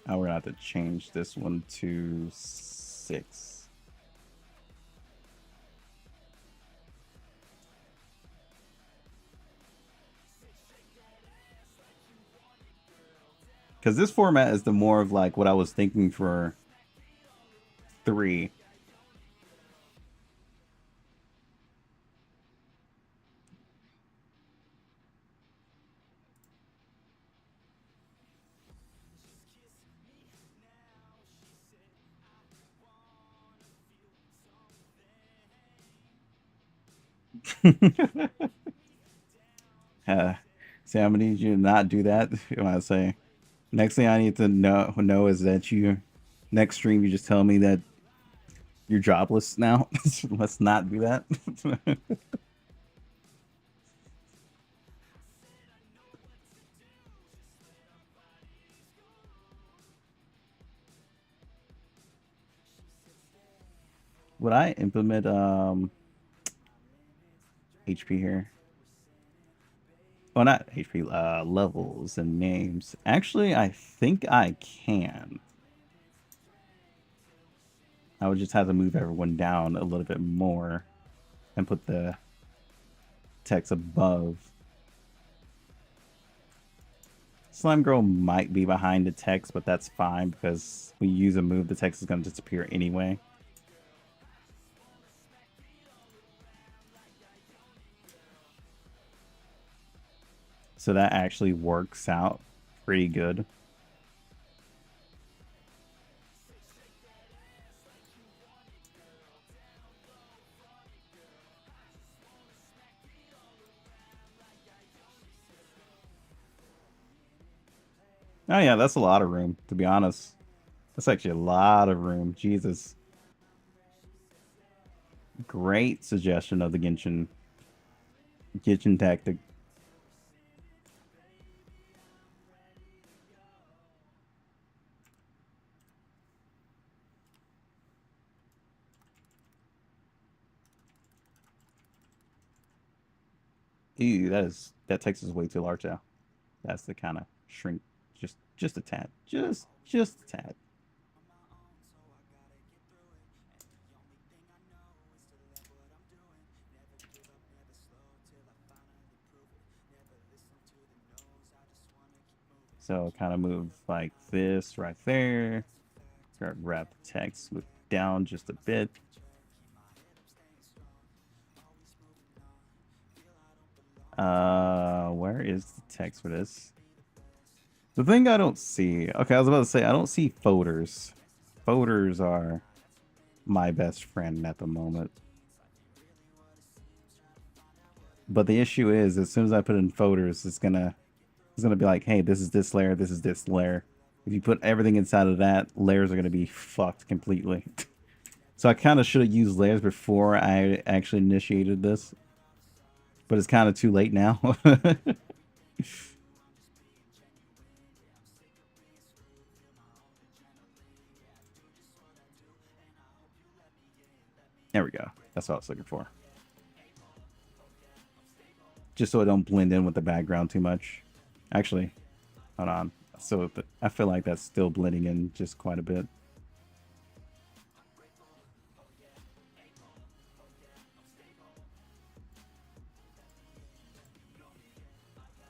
Oh, we're gonna have to change this one to 6. Because this format is the more of like what I was thinking for 3. Sam, I need you to not do that. When I say, next thing I need to know is that you, next stream, you just tell me that you're jobless now. Let's not do that. Would I implement HP here? Well, not HP, levels and names. Actually, I think I can. I would just have to move everyone down a little bit more and put the text above. Slime Girl might be behind the text, but that's fine because when you use a move, the text is going to disappear anyway. So that actually works out pretty good. Oh yeah, that's a lot of room, to be honest. That's actually a lot of room. Jesus. Great suggestion of the Genshin tactic. Ew, that text is way too large now. That's the kind of shrink just a tad. Just a tad. So kind of move like this right there. Start wrap the text, move down just a bit. Where is the text for this? The thing I don't see. Okay, I was about to say I don't see folders. Folders are my best friend at the moment. But the issue is, as soon as I put in folders, it's gonna be like, hey, this is this layer, this is this layer. If you put everything inside of that, layers are gonna be fucked completely. So I kind of should have used layers before I actually initiated this, but it's kind of too late now. There we go. That's what I was looking for. Just so I don't blend in with the background too much. Actually, hold on. So I feel like that's still blending in just quite a bit.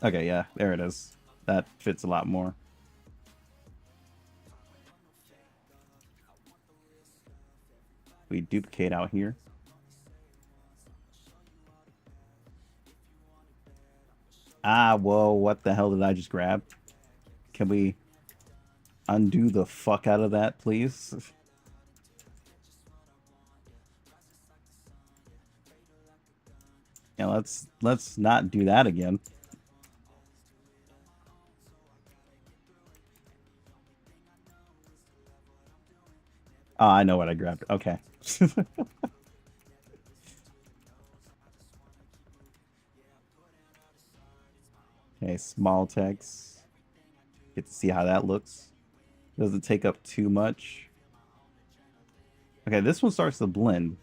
Okay, yeah, there it is. That fits a lot more. We duplicate out here. Ah, whoa, what the hell did I just grab? Can we undo the fuck out of that, please? Yeah, let's not do that again. Oh, I know what I grabbed. Okay. Okay, small text. Get to see how that looks. Doesn't take up too much. Okay, this one starts to blend.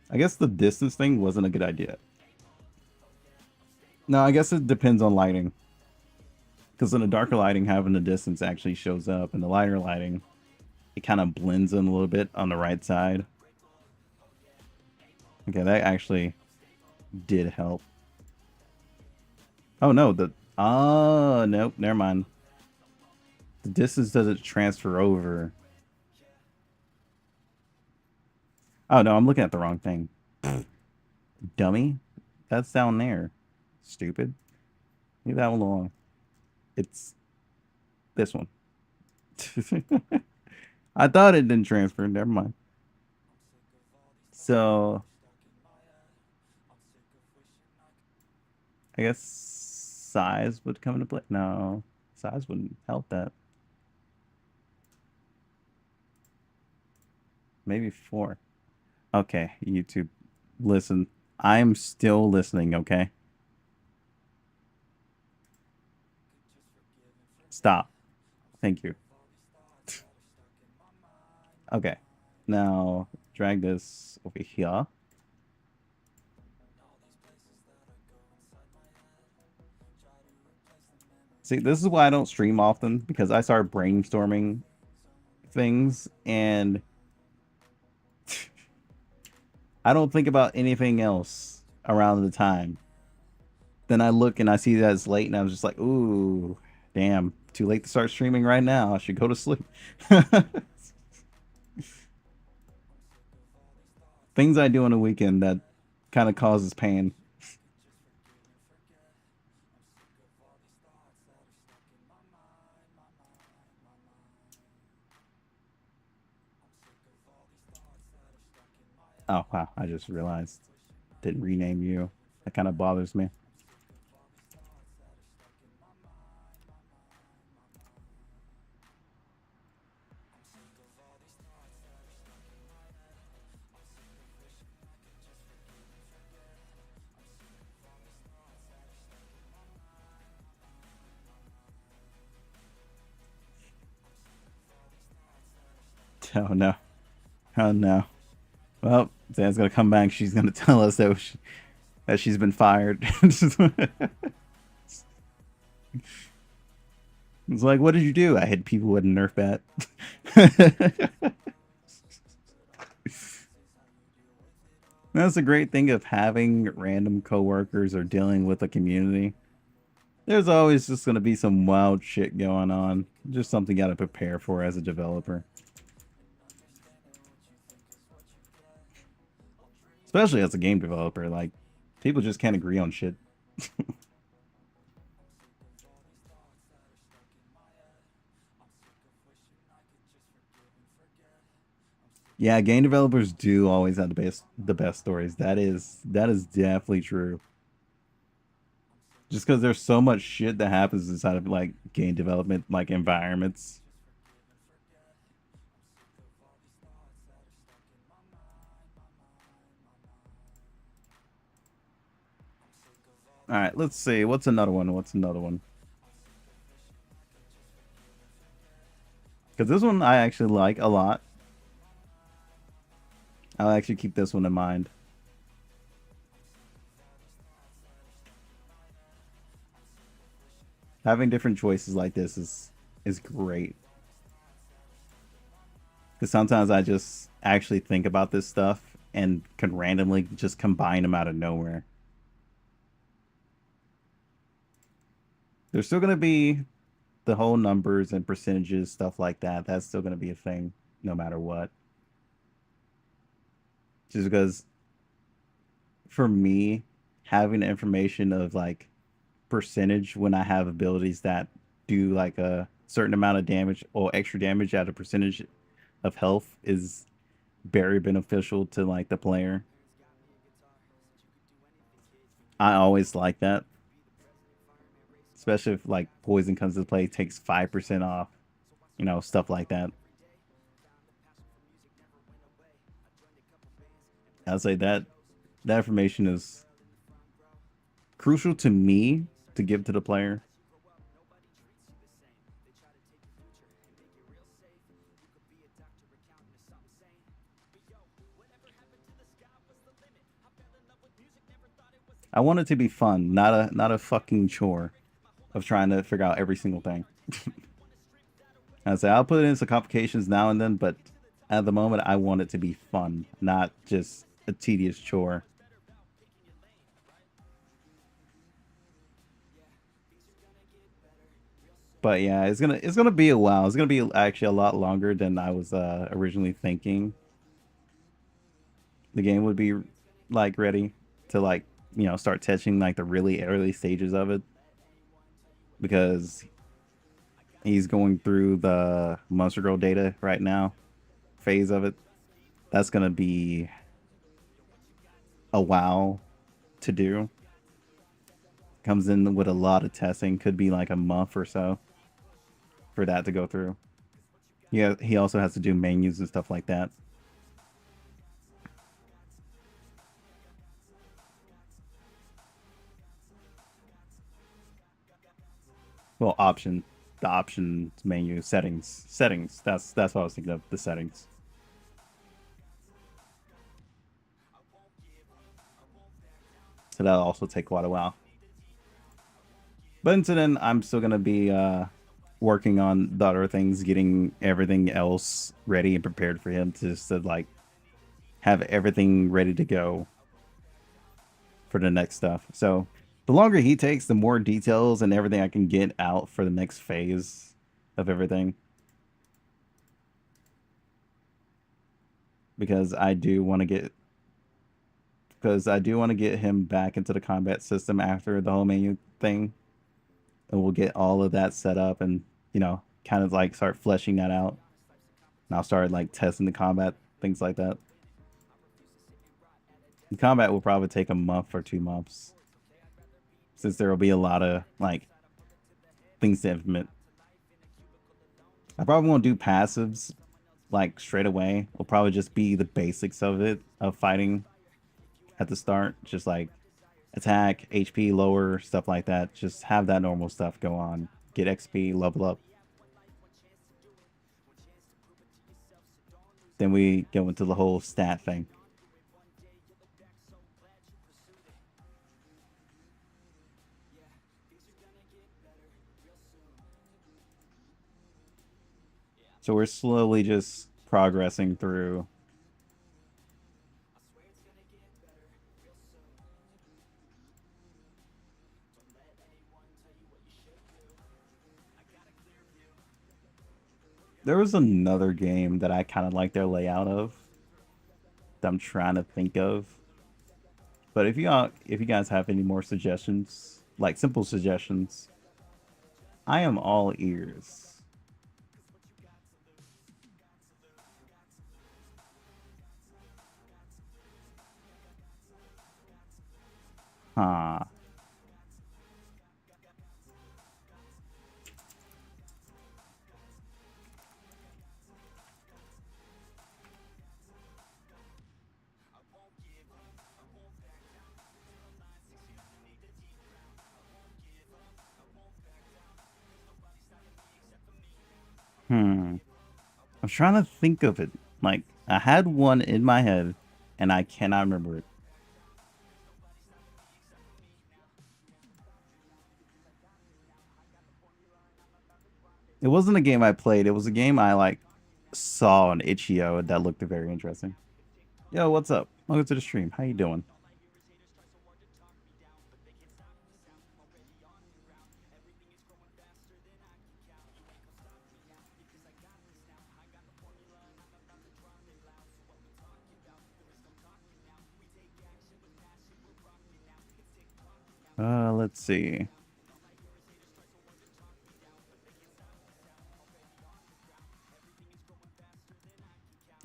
I guess the distance thing wasn't a good idea. No, I guess it depends on lighting. Because in the darker lighting, having the distance actually shows up. In the lighter lighting, it kind of blends in a little bit on the right side. Okay, that actually did help. Oh, no. Nope, never mind. The distance doesn't transfer over. Oh, no, I'm looking at the wrong thing. Dummy. That's down there. Stupid. Leave that one alone. It's this one. I thought it didn't transfer. Never mind. So, I guess size would come into play. No, size wouldn't help that. Maybe 4. Okay, YouTube. Listen, I'm still listening, okay? Stop. Thank you. Okay. Now, drag this over here. See, this is why I don't stream often, because I start brainstorming things, and I don't think about anything else around the time. Then I look and I see that it's late, and I'm just like, ooh, damn, too late to start streaming right now. I should go to sleep. Things I do on a weekend that kind of causes pain. Oh, wow, I just realized. Didn't rename you. That kind of bothers me. Oh, no. Oh, no. Well, Zan's gonna come back. She's gonna tell us that she's been fired. It's like, what did you do? I hit people with a Nerf bat. That's a great thing of having random coworkers or dealing with a community. There's always just going to be some wild shit going on. Just something you got to prepare for as a developer. Especially as a game developer, like, people just can't agree on shit. Yeah, game developers do always have the best stories. That is definitely true. Just because there's so much shit that happens inside of like game development, like environments. All right, let's see. What's another one? What's another one? Because this one I actually like a lot. I'll actually keep this one in mind. Having different choices like this is great. Because sometimes I just actually think about this stuff and can randomly just combine them out of nowhere. There's still gonna be the whole numbers and percentages, stuff like that. That's still gonna be a thing, no matter what. Just because for me, having the information of like percentage when I have abilities that do like a certain amount of damage or extra damage at a percentage of health is very beneficial to like the player. I always like that, especially if like poison comes to play, takes 5% off, stuff like that. I'd say that information is crucial to me to give to the player. I want it to be fun, not a fucking chore of trying to figure out every single thing. I say I'll put in some complications now and then, but at the moment I want it to be fun, not just a tedious chore. But yeah, it's gonna be a while. It's gonna be actually a lot longer than I was originally thinking. The game would be like ready to like start touching like the really early stages of it because he's going through the Monster Girl data right now phase of it. That's gonna be a while to do. Comes in with a lot of testing. Could be like a month or so for that to go through. Yeah, he also has to do menus and stuff like that. Well, the options menu settings. That's what I was thinking of. The settings. So that'll also take quite a while. But until then, I'm still gonna be working on the other things, getting everything else ready and prepared for him to like have everything ready to go for the next stuff. So the longer he takes, the more details and everything I can get out for the next phase of everything. Because I do want to get him back into the combat system after the whole menu thing. And we'll get all of that set up and, kind of like start fleshing that out. And I'll start like testing the combat, things like that. The combat will probably take a month or 2 months. Since there will be a lot of like things to implement. I probably won't do passives like straight away. Will probably just be the basics of it, of fighting at the start. Just like attack, HP lower, stuff like that. Just have that normal stuff go on. Get XP, level up. Then we go into the whole stat thing. So we're slowly just progressing through. There was another game that I kind of like their layout of that I'm trying to think of. But if you guys have any more suggestions, like simple suggestions, I am all ears. Huh. Hmm. I'm trying to think of it. Like I had one in my head, and I cannot remember it. It wasn't a game I played. It was a game I like saw on Itch.io that looked very interesting. Yo, what's up? Welcome to the stream. How you doing? Let's see.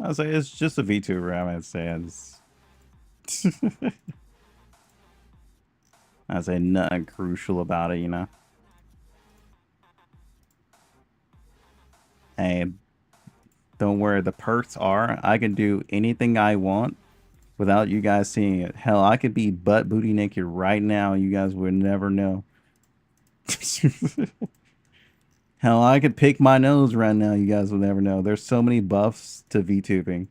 I was like, it's just a VTuber. I'm gonna say it's. I say nothing crucial about it, you know. Hey, don't worry. The perks are I can do anything I want without you guys seeing it. Hell, I could be butt booty naked right now. You guys would never know. Hell, I could pick my nose right now. You guys will never know. There's so many buffs to VTubing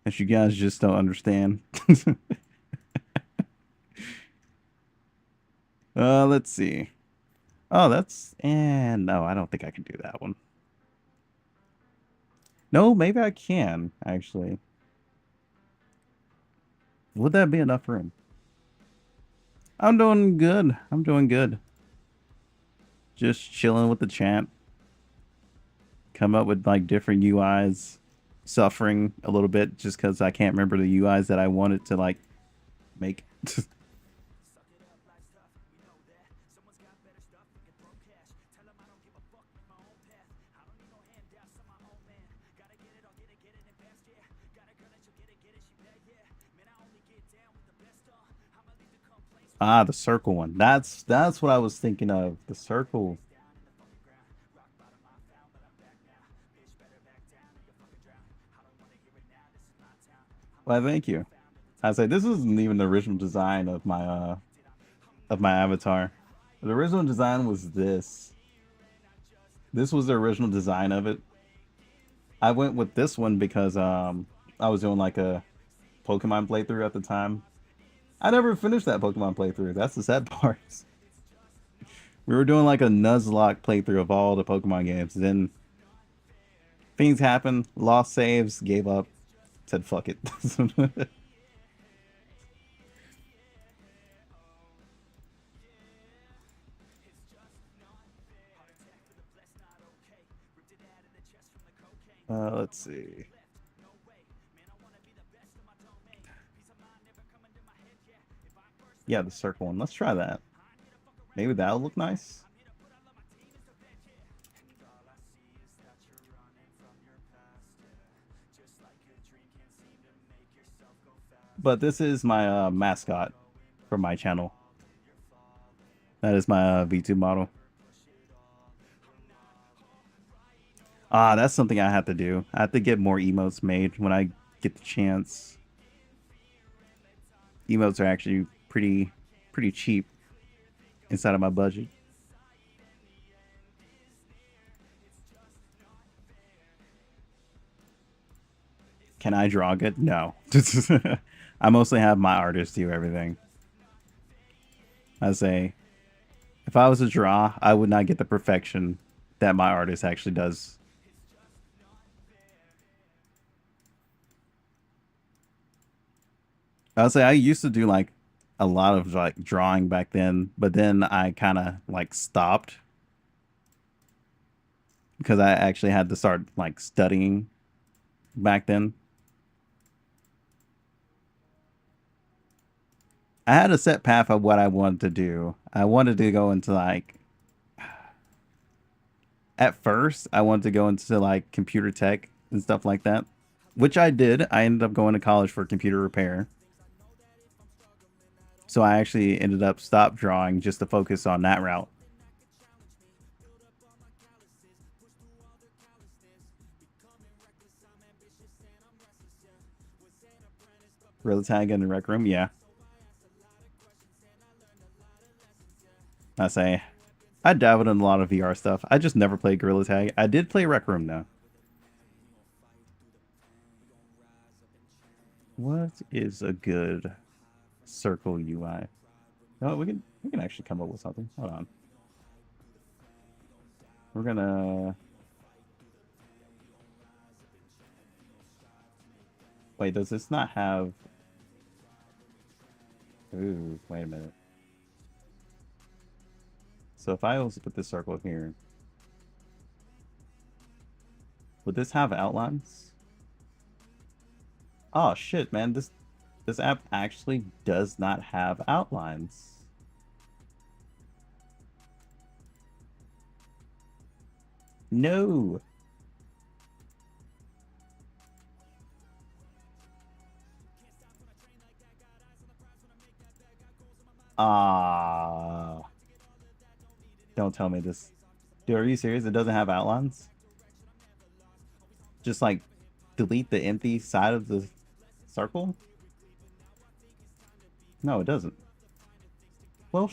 that you guys just don't understand. Let's see. Oh, that's and no, I don't think I can do that one. No, maybe I can actually. Would that be enough room? I'm doing good. I'm doing good. Just chilling with the chat. Come up with like different UIs. Suffering a little bit just because I can't remember the UIs that I wanted to like make. Ah, the circle one. That's what I was thinking of. The circle. Well, thank you. I say this isn't even the original design of my avatar. The original design was this. This was the original design of it. I went with this one because I was doing like a Pokemon playthrough at the time. I never finished that Pokemon playthrough. That's the sad part. We were doing like a Nuzlocke playthrough of all the Pokemon games. Then things happened, lost saves, gave up, said fuck it. Let's see. Yeah, the circle one. Let's try that. Maybe that'll look nice. But this is my mascot for my channel. That is my V2 model. Ah, that's something I have to do. I have to get more emotes made when I get the chance. Emotes are actually pretty cheap inside of my budget. Can I draw good? No. I mostly have my artist do everything. I say, if I was to draw, I would not get the perfection that my artist actually does. I would say I used to do like a lot of like drawing back then, but then I kind of like stopped because I actually had to start like studying back then. I had a set path of what I wanted to do. I wanted to go into like, at first, I wanted to go into like computer tech and stuff like that, which I did. I ended up going to college for computer repair. So I actually ended up stop drawing just to focus on that route. Gorilla Tag in the Rec Room, yeah. I say, I dabbled in a lot of VR stuff. I just never played Gorilla Tag. I did play Rec Room though. What is a good circle UI? No, we can actually come up with something. Hold on. We're gonna wait. Does this not have? Ooh, wait a minute. So if I also put this circle here, would this have outlines? Oh shit, man! This app actually does not have outlines. No. Ah. Don't tell me this. Dude, are you serious? It doesn't have outlines? Just like delete the empty side of the circle? No, it doesn't. Well,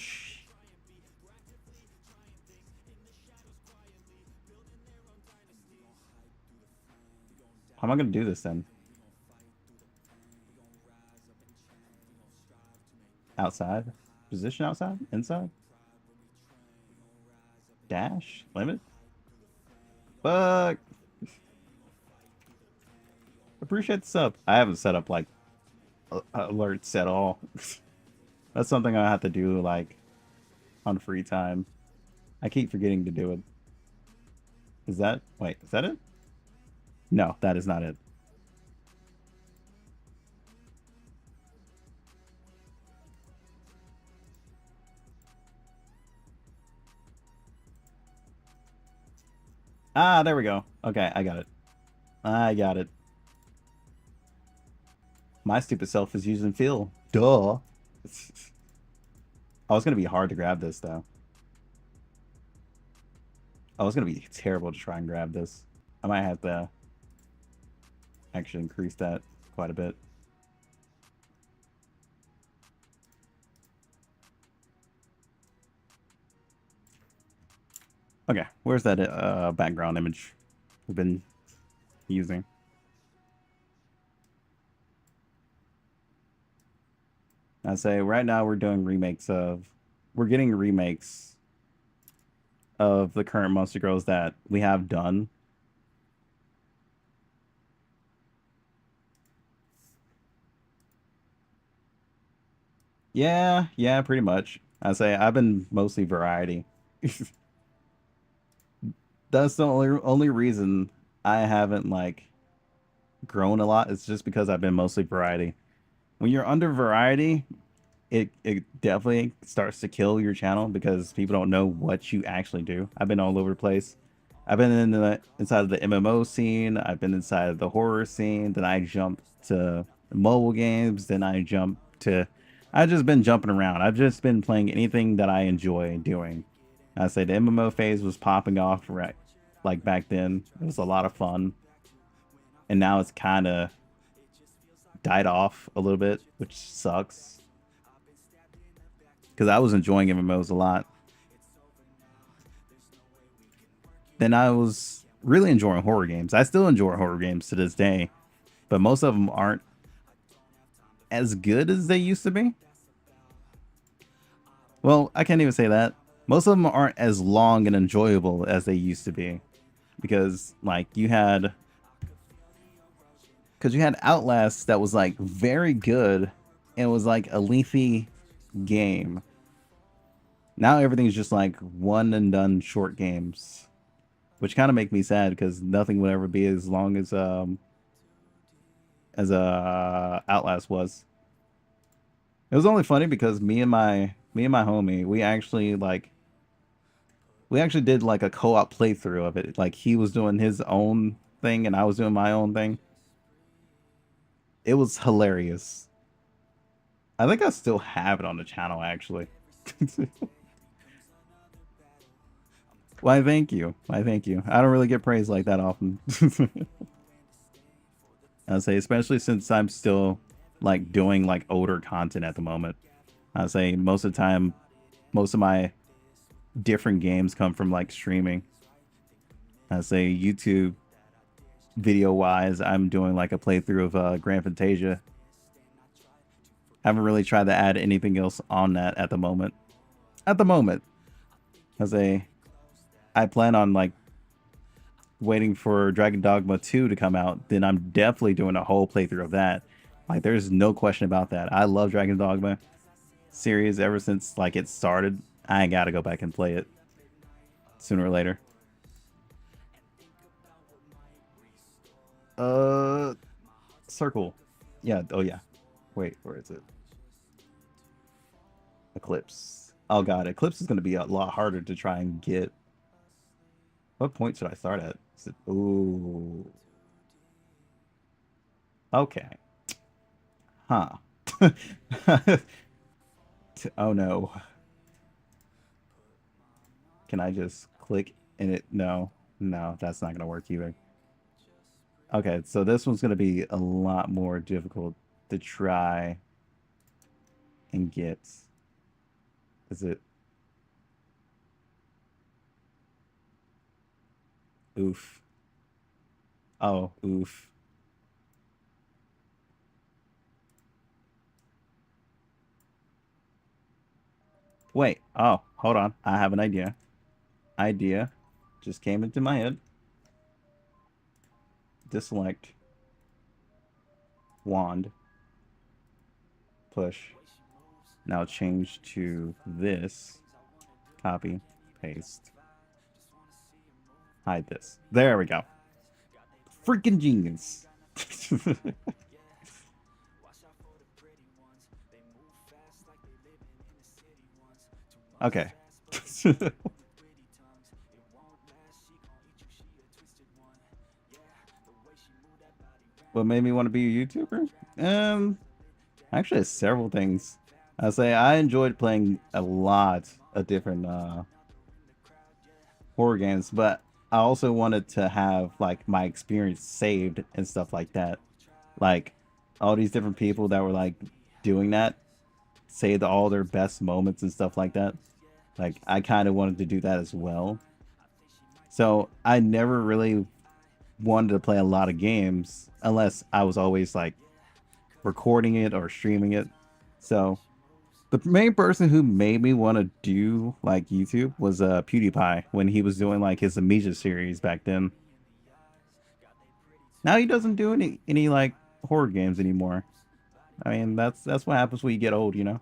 how am I going to do this then? Outside? Position outside? Inside? Dash? Limit? Fuck! Appreciate the sub. I haven't set up like alerts at all. That's something I have to do like on free time. I keep forgetting to do it. Is that... Wait, is that it? No, that is not it. Ah, there we go. Okay, I got it. I got it. My stupid self is using fill. Duh. Oh, it's gonna be hard to grab this though. Oh, it's gonna be terrible to try and grab this. I might have to actually increase that quite a bit. Okay, where's that background image we've been using? I say right now we're doing remakes of, we're getting remakes of the current Monster Girls that we have done. Yeah, pretty much. I say I've been mostly variety. That's the only reason I haven't like grown a lot. It's just because I've been mostly variety. When you're under variety, it definitely starts to kill your channel because people don't know what you actually do. I've been all over the place. I've been inside of the MMO scene. I've been inside of the horror scene. Then I jumped to mobile games. Then I jumped to... I've just been jumping around. I've just been playing anything that I enjoy doing. I say the MMO phase was popping off right like back then. It was a lot of fun. And now it's kind of died off a little bit, which sucks. Because I was enjoying MMOs a lot. Then I was really enjoying horror games. I still enjoy horror games to this day. But most of them aren't as good as they used to be. Well, I can't even say that. Most of them aren't as long and enjoyable as they used to be. Because, like, you had Outlast that was, like, very good. And it was, like, a lengthy game. Now everything's just, like, one and done short games. which kind of make me sad because nothing would ever be as long as Outlast was. It was only funny because me and my homie, we actually did like a co-op playthrough of it. Like he was doing his own thing and I was doing my own thing. It was hilarious. I think I still have it on the channel actually. Why thank you. Why thank you. I don't really get praise like that often. I'd say especially since I'm still like doing like older content at the moment. I'd say most of the time most of my different games come from like streaming. I'd say YouTube video wise, I'm doing like a playthrough of Grand Fantasia. Haven't really tried to add anything else on that at the moment. At the moment, as I plan on like waiting for Dragon Dogma 2 to come out, then I'm definitely doing a whole playthrough of that. Like there's no question about that. I love Dragon Dogma series ever since like it started. I gotta go back and play it sooner or later. Uh, Circle. Yeah. Oh yeah. Wait, where is it? Eclipse. Oh god, Eclipse is gonna be a lot harder to try and get. What point should I start at? Is it, ooh. Okay. Huh. Oh no. Can I just click in it? No. No, that's not gonna work either. Okay, so this one's gonna be a lot more difficult to try and get. Is it? Oof. Oh, oof. Wait. Oh, hold on. I have an idea. Idea just came into my head. Deselect. Wand. Push. Now change to this. Copy. Paste. Hide this. There we go. Freaking genius. Okay. What made me want to be a YouTuber? Actually, several things. I say I enjoyed playing a lot of different horror games, but I also wanted to have like my experience saved and stuff like that. Like all these different people that were like doing that saved all their best moments and stuff like that. Like I kind of wanted to do that as well. So I never really wanted to play a lot of games unless I was always like recording it or streaming it. So the main person who made me want to do like YouTube was PewDiePie when he was doing like his Amnesia series back then. Now he doesn't do any like horror games anymore. I mean that's what happens when you get old, you know.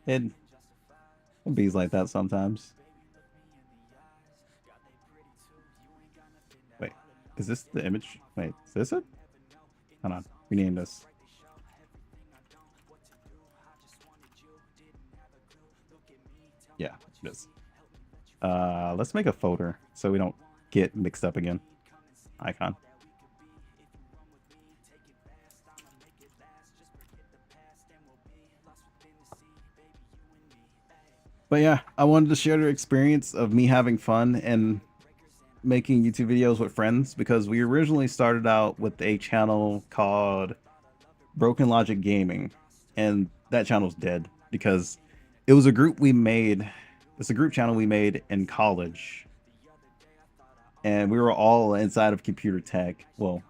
It it bees like that sometimes. Wait, is this the image? Wait, is this it? Hold on, rename this. Yeah, it is. Let's make a folder so we don't get mixed up again. Icon. But yeah, I wanted to share the experience of me having fun and making YouTube videos with friends because we originally started out with a channel called Broken Logic Gaming, and that channel's dead because it was a group we made. It's a group channel we made in college, and we were all inside of computer tech, well,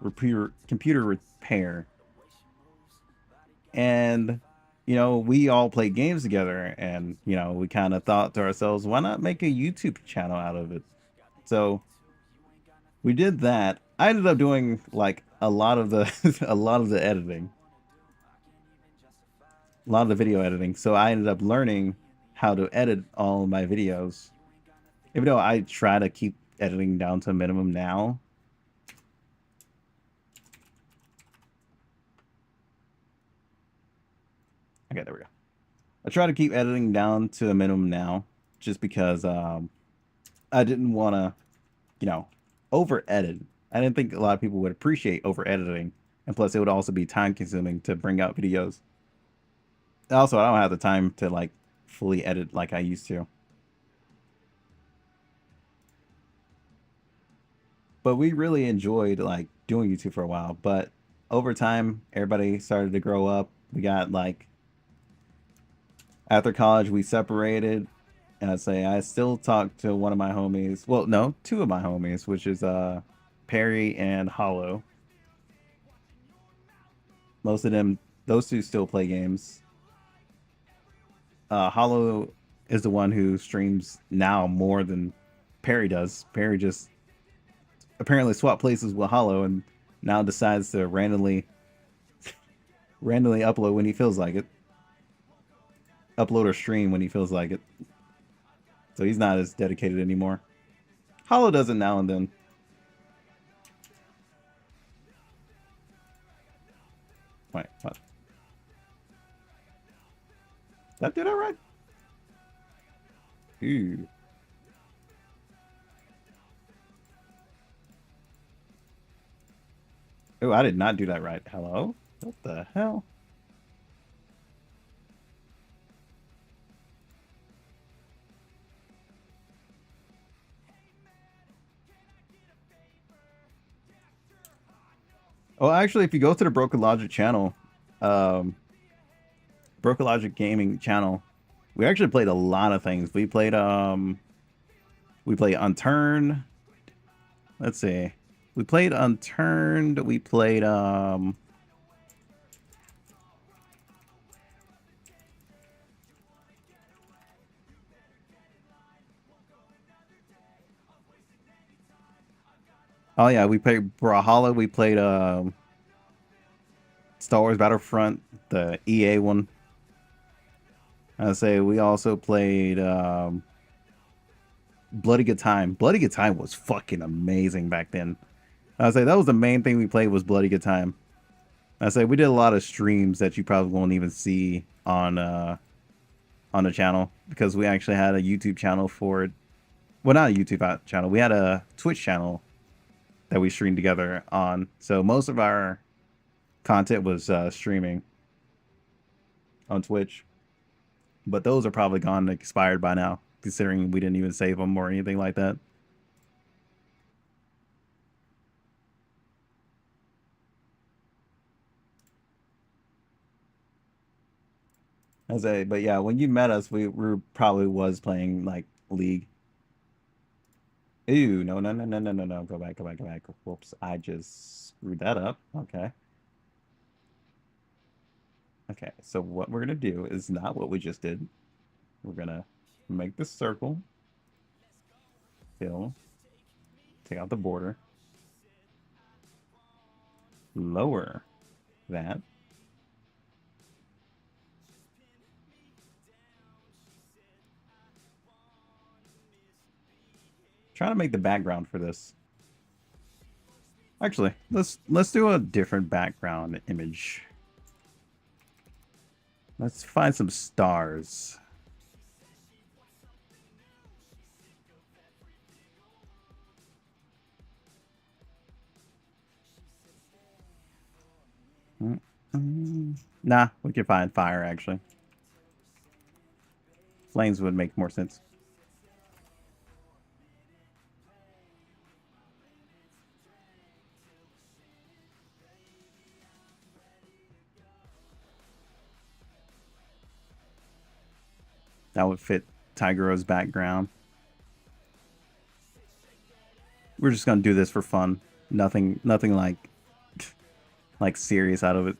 computer repair, and we all played games together, and we kind of thought to ourselves, why not make a YouTube channel out of it? So we did that. I ended up doing like a lot of the a lot of the editing, a lot of the video editing. So I ended up learning how to edit all my videos. Even though I try to keep editing down to a minimum now. Okay, there we go. I try to keep editing down to a minimum now, just because I didn't want to, you know, over edit. I didn't think a lot of people would appreciate over editing, and plus it would also be time consuming to bring out videos. Also, I don't have the time to like fully edit like I used to. But we really enjoyed like doing YouTube for a while. But over time, everybody started to grow up. We got like after college, we separated. And I'd say I still talk to one of my homies. Well, no, two of my homies, which is Perry and Hollow. Most of them, those two still play games. Hollow is the one who streams now more than Perry does. Perry just apparently swapped places with Hollow and now decides to randomly upload when he feels like it. Upload or stream when he feels like it. So he's not as dedicated anymore. Hollow does it now and then. Wait, what? That did I right? Ooh. Oh, I did not do that right. Hello? What the hell? Oh, actually, if you go to the Broken Logic channel, um, Broken Logic Gaming channel, we actually played a lot of things. We played Unturned. Let's see. We played Unturned. We played oh yeah, we played Brawlhalla. We played Star Wars Battlefront, the EA one. I say we also played Bloody Good Time. Bloody Good Time was fucking amazing back then. I say that was the main thing we played was Bloody Good Time. I say we did a lot of streams that you probably won't even see on the channel because we actually had a YouTube channel for it. Well, not a YouTube channel. We had a Twitch channel that we streamed together on. So most of our content was streaming on Twitch. But those are probably gone and expired by now, considering we didn't even save them or anything like that. But yeah, when you met us, we probably was playing like League. Ew, no, no, no, no, no, no, no. Go back, go back, go back. Whoops, I just screwed that up. Okay. Okay, so what we're gonna do is not what we just did. We're gonna make this circle, fill, take out the border, lower that. Trying to make the background for this. Actually, let's do a different background image. Let's find some stars. Nah, we can find fire actually. Flames would make more sense. That would fit Tigero's background. We're just gonna do this for fun. Nothing like serious out of it.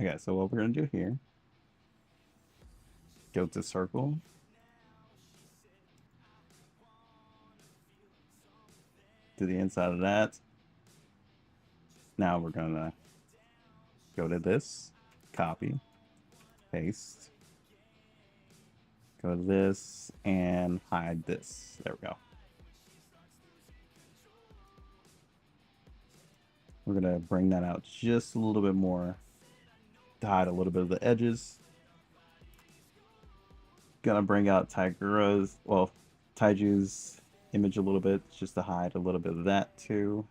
Okay, so what we're gonna do here, go to circle. To the inside of that. Now we're gonna go to this, copy, paste, go to this, and hide this. There we go. We're gonna bring that out just a little bit more to hide a little bit of the edges. Gonna bring out Taiju's image a little bit just to hide a little bit of that too.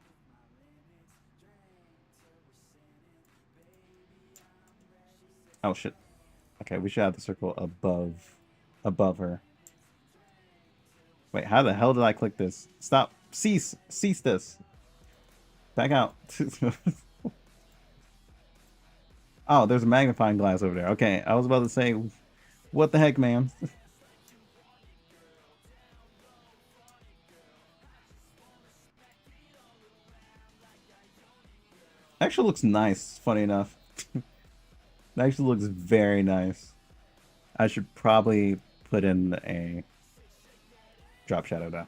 Oh shit. Okay, we should have the circle above her. Wait, how the hell did I click this? Stop. Cease this. Back out. Oh, there's a magnifying glass over there. Okay, I was about to say, what the heck, man? Actually looks nice, funny enough. It actually looks very nice. I should probably put in a drop shadow now.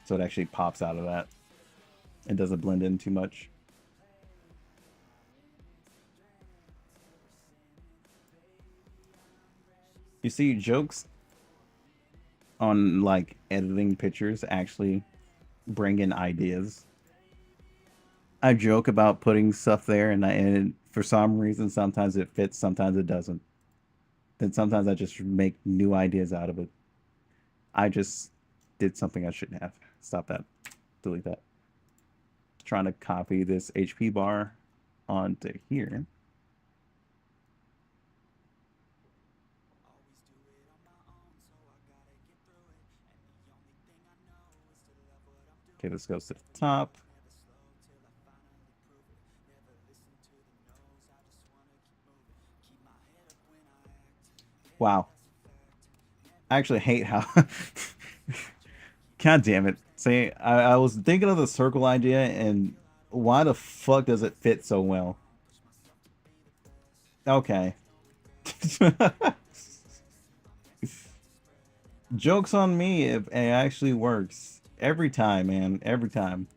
So it actually pops out of that. It doesn't blend in too much. You see, jokes on like editing pictures actually bring in ideas. I joke about putting stuff there, and for some reason, sometimes it fits, sometimes it doesn't. Then sometimes I just make new ideas out of it. I just did something I shouldn't have. Stop that. Delete that. Trying to copy this HP bar onto here. Okay, this goes to the top. Wow. I actually hate how... God damn it. See, I was thinking of the circle idea, and why the fuck does it fit so well? Okay. Joke's on me if it actually works. Every time, man. Every time.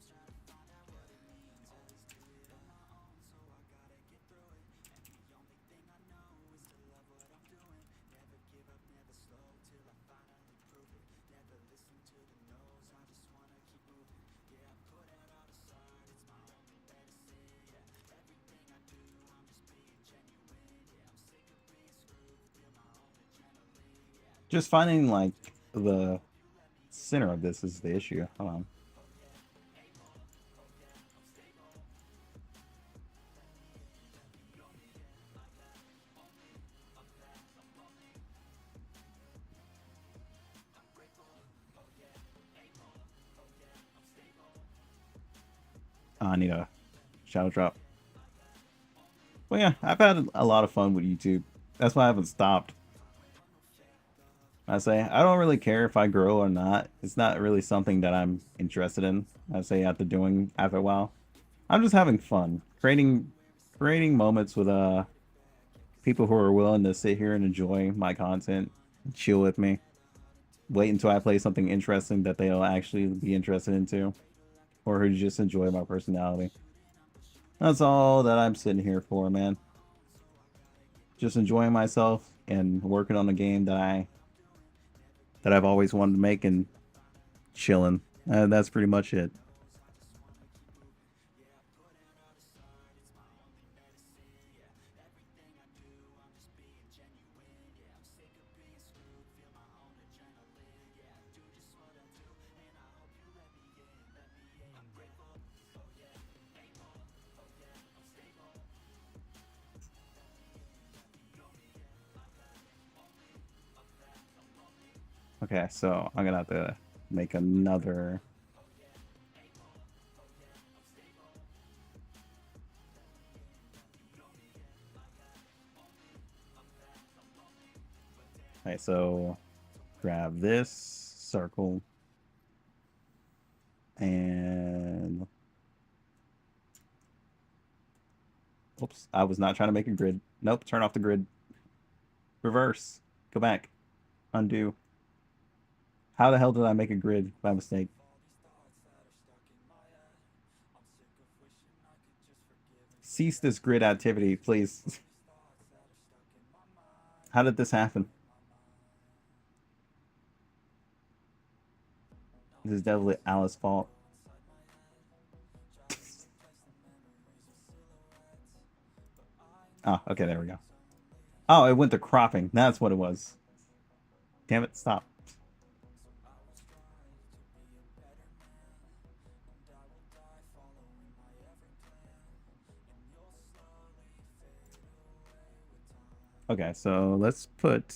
Just finding, like, the center of this is the issue. Hold on. Oh, I need a shadow drop. Well, yeah, I've had a lot of fun with YouTube. That's why I haven't stopped. I say, I don't really care if I grow or not. It's not really something that I'm interested in. I say after a while. I'm just having fun. Creating moments with people who are willing to sit here and enjoy my content, chill with me. Wait until I play something interesting that they'll actually be interested into. Or who just enjoy my personality. That's all that I'm sitting here for, man. Just enjoying myself and working on a game that I've always wanted to make and chilling. That's pretty much it. Okay, so I'm gonna have to make another. Okay, so grab this circle and Oops, I was not trying to make a grid. Nope, turn off the grid. Reverse. Go back. Undo. How the hell did I make a grid by mistake? Cease this grid activity, please. How did this happen? This is definitely Alice's fault. Oh, okay, there we go. Oh, it went to cropping. That's what it was. Damn it, stop. Okay, so let's put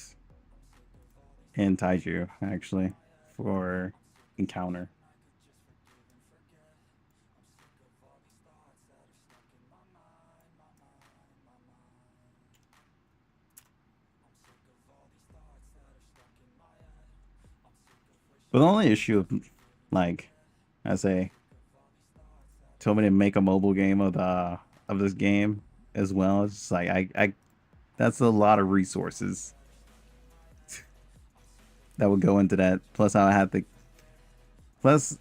in Taiju, actually, for encounter. But the only issue of, like, I say, told me to make a mobile game of this game as well. It's just like I that's a lot of resources that would go into that. Plus, I had to. Plus,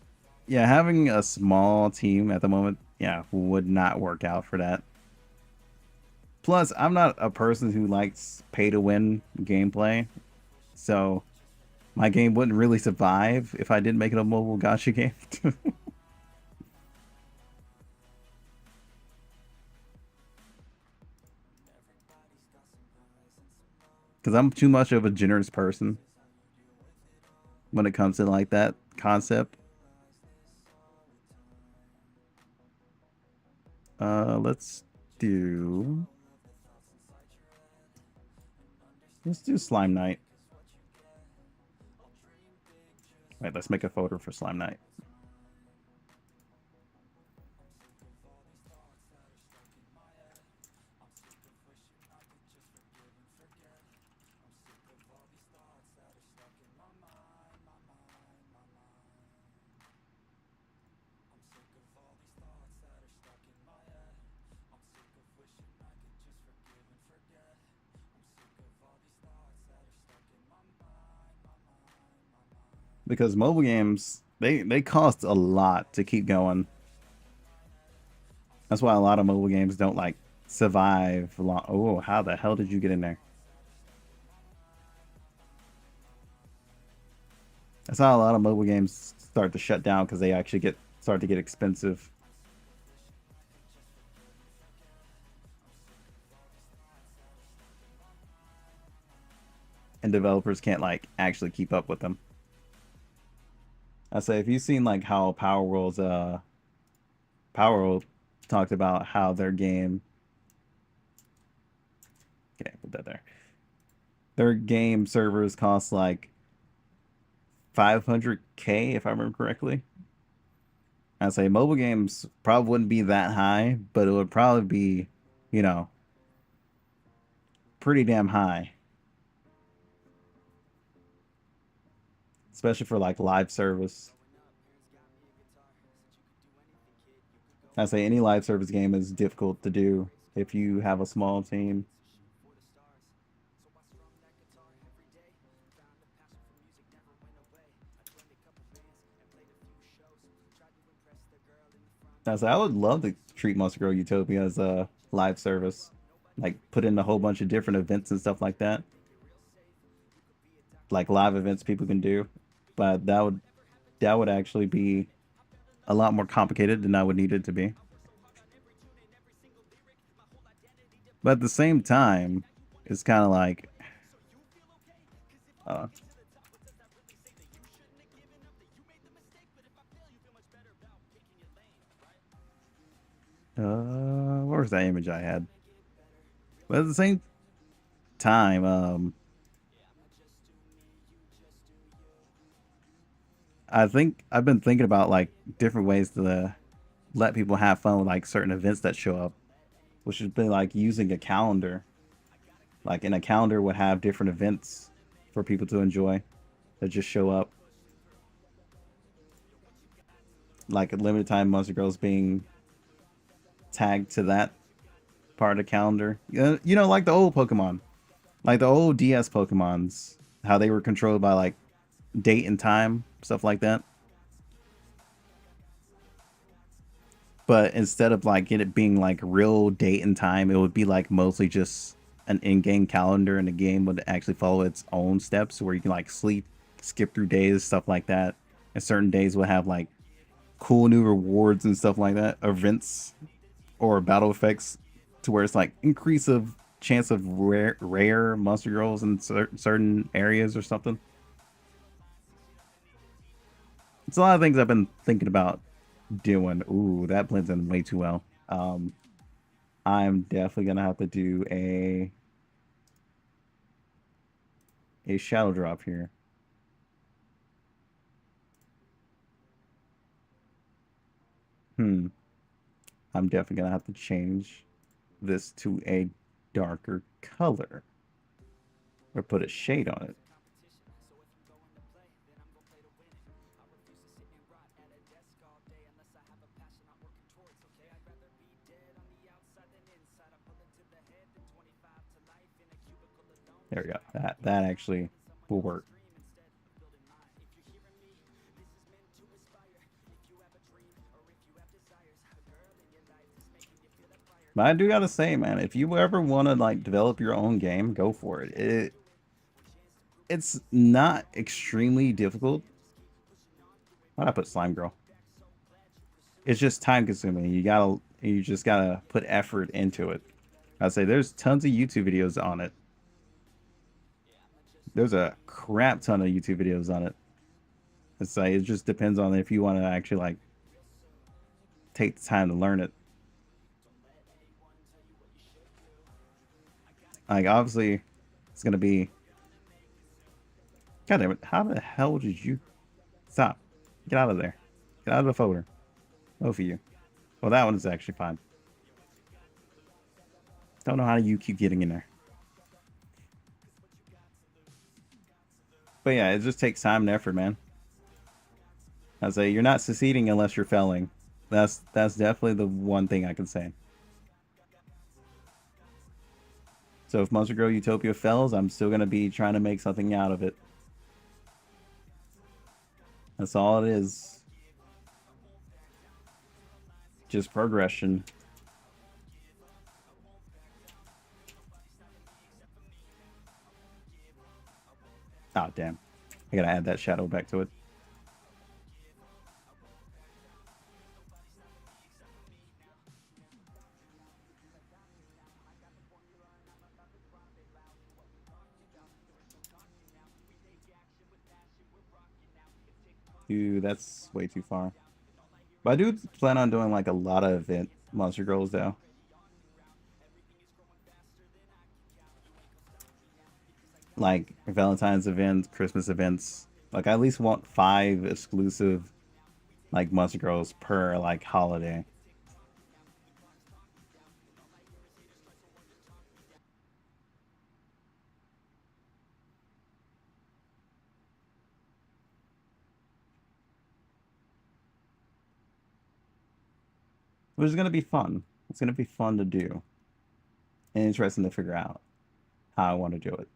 yeah, having a small team at the moment, yeah, would not work out for that. Plus, I'm not a person who likes pay to win gameplay, so my game wouldn't really survive if I didn't make it a mobile gacha game. Because I'm too much of a generous person when it comes to like that concept. Let's do let's do Slime Knight. Wait, let's make a folder for Slime Knight. Because mobile games they cost a lot to keep going. That's why a lot of mobile games don't like survive long. Oh, how the hell did you get in there? That's how a lot of mobile games start to shut down because they actually start to get expensive. And developers can't like actually keep up with them. I say if you've seen like how Power World talked about how their game, okay, put that there. Their game servers cost like 500K if I remember correctly. I say mobile games probably wouldn't be that high, but it would probably be, you know, pretty damn high. Especially for like live service. I say any live service game is difficult to do if you have a small team. I say I would love to treat Monster Girl Utopia as a live service. Like put in a whole bunch of different events and stuff like that. Like live events people can do. But that would actually be a lot more complicated than I would need it to be. But at the same time, it's kind of like, uh, what was that image I had? But at the same time, I think I've been thinking about like different ways to let people have fun with like certain events that show up, which would be like using a calendar. Like in a calendar would have different events for people to enjoy that just show up. Like a limited time Monster Girls being tagged to that. part of the calendar. You know, like the old Pokemon, like the old DS Pokemons, how they were controlled by like date and time, stuff like that. But instead of like it being like real date and time, it would be like mostly just an in-game calendar, and the game would actually follow its own steps where you can like sleep, skip through days, stuff like that. And certain days will have like cool new rewards and stuff like that, events or battle effects, to where it's like increase of chance of rare monster girls in certain areas or something. It's a lot of things I've been thinking about doing. Ooh, that blends in way too well. I'm definitely gonna have to do a shadow drop here. Hmm. I'm definitely gonna have to change this to a darker color or put a shade on it. There we go. That actually will work. But I do gotta say, man, if you ever want to like develop your own game, go for it. It's not extremely difficult. Why'd I put Slime Girl? It's just time consuming. You just gotta put effort into it. I'd say there's tons of YouTube videos on it. There's a crap ton of YouTube videos on it. It's like it just depends on if you want to actually like take the time to learn it. Like obviously, it's gonna be. God damn it! How the hell did you stop? Get out of there! Get out of the folder. Both of you. Well, that one is actually fine. Don't know how you keep getting in there. But yeah, it just takes time and effort, man. I say you're not succeeding unless you're failing. That's definitely the one thing I can say. So if Monster Girl Utopia fails, I'm still gonna be trying to make something out of it. That's all it is. Just progression. Oh damn. I gotta add that shadow back to it. Dude, that's way too far. But I do plan on doing like a lot of event Monster Girls though. Like Valentine's events, Christmas events. Like I at least want 5 exclusive like Monster Girls per like holiday. Which is gonna be fun. It's gonna be fun to do. And interesting to figure out how I want to do it.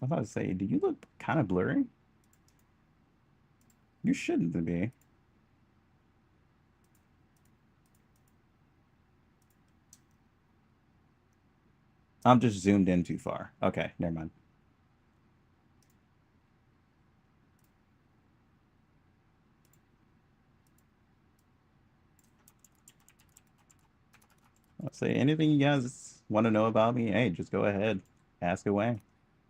I thought I'd say, do you look kind of blurry? You shouldn't be. I'm just zoomed in too far. Okay, never mind. I'll say anything you guys want to know about me, hey, just go ahead. Ask away.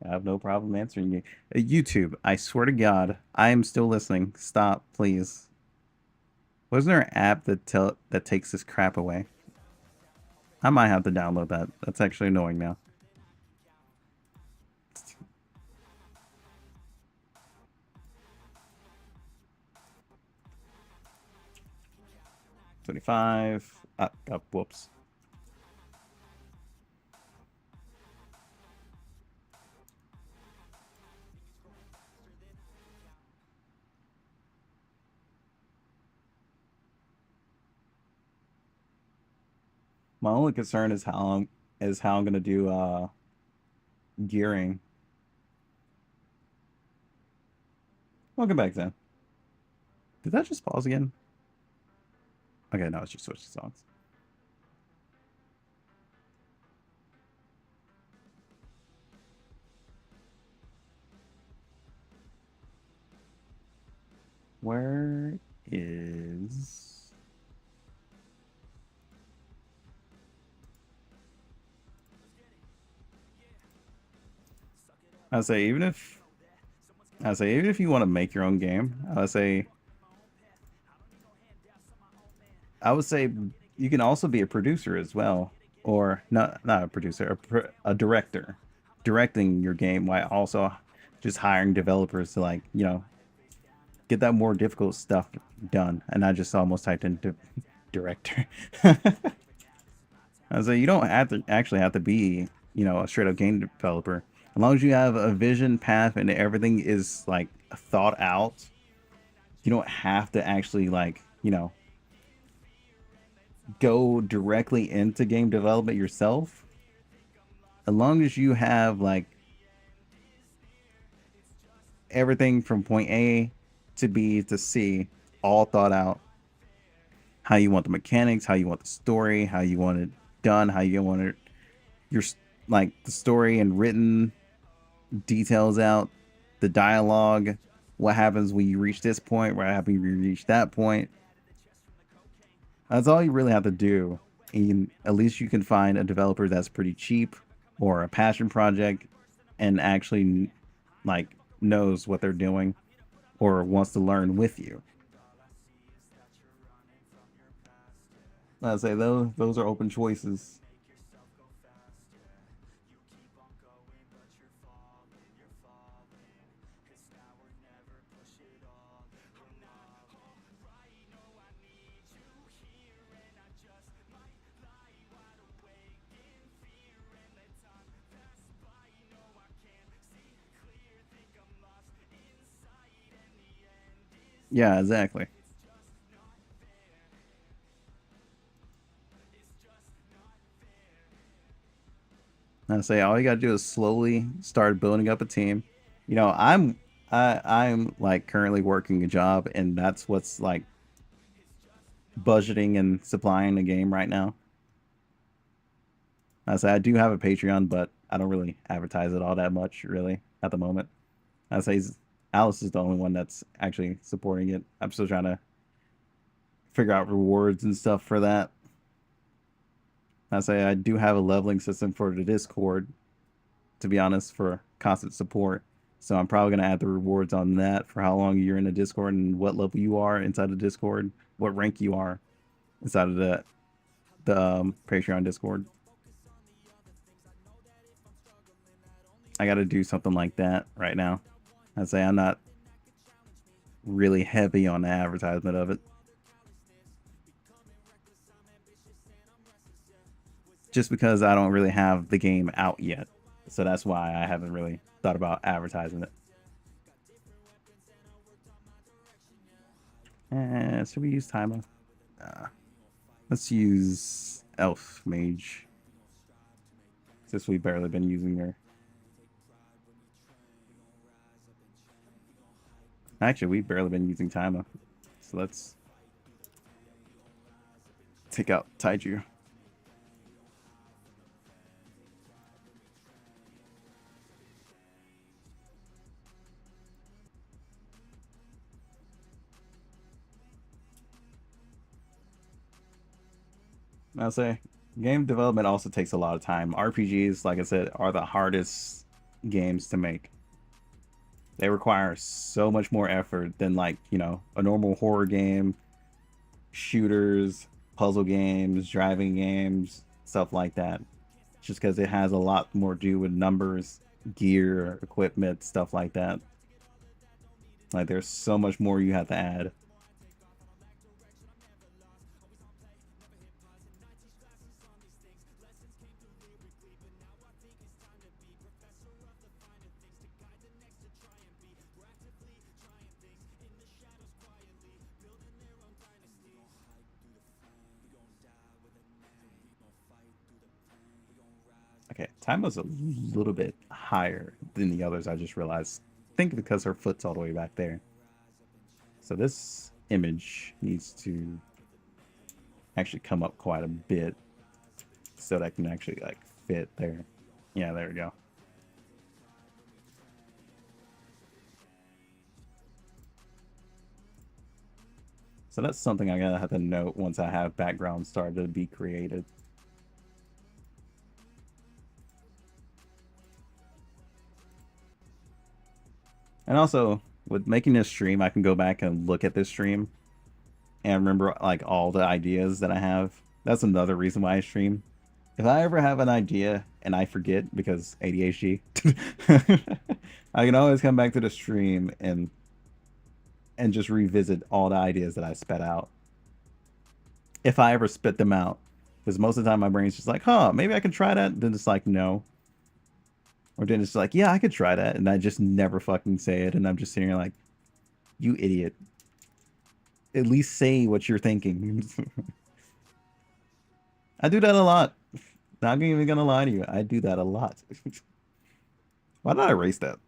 I have no problem answering you. YouTube, I swear to God, I am still listening. Stop, please. Wasn't there an app that takes this crap away? I might have to download that. That's actually annoying now. 25. Whoops. My only concern is how I'm gonna do gearing. Welcome back, then. Did that just pause again? Okay, no, it's just switching songs. Where is... I'd say even if you want to make your own game, I would say you can also be a producer as well, or not a producer, a director, directing your game while also just hiring developers to, like, get that more difficult stuff done. And I just almost typed in director. I was like, you don't have to be, a straight up game developer. As long as you have a vision, path, and everything is like thought out, you don't have to actually, like, go directly into game development yourself. As long as you have, like, everything from point A to B to C all thought out, how you want the mechanics, how you want the story, how you want it done, how you want it, your, like, the story and written details out, the dialogue, what happens when you reach this point, what happens when you reach that point. That's all you really have to do. And at least you can find a developer that's pretty cheap or a passion project and actually, like, knows what they're doing or wants to learn with you. I'd say those are open choices. Yeah, exactly. I say all you gotta do is slowly start building up a team. You know, I'm like currently working a job, and that's what's like budgeting and supplying the game right now. I say I do have a Patreon, but I don't really advertise it all that much, really, at the moment. I say Alice is the only one that's actually supporting it. I'm still trying to figure out rewards and stuff for that. I say I do have a leveling system for the Discord, to be honest, for constant support. So I'm probably gonna add the rewards on that for how long you're in the Discord and what level you are inside the Discord, what rank you are inside of the Patreon Discord. I got to do something like that right now. I say I'm not really heavy on the advertisement of it, just because I don't really have the game out yet. So that's why I haven't really thought about advertising it. Should we use timer? Let's use Elf Mage, since we've barely been using her. Actually, we've barely been using timer. So let's take out Taiju. I'll say game development also takes a lot of time. RPGs, like I said, are the hardest games to make. They require so much more effort than, like, a normal horror game, shooters, puzzle games, driving games, stuff like that. Just because it has a lot more to do with numbers, gear, equipment, stuff like that. Like, there's so much more you have to add. Okay, time was a little bit higher than the others, I just realized. I think because her foot's all the way back there. So this image needs to actually come up quite a bit so that can actually like fit there. Yeah, there we go. So that's something I gotta have to note once I have background started to be created. And also, with making this stream, I can go back and look at this stream and remember like all the ideas that I have. That's another reason why I stream. If I ever have an idea and I forget because ADHD, I can always come back to the stream and just revisit all the ideas that I spit out. If I ever spit them out. Because most of the time my brain's just like, huh, maybe I can try that. Then it's like, no. Or then it's like, yeah, I could try that. And I just never fucking say it. And I'm just sitting here like, you idiot. At least say what you're thinking. I do that a lot. Not even gonna lie to you. I do that a lot. Why did I erase that?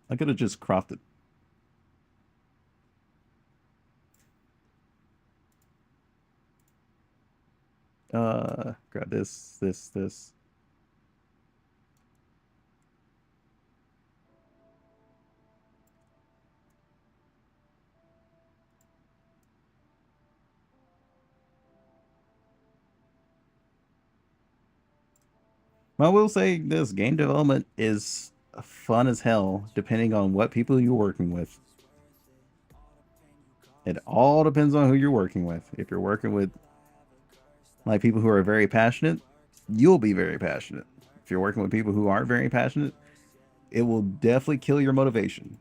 I could have just cropped it. Grab this. I will say this game development is fun as hell, depending on what people you're working with. It all depends on who you're working with. If you're working with like people who are very passionate, you'll be very passionate. If you're working with people who aren't very passionate, it will definitely kill your motivation.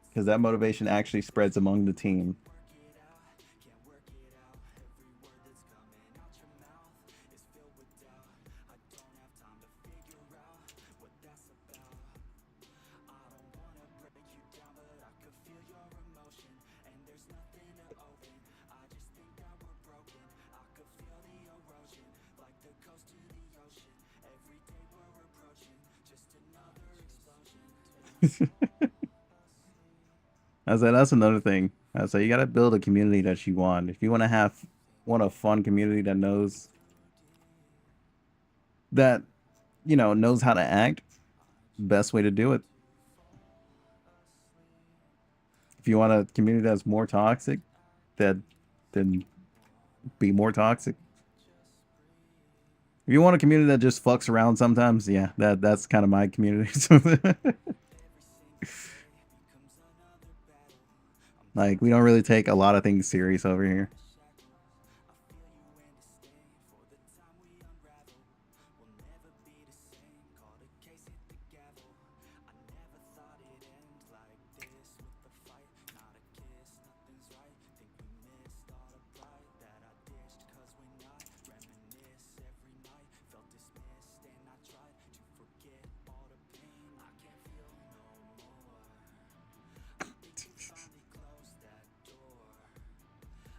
Because that motivation actually spreads among the team. I said that's another thing. I said you gotta build a community that you want. If you want a fun community that knows that knows how to act, best way to do it. If you want a community that's more toxic, then be more toxic. If you want a community that just fucks around sometimes, yeah, that's kind of my community. Like we don't really take a lot of things serious over here.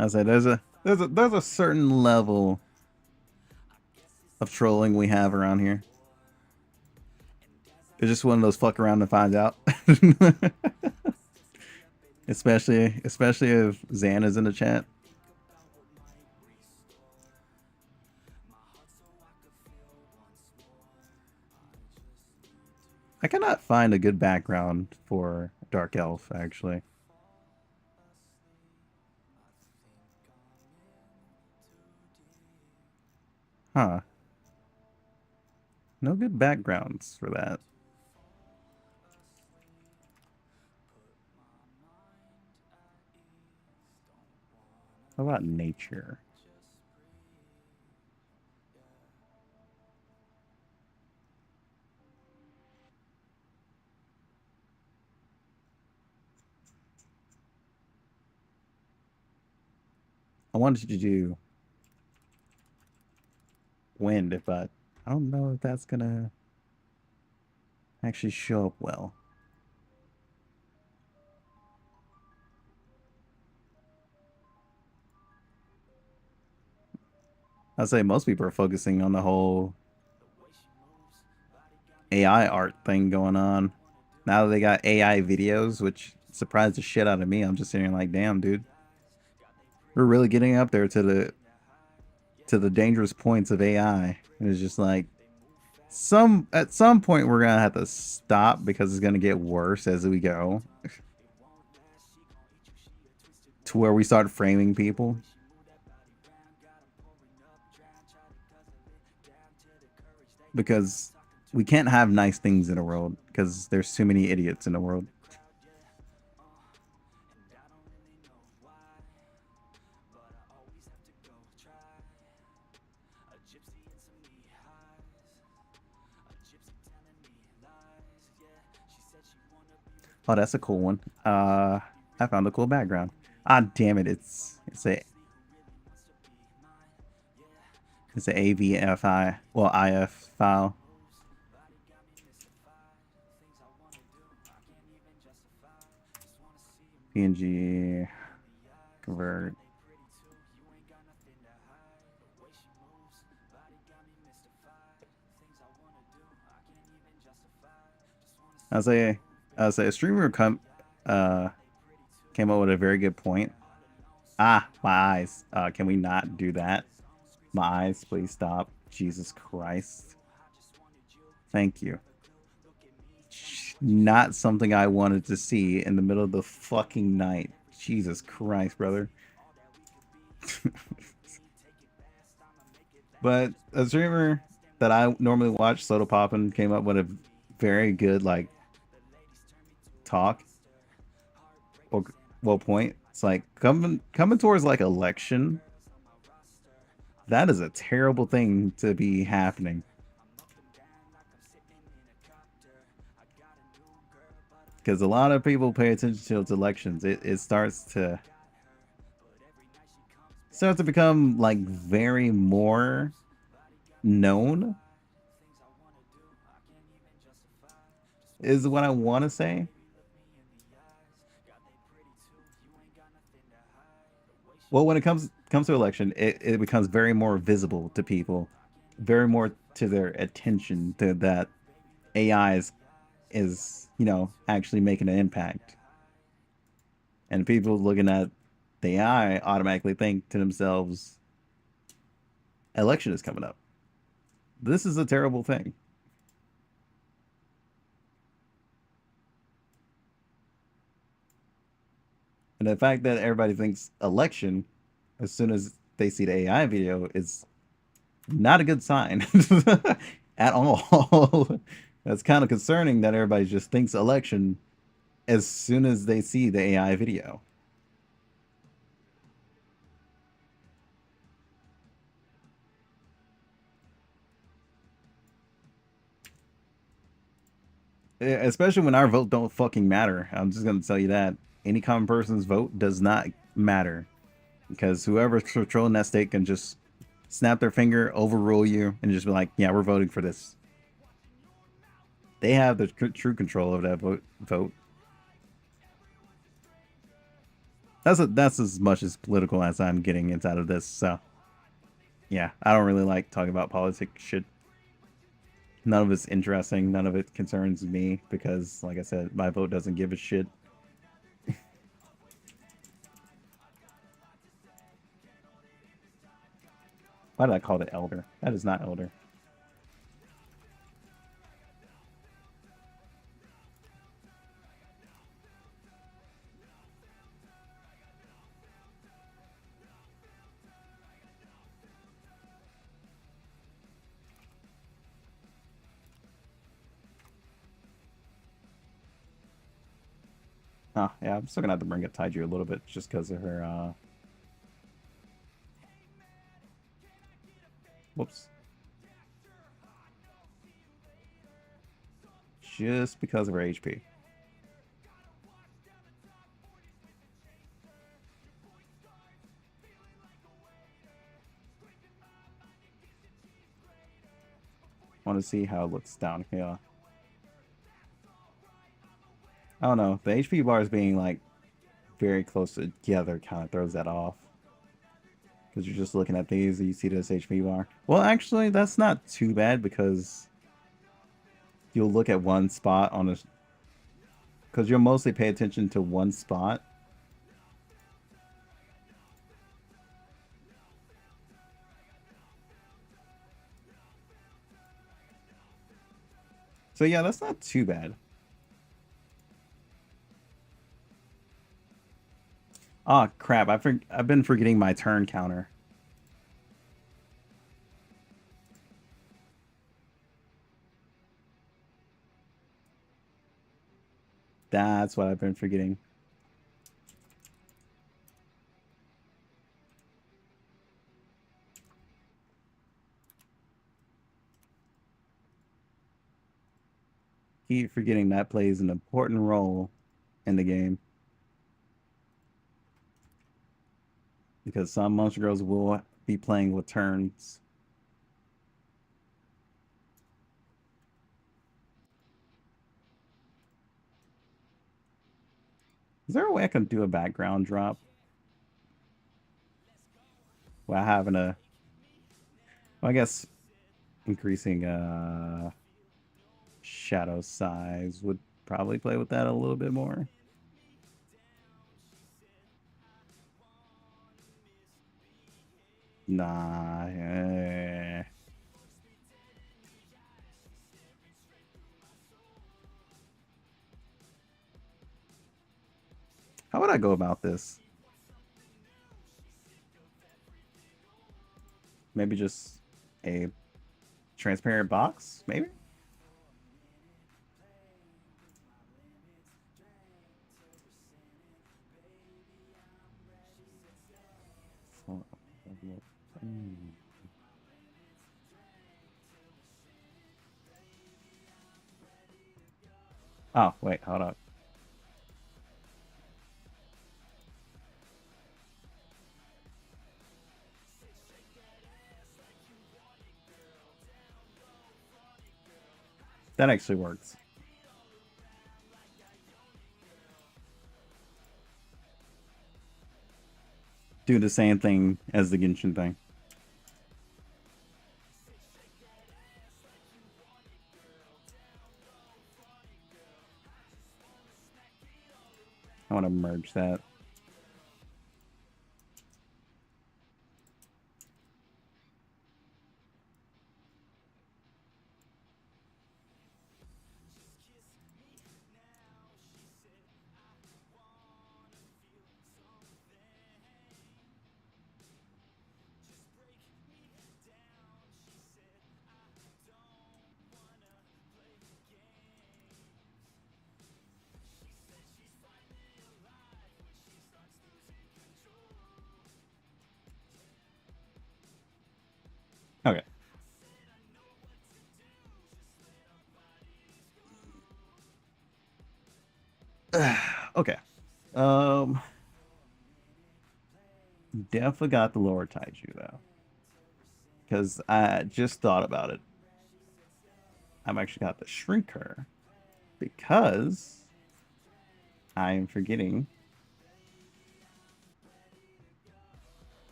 I say there's a certain level of trolling we have around here. It's just one of those fuck around and find out. especially if Zan is in the chat. I cannot find a good background for Dark Elf, actually. Huh. No good backgrounds for that. How about nature? I wanted to do wind, but I don't know if that's gonna actually show up well. I'd say most people are focusing on the whole AI art thing going on. Now that they got AI videos, which surprised the shit out of me. I'm just sitting here like, damn, dude. We're really getting up there to the dangerous points of AI. And it's just like at some point we're gonna have to stop because it's gonna get worse as we go. To where we start framing people. Because we can't have nice things in the world because there's too many idiots in the world. Oh, that's a cool one. I found a cool background. Ah, damn it! It's a AVFI, well, IF file. PNG convert. I say a streamer came up with a very good point. Ah, my eyes. Can we not do that? My eyes, please stop. Jesus Christ. Thank you. Not something I wanted to see in the middle of the fucking night. Jesus Christ, brother. But a streamer that I normally watch, Soda Poppin', came up with a very good like talk or well point. It's like coming towards like election. That is a terrible thing to be happening. Because a lot of people pay attention to its elections. It starts to become like very more known is what I want to say. Well, when it comes to election, it becomes very more visible to people, very more to their attention to that AI is actually making an impact. And people looking at the AI automatically think to themselves, election is coming up. This is a terrible thing. And the fact that everybody thinks election as soon as they see the AI video is not a good sign at all. That's kind of concerning that everybody just thinks election as soon as they see the AI video. Especially when our vote don't fucking matter. I'm just gonna tell you that any common person's vote does not matter because whoever's controlling that state can just snap their finger, overrule you, and just be like, "Yeah, we're voting for this." They have the true control of that vote. That's as much as political as I'm getting inside of this. So, yeah, I don't really like talking about politics shit. None of it's interesting. None of it concerns me because, like I said, my vote doesn't give a shit. Why did I call it elder? That is not elder. Oh, yeah, I'm still gonna have to bring up Taiju a little bit just because of her, whoops. Just because of her HP. Want to see how it looks down here. I don't know. The HP bars being like very close together kind of throws that off. Because you're just looking at these and you see this HP bar. Well, actually, that's not too bad because you'll look at one spot on a... Because you'll mostly pay attention to one spot. So yeah, that's not too bad. Ah, crap. I've been forgetting my turn counter. That's what I've been forgetting. Keep forgetting that plays an important role in the game. Because some Monster Girls will be playing with turns. Is there a way I can do a background drop while having a... Well, I guess increasing shadow size would probably play with that a little bit more. Nah. How would I go about this? Maybe just a transparent box, maybe? Oh, wait, hold up. That actually works. Do the same thing as the Genshin thing. I want to merge that. Okay. Okay. Um, Definitely got the lower Taiju though, because I just thought about it. I've actually got the Shrinker because I am forgetting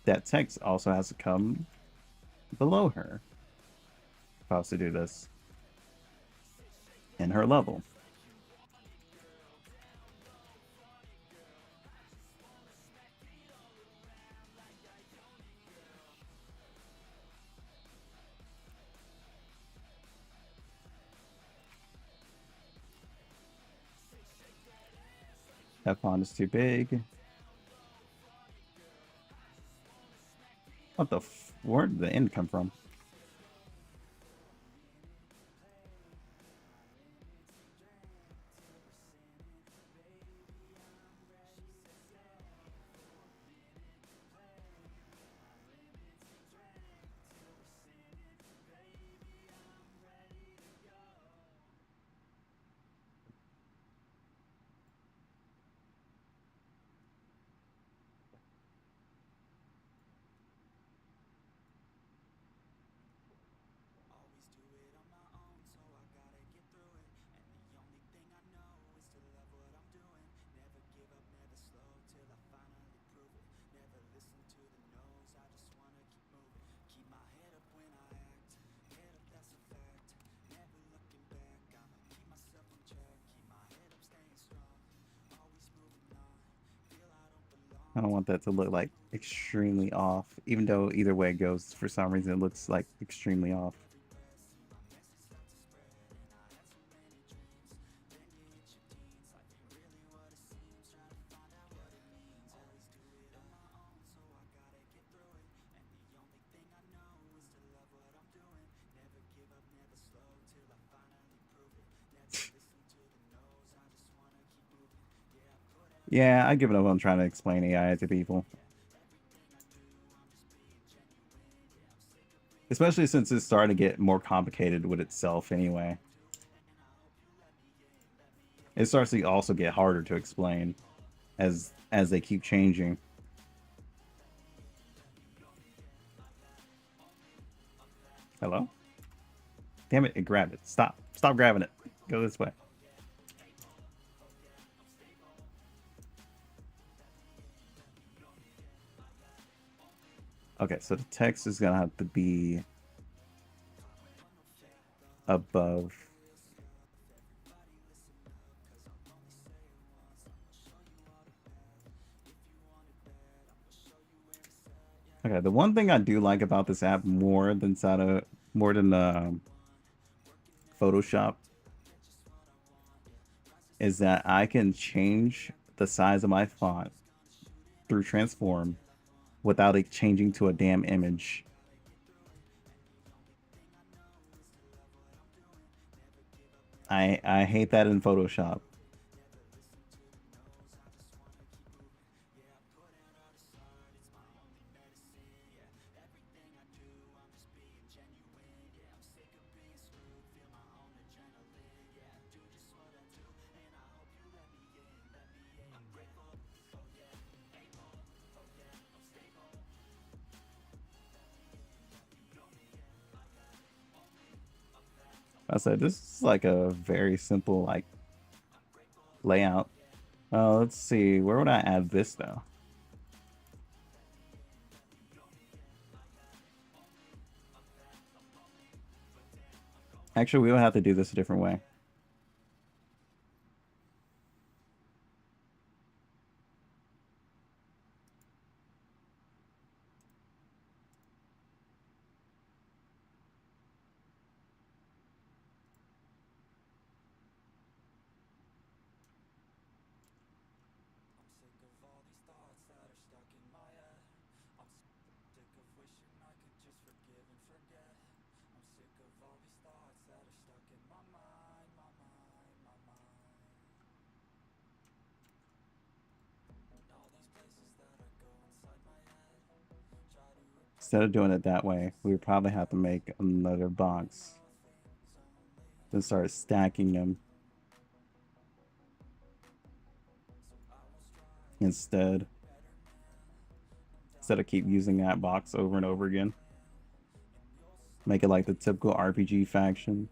that text also has to come below her if I was to do this in her level. That font is too big. What the where did the end come from? I don't want that to look like extremely off, even though either way it goes, for some reason it looks like extremely off. Yeah, I give it up on trying to explain AI to people. Especially since it's starting to get more complicated with itself anyway. It starts to also get harder to explain as they keep changing. Hello? Damn it, it grabbed it. Stop. Stop grabbing it. Go this way. Okay, so the text is gonna have to be above. Okay, the one thing I do like about this app more than Photoshop is that I can change the size of my font through transform without it changing to a damn image. I hate that in Photoshop. I said this is like a very simple like layout. Let's see, where would I add this though? Actually, we would have to do this a different way. Instead of doing it that way, we would probably have to make another box. Then start stacking them. Instead of keep using that box over and over again. Make it like the typical RPG faction.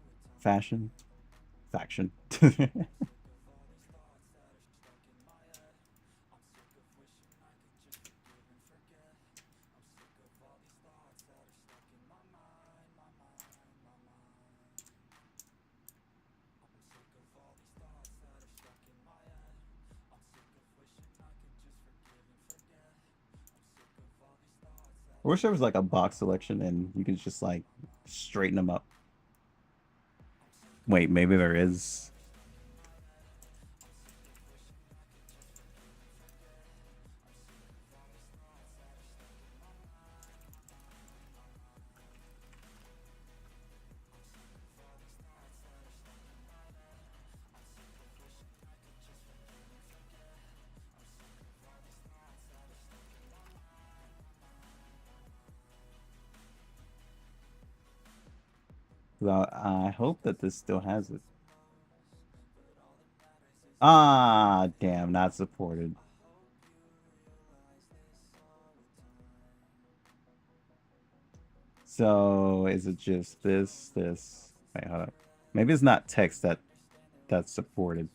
I wish there was like a box selection and you could just like straighten them up. Wait, maybe there is. I hope that this still has it. Ah, damn, not supported. So is it just this? Wait, hold up. Maybe it's not text that's supported.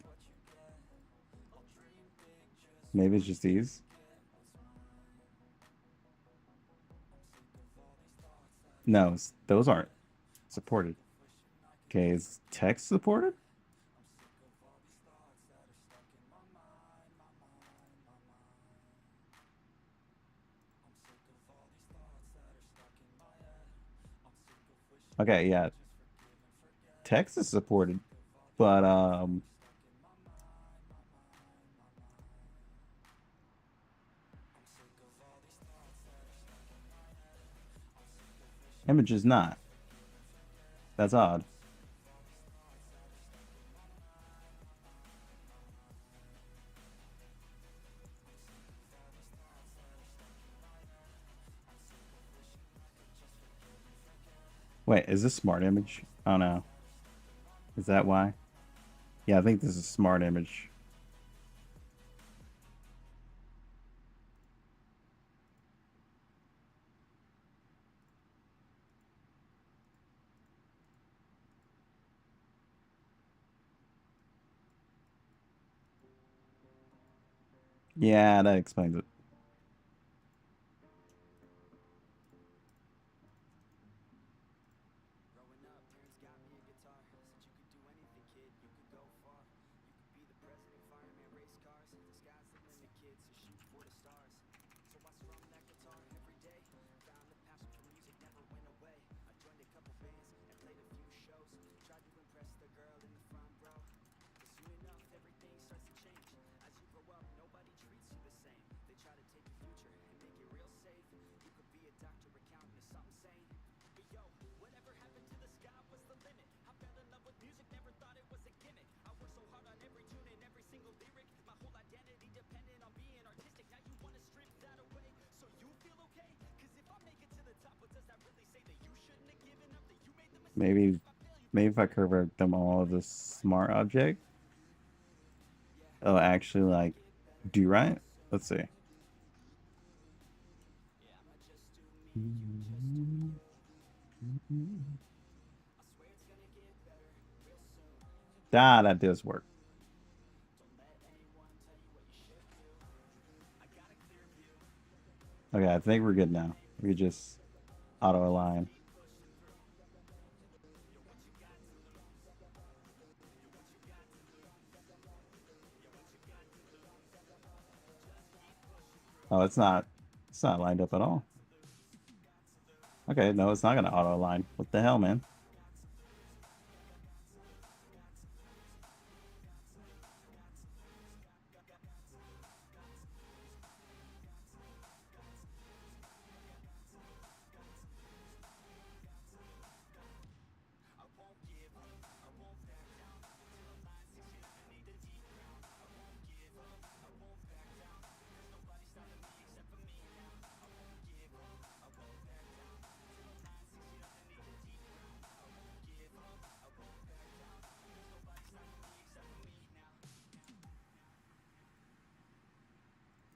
Maybe it's just these. No, those aren't supported. Okay, is text supported? Okay, yeah. Text is supported, but image is not. That's odd. Wait, is this smart image? Oh no. Is that why? Yeah, I think this is smart image. Yeah, that explains it. Growing up, parents got me a guitar. Said you could do anything, kid, you could go far. You could be the president, fireman, race cars. The sky's the limit, kid, so shoot for the stars. So I strum that guitar every day. Found the passion for music never went away. I joined a couple bands and played a few shows. Tried to impress the girl in the front row. But soon enough, everything starts to change. As you grow up, nobody treats you the same. They try to take your future and make it real safe. You could be a doctor, accountant, or something sane. But yo, whatever happened to the sky was the limit. I fell in love with music, never thought it was a gimmick. I worked so hard on every tune and every single lyric. My whole identity depended on being artistic. Now you wanna strip that away, so you feel okay? Cause if I make it to the top, what does that really say? That you shouldn't have given up, that you made the mistake? Maybe if I convert them all as a smart object, it'll actually like do right. Let's see. Ah, that does work. Okay, I think we're good now. We just auto align. Oh, it's not. It's not lined up at all. Okay, no, it's not gonna auto align. What the hell, man?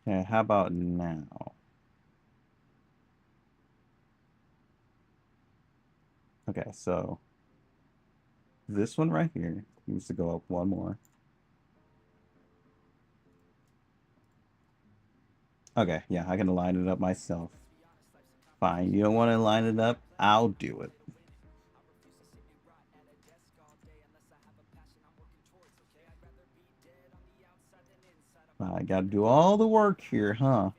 Okay, how about now? Okay, so this one right here needs to go up one more. Okay, yeah, I can line it up myself. Fine, you don't want to line it up? I'll do it. I gotta do all the work here, huh?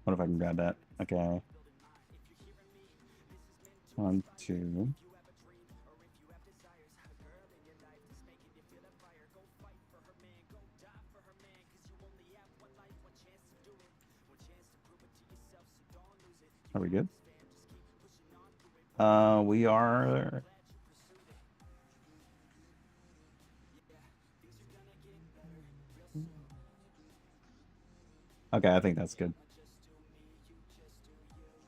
What if I can grab that? Okay. 1, 2. Are we good? We are. Okay, I think that's good.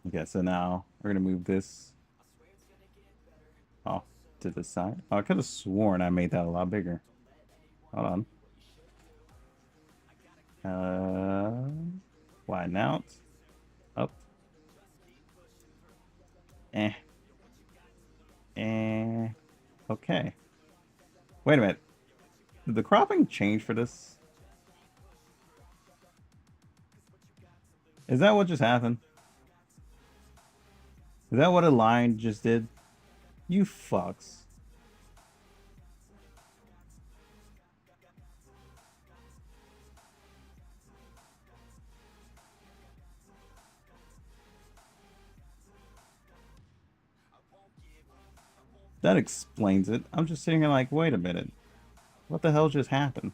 Okay, so now we're gonna move this off to the side. Oh, I could have sworn I made that a lot bigger. Hold on. Widen out. Up. Eh. Eh. Okay. Wait a minute. Did the cropping change for this? Is that what just happened? Is that what a line just did? You fucks. That explains it. I'm just sitting here like, wait a minute. What the hell just happened?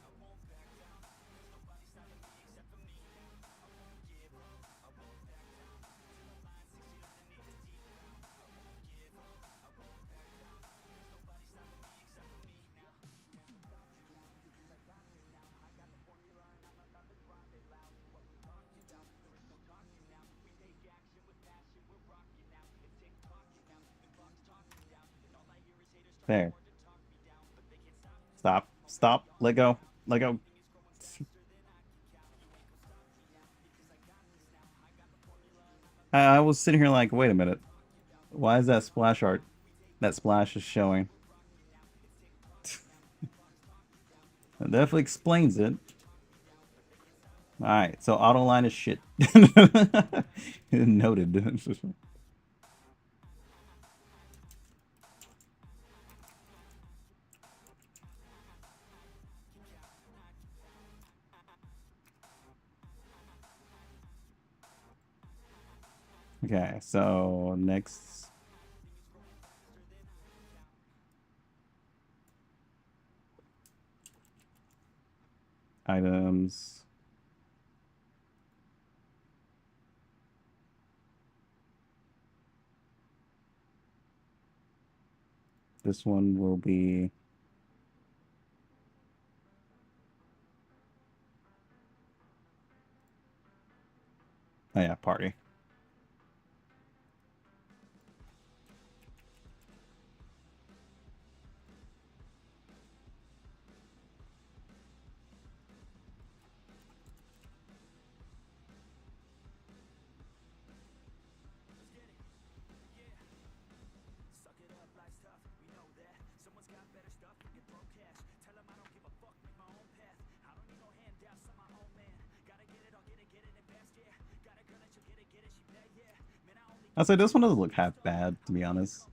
There. Stop. Stop. Let go. Let go. I was sitting here like, wait a minute. Why is that splash art? That splash is showing. That definitely explains it. Alright, so auto line is shit. Noted. Okay, so next items. This one will be oh yeah, party. I say this one doesn't look half bad, to be honest.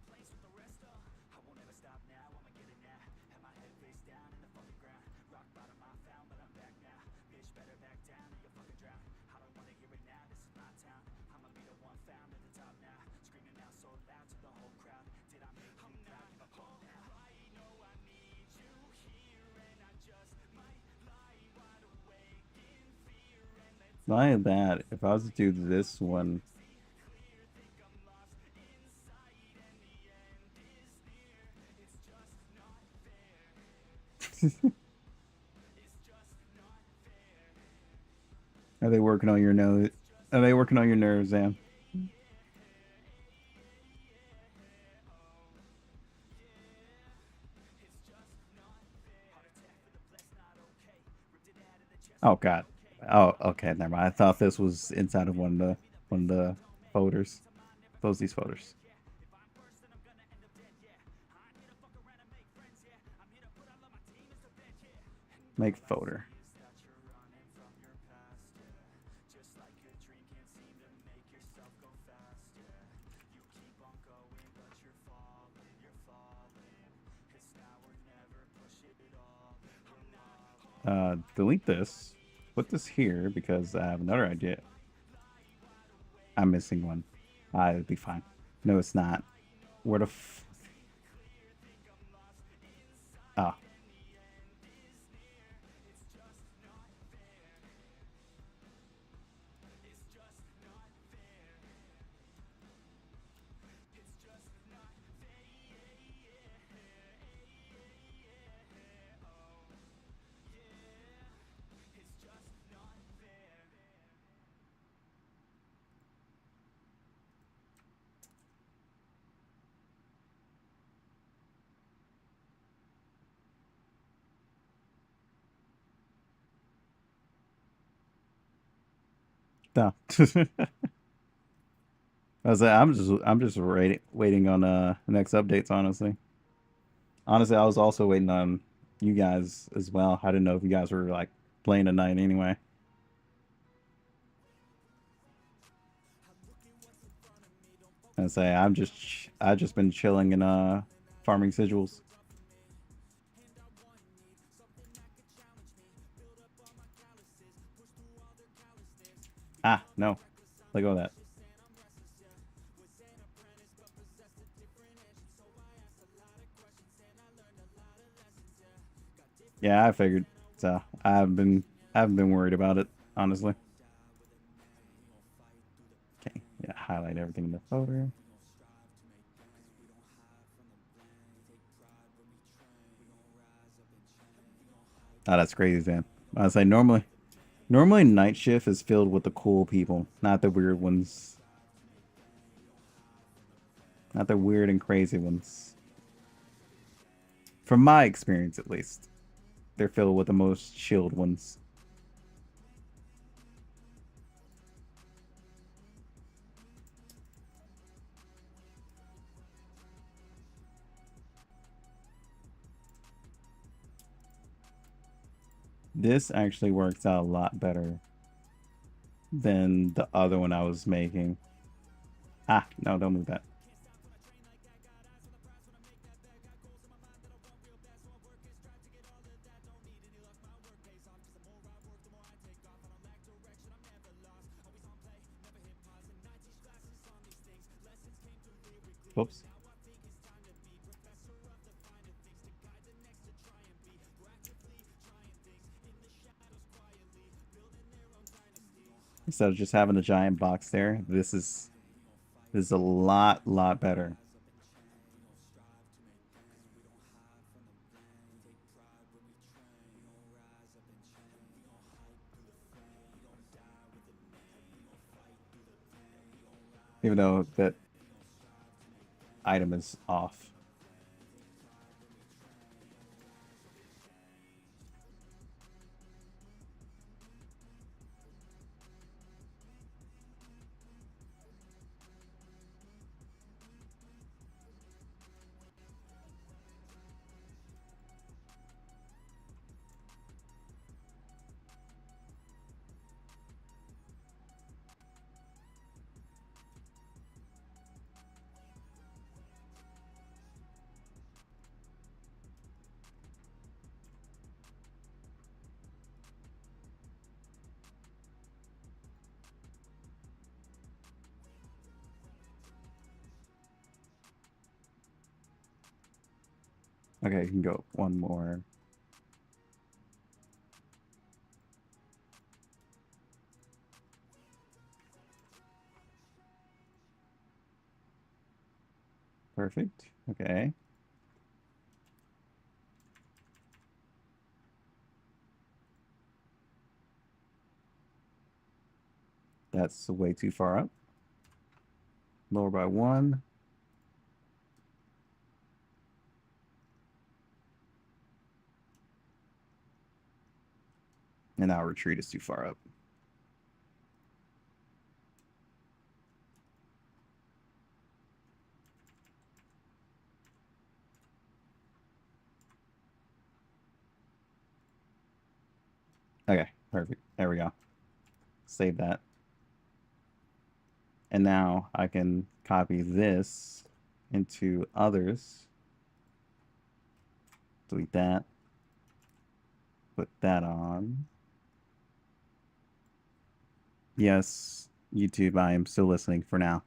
Not even bad. If I was to do this one, are they working on your nose? Are they working on your nerves, Sam? Oh God. Oh, okay, never mind. I thought this was inside of one of the folders. Close these folders. Make folder. Delete this. Put this here because I have another idea. I'm missing one. It'll be fine. No, it's not. Where the f... Ah. No. I'm just waiting on the next updates, honestly. Honestly, I was also waiting on you guys as well. I didn't know if you guys were like playing tonight anyway. I say I just been chilling and farming sigils. Ah, no. Let go of that. Yeah, I figured. So I haven't been worried about it, honestly. Okay, yeah, highlight everything in the photo. Oh, that's crazy, man. I was like, normally night shift is filled with the cool people, not the weird ones, not the weird and crazy ones. From my experience, at least, they're filled with the most chilled ones. This actually works out a lot better than the other one I was making. Ah, no, don't move that. Whoops. Instead of just having a giant box there, this is a lot better. Even though that item is off. Okay, you can go one more. Perfect. Okay. That's way too far up. Lower by one. And now retreat is too far up. Okay, perfect. There we go. Save that. And now I can copy this into others. Delete that. Put that on. Yes, YouTube, I am still listening for now.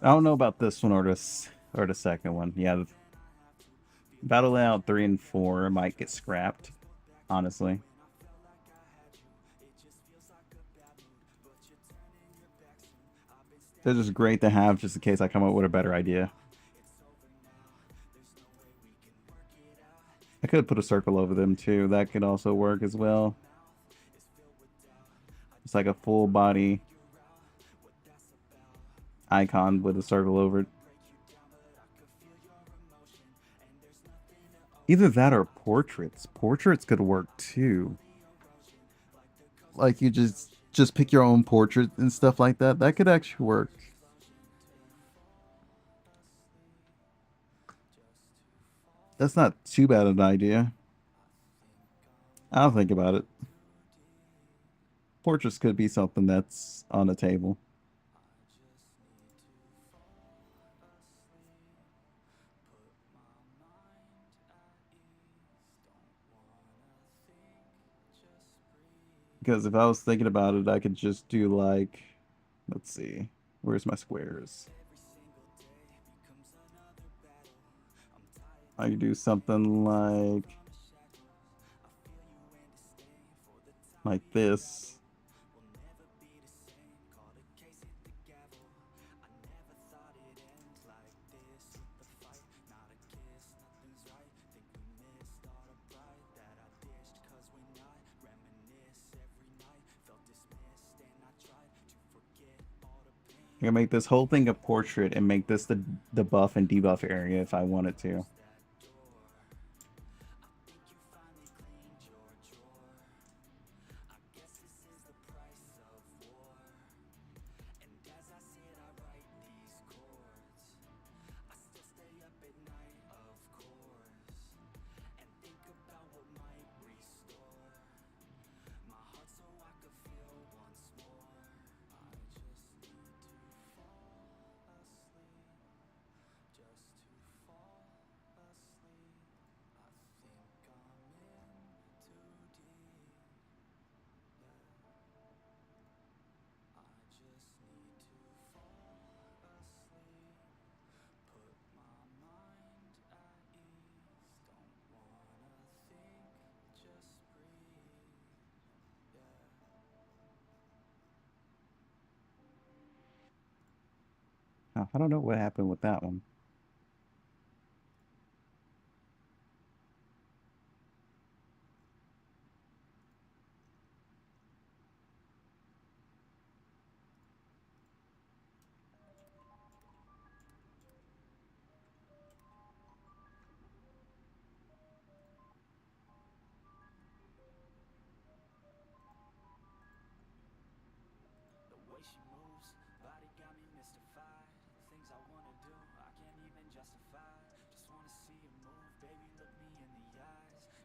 I don't know about this one or the second one. Yeah, Battle Layout 3 and 4 might get scrapped, honestly. They're just great to have just in case I come up with a better idea. I could put a circle over them too. That could also work as well. It's like a full body icon with a circle over it. Either that or portraits. Portraits could work too. Like you just pick your own portrait and stuff like that. That could actually work. That's not too bad an idea. I'll think about it. Portraits could be something that's on the table. Because if I was thinking about it, I could just do like, let's see, where's my squares? I could do something like this. I can make this whole thing a portrait and make this the buff and debuff area if I wanted to. Oh, I don't know what happened with that one.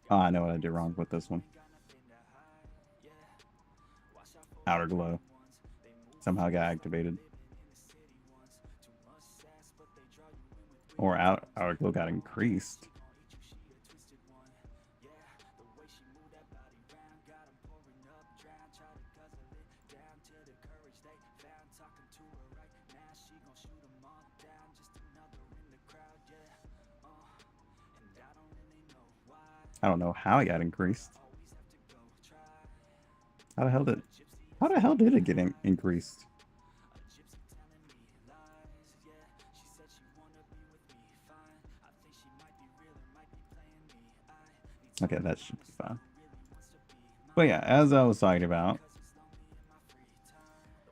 Oh, I know what I did wrong with this one. Outer glow. Somehow got activated. Or outer glow got increased. I don't know how it got increased. How the hell did it get increased? Okay, that should be fine. But yeah, as I was talking about,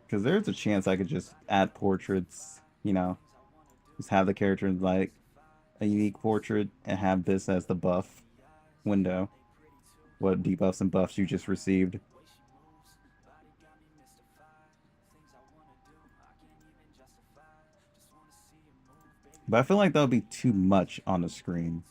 because there's a chance I could just add portraits, you know, just have the character in like a unique portrait and have this as the buff window. What debuffs and buffs you just received. But I feel like that would be too much on the screen.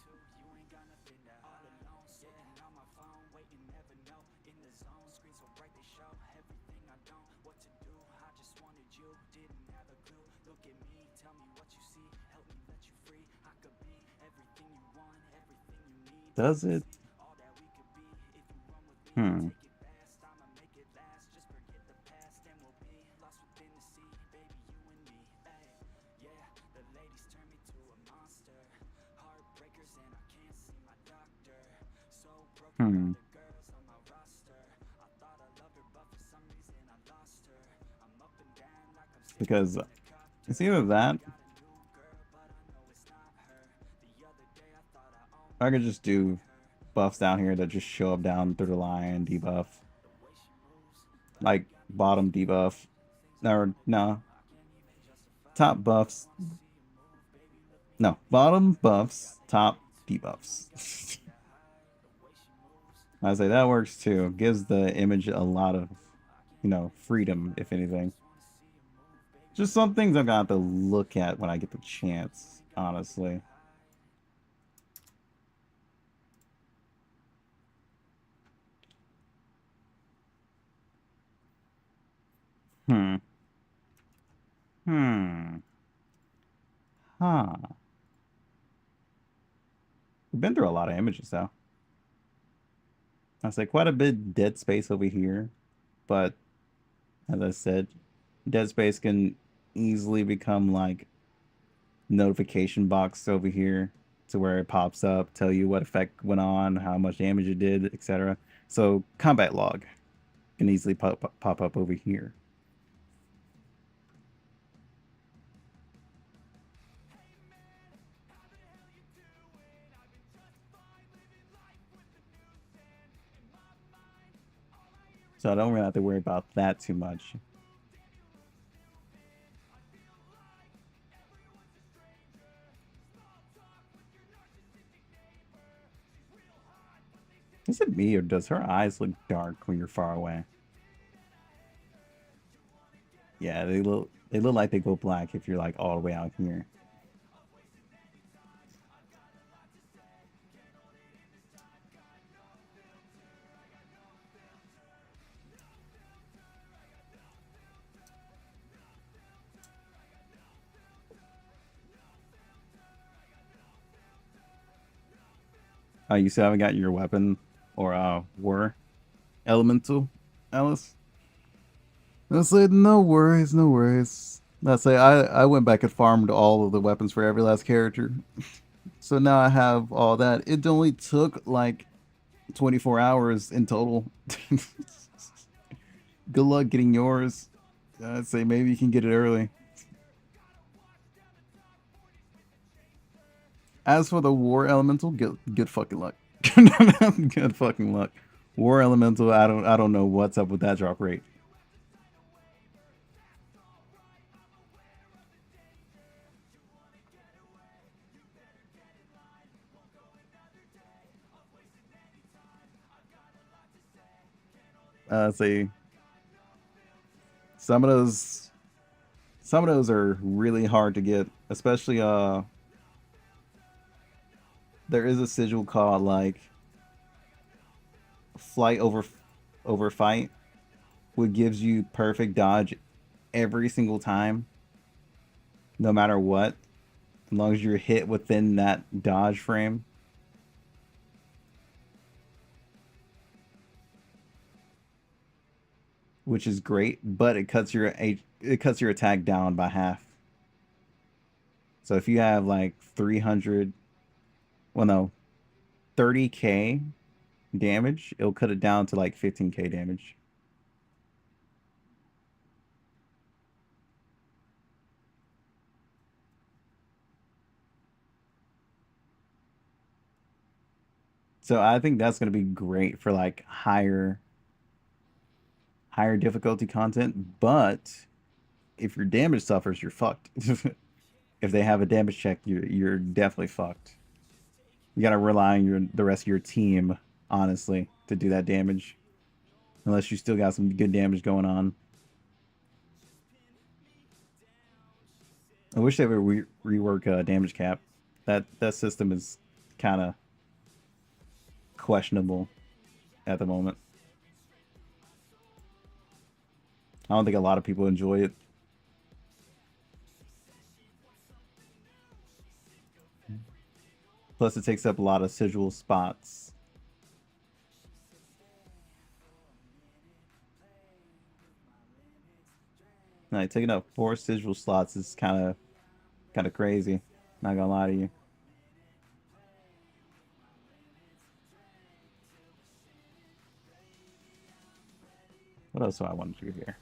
Does it? Hmm. Hmm. Because it's either that, I could just do buffs down here that just show up down through the line, debuff. Like bottom debuff. Or no. Top buffs. No. Bottom buffs, top debuffs. I say that works too. Gives the image a lot of, freedom, if anything. Just some things I've got to look at when I get the chance, honestly. Hmm. Hmm. Huh. We've been through a lot of images though. I say quite a bit dead space over here, but as I said, dead space can easily become like notification box over here to where it pops up, tell you what effect went on, how much damage it did, etc. So combat log can easily pop up over here. So I don't really have to worry about that too much. Is it me or does her eyes look dark when you're far away? Yeah, they look like they go black if you're like all the way out here. Oh, you still haven't got your weapon or war elemental, Alice? I said no worries, no worries. I say I went back and farmed all of the weapons for every last character. So now I have all that. It only took like 24 hours in total. Good luck getting yours. I'd say maybe you can get it early. As for the war elemental, good fucking luck. Good fucking luck. War elemental, I don't know what's up with that drop rate. Say some of those some of those are really hard to get, especially there is a sigil called like flight over fight, which gives you perfect dodge every single time, no matter what, as long as you're hit within that dodge frame. Which is great, but it cuts your attack down by half. So if you have like 300, well no, 30k damage, it'll cut it down to like 15k damage. So I think that's going to be great for like higher difficulty content, but if your damage suffers, you're fucked. If they have a damage check, you're definitely fucked. You got to rely on the rest of your team, honestly, to do that damage. Unless you still got some good damage going on. I wish they would rework damage cap. That system is kind of questionable at the moment. I don't think a lot of people enjoy it. Plus, it takes up a lot of sigil spots. Like taking up 4 sigil slots is kind of crazy. Not gonna lie to you. What else do I want to do here?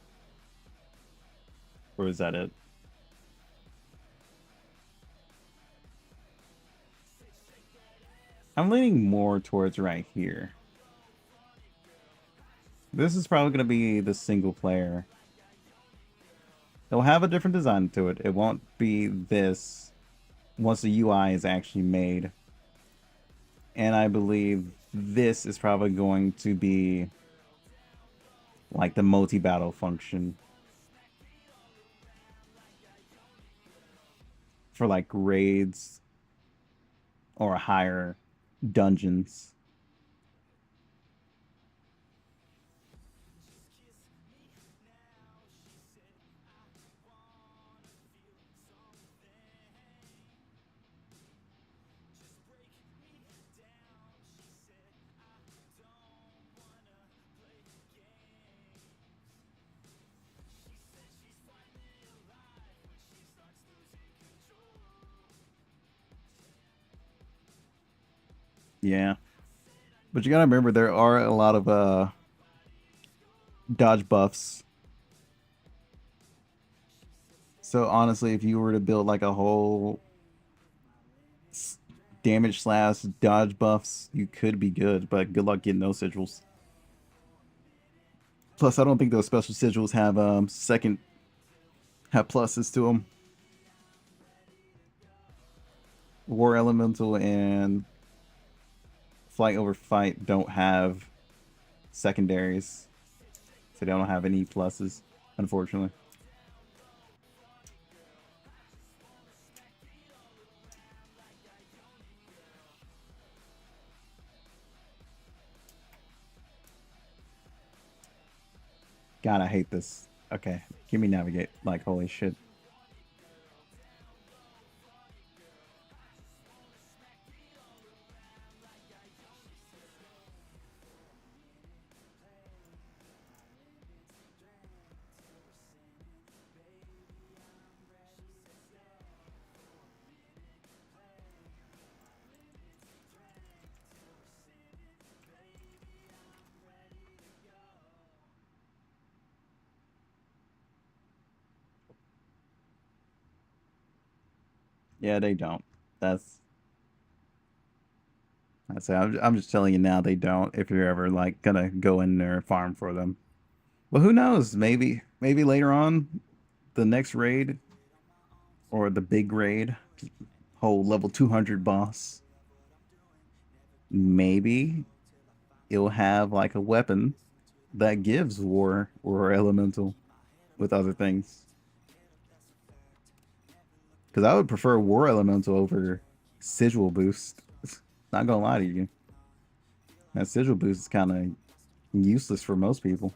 Or is that it? I'm leaning more towards right here. This is probably going to be the single player. It'll have a different design to it. It won't be this once the UI is actually made. And I believe this is probably going to be like the multi-battle function for like raids or higher dungeons. Yeah. But you gotta remember there are a lot of dodge buffs. So honestly, if you were to build like a whole damage slash dodge buffs, you could be good, but good luck getting those sigils. Plus, I don't think those special sigils have pluses to them. War Elemental and Flight over Fight don't have secondaries, so they don't have any pluses, unfortunately. God, I hate this. Okay, give me navigate. Like, holy shit. Yeah, they don't. That's I say. I'm just telling you now. They don't. If you're ever like gonna go in there and farm for them, but who knows? Maybe later on, the next raid or the big raid, whole level 200 boss. Maybe it'll have like a weapon that gives war or elemental with other things. Because I would prefer war elemental over sigil boost. Not gonna lie to you, that sigil boost is kind of useless for most people.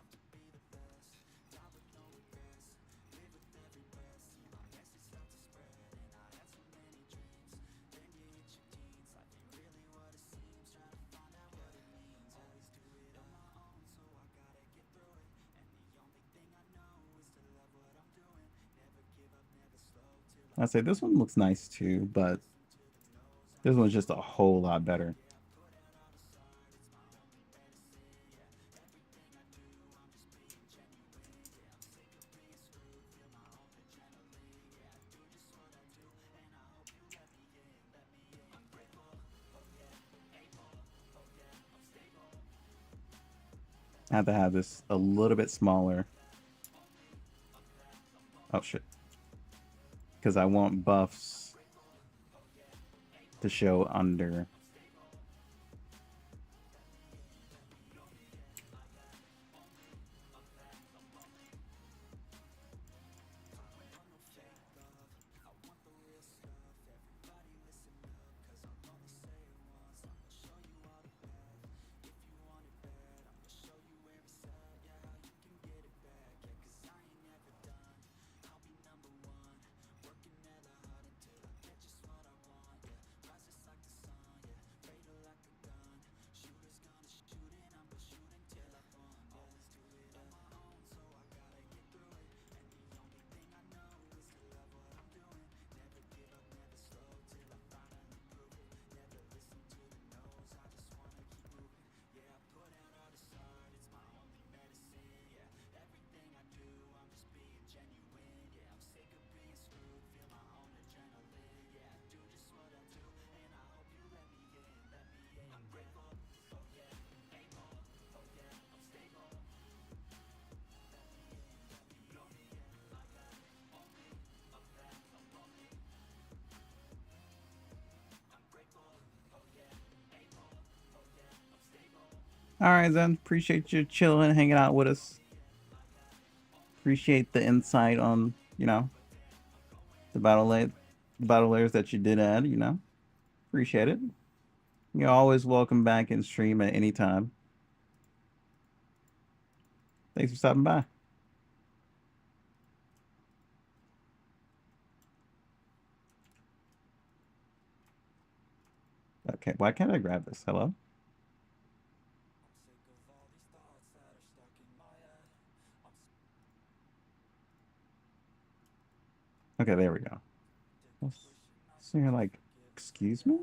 I say this one looks nice too, but this one's just a whole lot better. I have to have this a little bit smaller. Oh shit. Because I want buffs to show under. All right, then. Appreciate you chilling, hanging out with us. Appreciate the insight on, the battle layers that you did add. Appreciate it. You're always welcome back in stream at any time. Thanks for stopping by. Okay, why can't I grab this? Hello? Okay, there we go. So you're like, excuse me?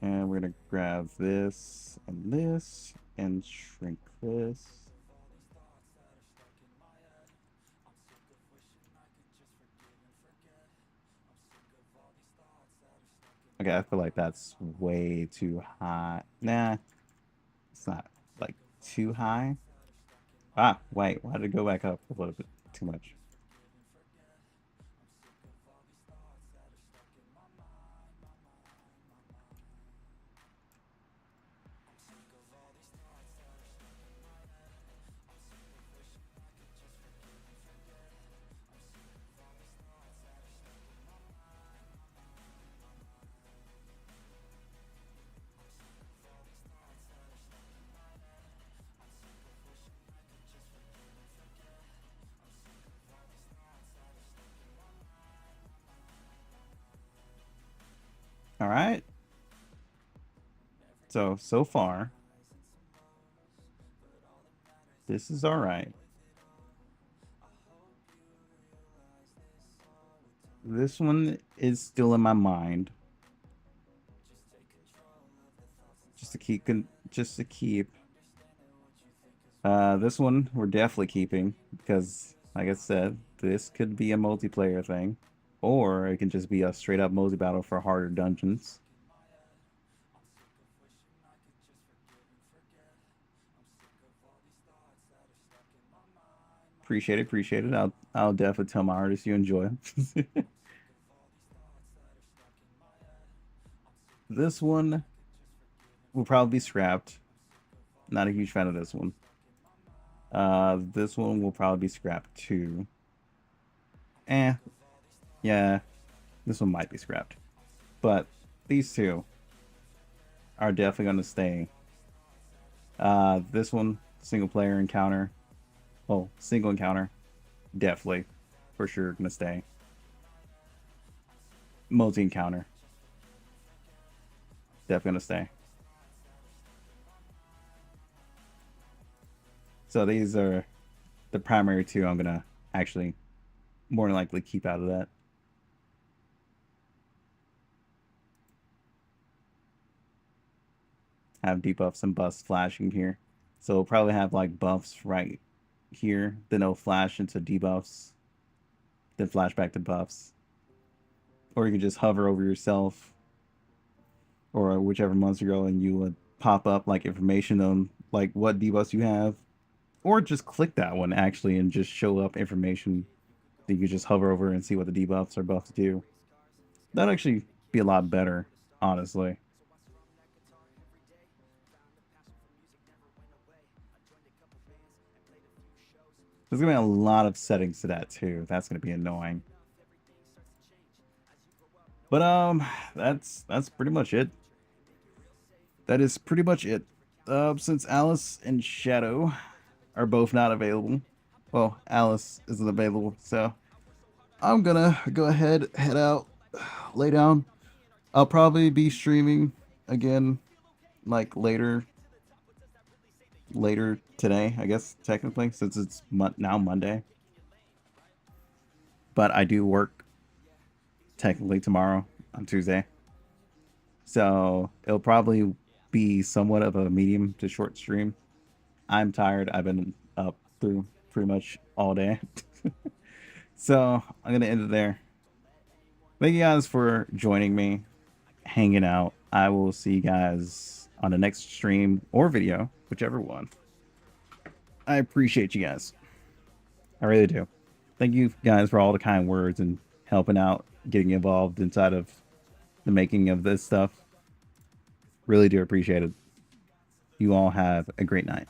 And we're gonna grab this and shrink this. Okay, I feel like that's way too high. Nah, it's not like too high. Ah, wait, why did it go back up a little bit too much? All right. So far, this is all right. This one is still in my mind. Just to keep. This one we're definitely keeping because, like I said, this could be a multiplayer thing, or it can just be a straight up multi battle for harder dungeons. Appreciate it. I'll definitely tell my artists you enjoy it. This one will probably be scrapped. Not a huge fan of this one. This one will probably be scrapped too. Yeah, this one might be scrapped. But these two are definitely going to stay. This one, single player encounter. Oh, single encounter. Definitely. For sure going to stay. Multi encounter. Definitely going to stay. So these are the primary two I'm going to actually more than likely keep out of that. Have debuffs and buffs flashing here. So we'll probably have like buffs right here, then it'll flash into debuffs, then flash back to buffs. Or you can just hover over yourself or whichever monster you go and you would pop up like information on like what debuffs you have. Or just click that one actually and just show up information that you can just hover over and see what the debuffs or buffs do. That'd actually be a lot better, honestly. There's gonna be a lot of settings to that too. That's gonna be annoying. But that's pretty much it. That is pretty much it. Since Alice and Shadow are both not available, well, Alice isn't available, so I'm gonna go ahead, head out, lay down. I'll probably be streaming again, like later today, I guess technically, since it's now Monday. But I do work technically tomorrow on Tuesday. So it'll probably be somewhat of a medium to short stream. I'm tired. I've been up through pretty much all day. So I'm going to end it there. Thank you guys for joining me, hanging out. I will see you guys on the next stream or video, whichever one. I appreciate you guys. I really do. Thank you guys for all the kind words and helping out, getting involved inside of the making of this stuff. Really do appreciate it. You all have a great night.